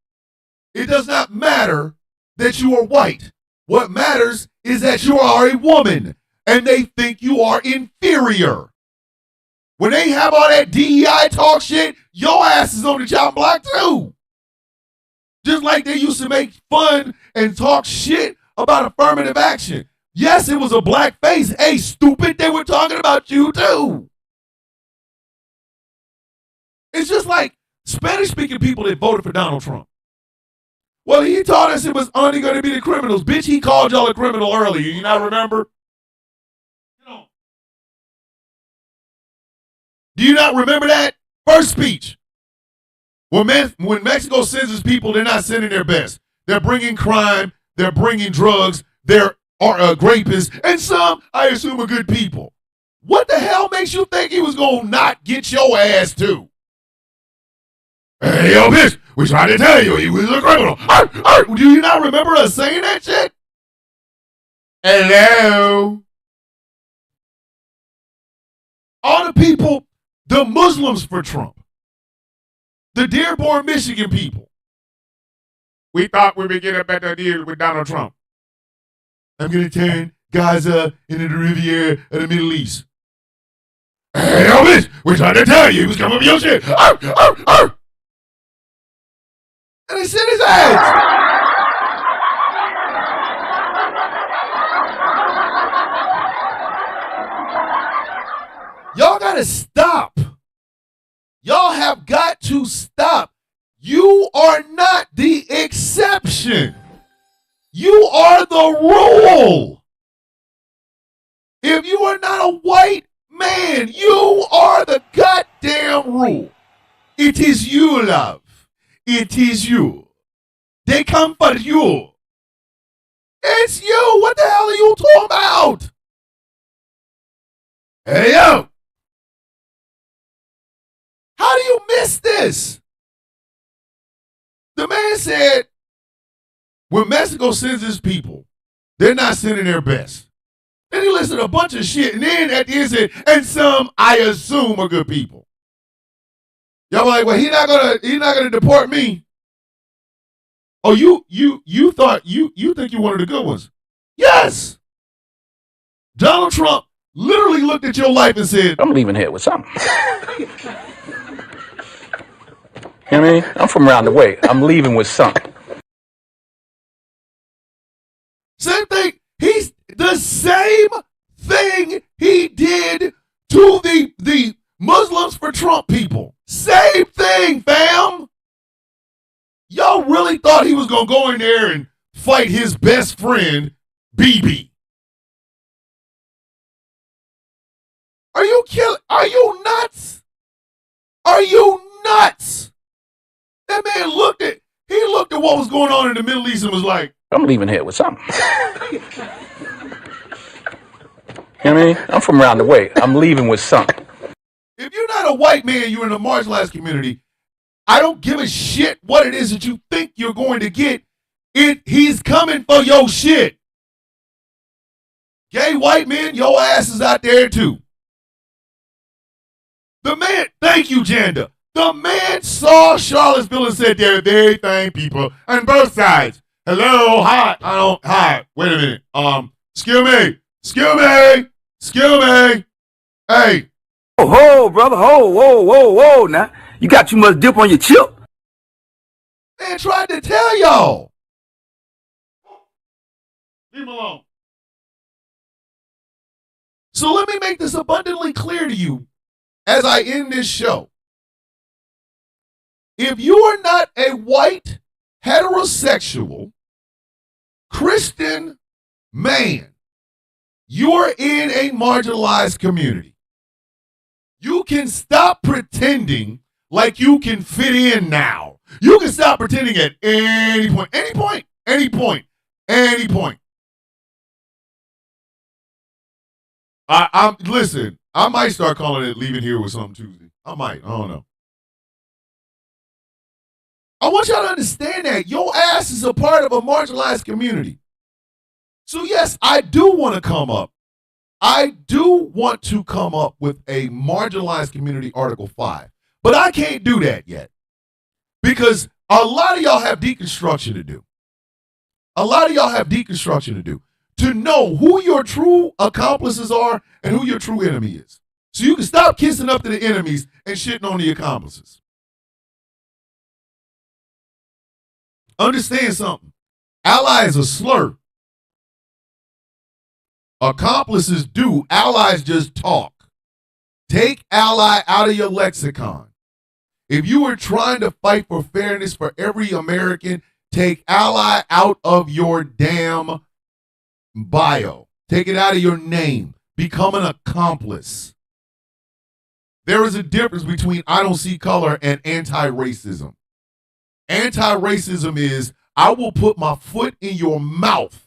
It does not matter that you are white. What matters is that you are a woman, and they think you are inferior. When they have all that DEI talk shit, your ass is on the chopping block too. Just like they used to make fun and talk shit about affirmative action. Yes, it was a black face. Hey, stupid, they were talking about you too. It's just like Spanish-speaking people that voted for Donald Trump. Well, he taught us it was only going to be the criminals. Bitch, he called y'all a criminal earlier. You not remember? Do you not remember that? First speech. When Mexico sends its people, they're not sending their best. They're bringing crime. They're bringing drugs. They're rapists. And some, I assume, are good people. What the hell makes you think he was going to not get your ass too? Hey, yo, bitch, we tried to tell you he was a criminal. Do you not remember us saying that shit? Hello? All the people, the Muslims for Trump, the Dearborn, Michigan people. We thought we would get a better deal with Donald Trump. I'm going to turn Gaza into the Riviera of the Middle East. Hey, yo, bitch, we tried to tell you he was coming for your shit. And he sent his ass. Y'all gotta stop. Y'all have got to stop. You are not the exception. You are the rule. If you are not a white man, you are the goddamn rule. It is you, love. It is you. They come for you. It's you. What the hell are you talking about? Hey, yo. How do you miss this? The man said, when Mexico sends its people, they're not sending their best. Then he listed a bunch of shit, and then at the end said, and some, I assume, are good people. Y'all were like, well, he's not gonna deport me. Oh, you thought you think you're one of the good ones. Yes. Donald Trump literally looked at your life and said,
I'm leaving here with something. You know what I mean? I'm from around the way. I'm leaving with something.
Same thing. He's the same thing he did to the Muslims for Trump people. Same thing, fam. Y'all really thought he was going to go in there and fight his best friend, BB. Are you kidding? Are you nuts? Are you nuts? That man looked at what was going on in the Middle East and was like,
I'm leaving here with something. You know what I mean? I'm from around the way. I'm leaving with something.
if you're not a white man, you're in a marginalized community, I don't give a shit what it is that you think you're going to get. He's coming for your shit. Gay white men, your ass is out there too. The man, thank you, Janda. The man saw Charlottesville and said they're very fine people on both sides. Hello, hi. Wait a minute. Excuse me. Hey,
Oh, ho, brother, ho, whoa. Now, you got too much dip on your chip.
Man, tried to tell y'all. Leave him alone. So let me make this abundantly clear to you as I end this show. If you are not a white, heterosexual, Christian man, you are in a marginalized community. You can stop pretending like you can fit in now. You can stop pretending at any point. Listen, I might start calling it Leaving Here with Something Tuesday. I don't know. I want y'all to understand that your ass is a part of a marginalized community. So yes, I do want to come up. I do want to come up with a marginalized community Article 5. But I can't do that yet. Because a lot of y'all have deconstruction to do. To know who your true accomplices are and who your true enemy is. So you can stop kissing up to the enemies and shitting on the accomplices. Understand something. Ally is a slur. Accomplices do. Allies just talk. Take ally out of your lexicon. If you were trying to fight for fairness for every American, take ally out of your damn bio. Take it out of your name. Become an accomplice. There is a difference between I don't see color and anti-racism. Anti-racism is I will put my foot in your mouth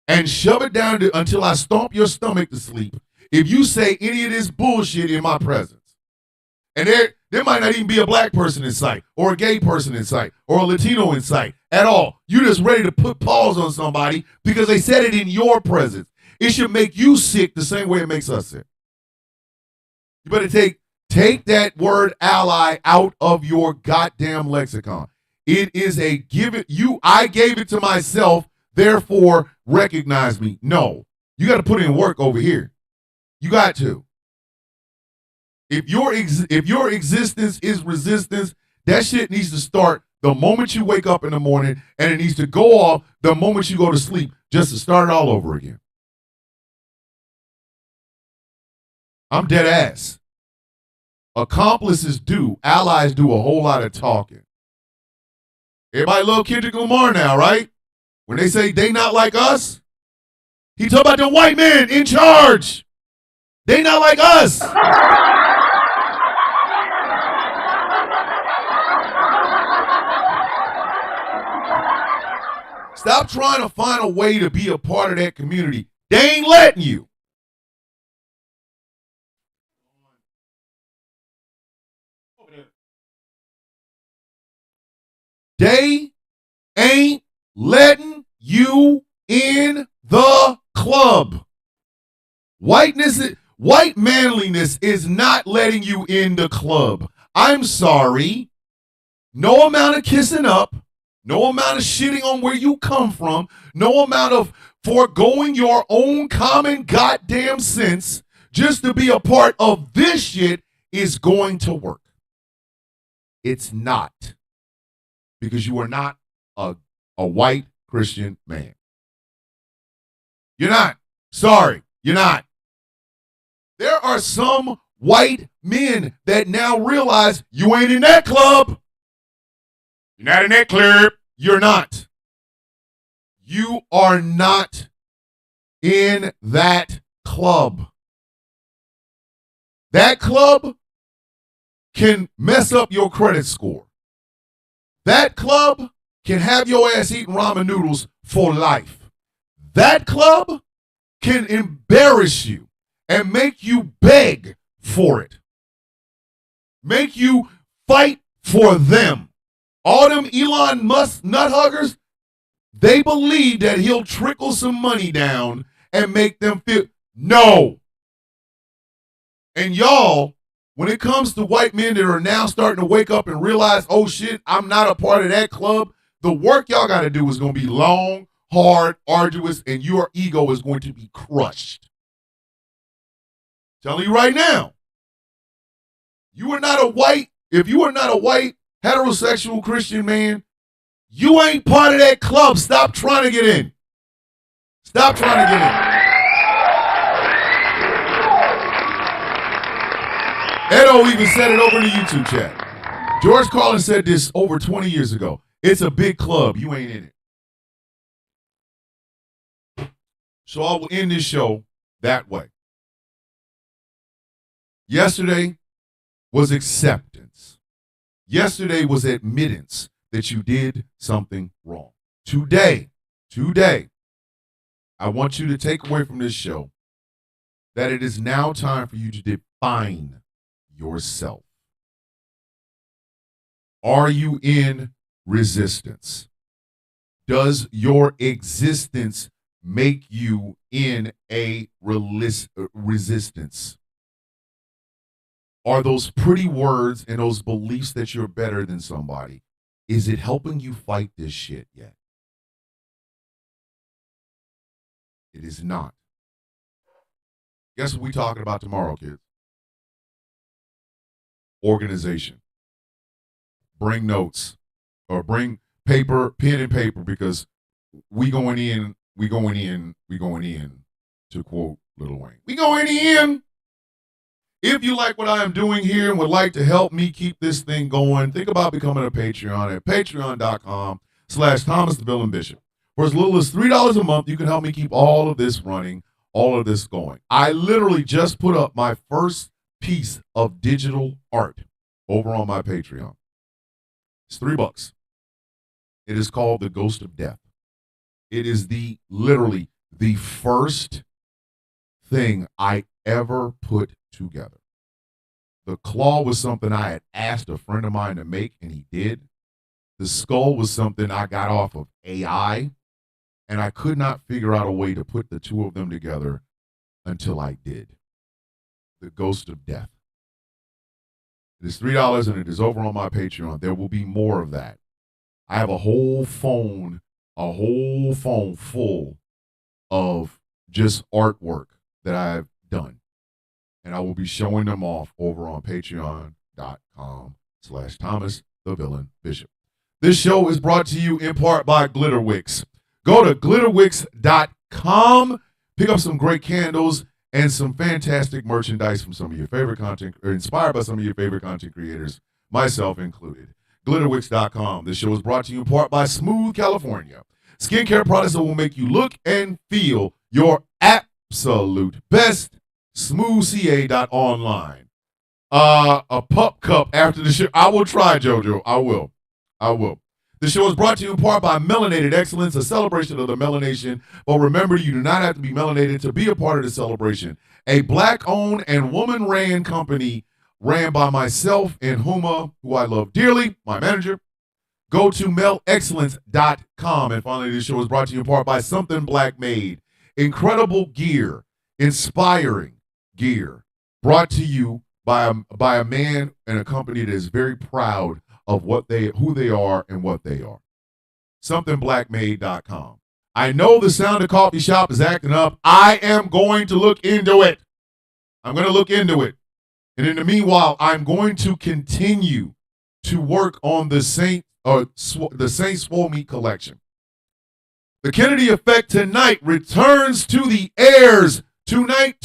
and shove it down until I stomp your stomach to sleep if you say any of this bullshit in my presence. And there might not even be a black person in sight or a gay person in sight or a Latino in sight at all. You're just ready to put paws on somebody because they said it in your presence. It should make you sick the same way it makes us sick. You better take that word ally out of your goddamn lexicon. It is a given. I gave it to myself, therefore recognize me. No, you got to put in work over here. You got to. If your existence is resistance, that shit needs to start the moment you wake up in the morning, and it needs to go off the moment you go to sleep, just to start it all over again. I'm dead ass. Accomplices do, allies do a whole lot of talking. Everybody love Kendrick Lamar now, right? When they say they not like us, he talk about the white men in charge. They not like us. Stop trying to find a way to be a part of that community. They ain't letting you. They ain't letting you in the club. White manliness is not letting you in the club. I'm sorry. No amount of kissing up, no amount of shitting on where you come from, no amount of foregoing your own common goddamn sense just to be a part of this shit is going to work. It's not. Because you are not a white Christian man. You're not. Sorry, you're not. There are some white men that now realize you ain't in that club. You're not in that club. You're not. You are not in that club. That club can mess up your credit score. That club can have your ass eating ramen noodles for life. That club can embarrass you and make you beg for it. Make you fight for them. All them Elon Musk nut huggers, they believe that he'll trickle some money down and make them feel, no. And y'all, when it comes to white men that are now starting to wake up and realize, oh shit, I'm not a part of that club, the work y'all got to do is going to be long, hard, arduous, and your ego is going to be crushed. Telling you right now, You are not a white, if you are not a white heterosexual Christian man, you ain't part of that club. Stop trying to get in. Stop trying to get in. Edo even said it over in the YouTube chat. George Carlin said this over 20 years ago. It's a big club. You ain't in it. So I will end this show that way. Yesterday was acceptance. Yesterday was admittance that you did something wrong. Today, I want you to take away from this show that it is now time for you to define yourself. Are you in resistance? Does your existence make you in a resistance? Are those pretty words and those beliefs that you're better than somebody, is it helping you fight this shit yet? It is not. Guess what we talking about tomorrow, kids? Organization. Bring notes or bring paper, pen and paper, because we going in to quote Lil Wayne. We going in. If you like what I am doing here and would like to help me keep this thing going, think about becoming a Patreon at patreon.com/Thomas the Villain Bishop. For as little as $3 a month, you can help me keep all of this running, all of this going. I literally just put up my first piece of digital art over on my Patreon. It's $3. It is called The Ghost of Death. It is literally the first thing I ever put together. The claw was something I had asked a friend of mine to make, and he did. The skull was something I got off of AI, and I could not figure out a way to put the two of them together until I did. The Ghost of Death. It is $3, and it is over on my Patreon. There will be more of that. I have a whole phone full of just artwork that I've done. And I will be showing them off over on patreon.com/Thomas the Villain Bishop. This show is brought to you in part by Glitterwix. Go to glitterwix.com, pick up some great candles and some fantastic merchandise from some of your favorite content, or inspired by some of your favorite content creators, myself included. Glitterwix.com. This show is brought to you in part by Smooth California. Skincare products that will make you look and feel your absolute best. SmoothCA.online. A pup cup after the show. I will try, JoJo. I will. The show is brought to you in part by Melanated Excellence, a celebration of the melanation. But remember, you do not have to be melanated to be a part of the celebration. A black-owned and woman-ran company ran by myself and Huma, who I love dearly, my manager. Go to melexcellence.com. And finally, this show is brought to you in part by Something Black Made. Incredible gear, inspiring gear, brought to you by a man and a company that is very proud of who they are and what they are. SomethingBlackMade.com. I know the Sound of Coffee Shop is acting up. I am going to look into it. I'm going to look into it. And in the meanwhile, I'm going to continue to work on the Saint Swole Meat collection. The Kennedy Effect tonight returns to the airs tonight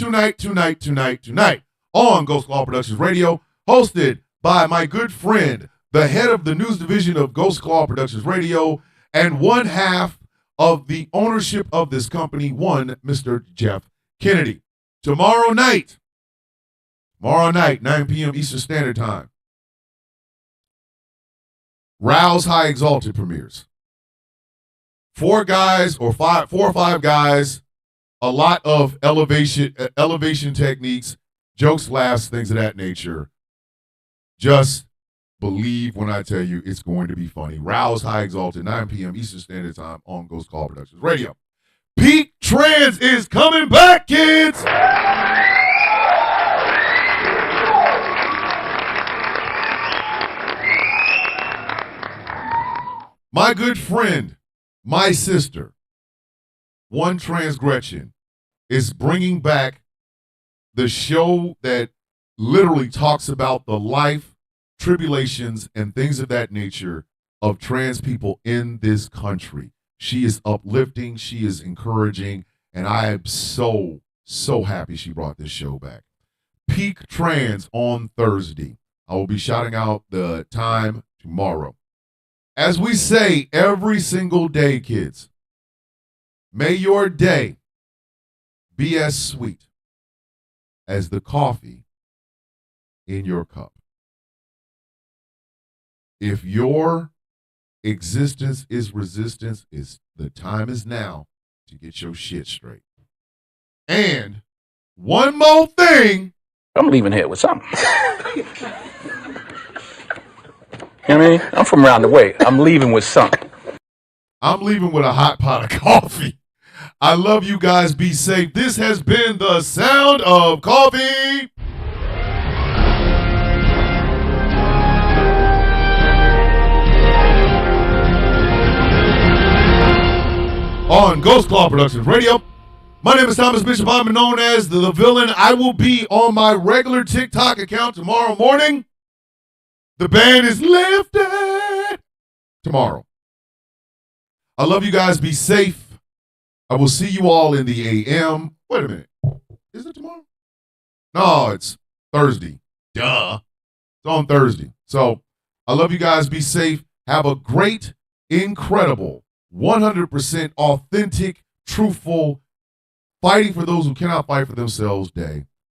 on Ghost Claw Productions Radio, hosted by my good friend, the head of the news division of Ghost Claw Productions Radio, and one half of the ownership of this company, Mr. Jeff Kennedy. Tomorrow night, 9 p.m. Eastern Standard Time, Rouse High Exalted premieres. 4 or 5 guys, a lot of elevation techniques, jokes, laughs, things of that nature. Just believe when I tell you it's going to be funny. Rouse High Exalted, 9 p.m. Eastern Standard Time on Ghost Call Productions Radio. Pete Trans is coming back, kids! My good friend, my sister, One Trans Gretchen, is bringing back the show that literally talks about the life, tribulations, and things of that nature of trans people in this country. She is uplifting, she is encouraging, and I am so happy she brought this show back. Peak Trans on Thursday. I will be shouting out the time tomorrow. As we say every single day, kids, may your day be as sweet as the coffee in your cup. If your existence is resistance, the time is now to get your shit straight. And one more thing.
I'm leaving here with something. You know what I mean? I'm from around the way. I'm leaving with something.
I'm leaving with a hot pot of coffee. I love you guys. Be safe. This has been the Sound of Coffee. On Ghost Claw Productions Radio. My name is Thomas Bishop. I'm known as the Villain. I will be on my regular TikTok account tomorrow morning. The ban is lifted tomorrow. I love you guys. Be safe. I will see you all in the AM. Wait a minute. Is it tomorrow? No, it's Thursday. Duh. It's on Thursday. So I love you guys. Be safe. Have a great, incredible, 100% authentic, truthful, fighting for those who cannot fight for themselves day.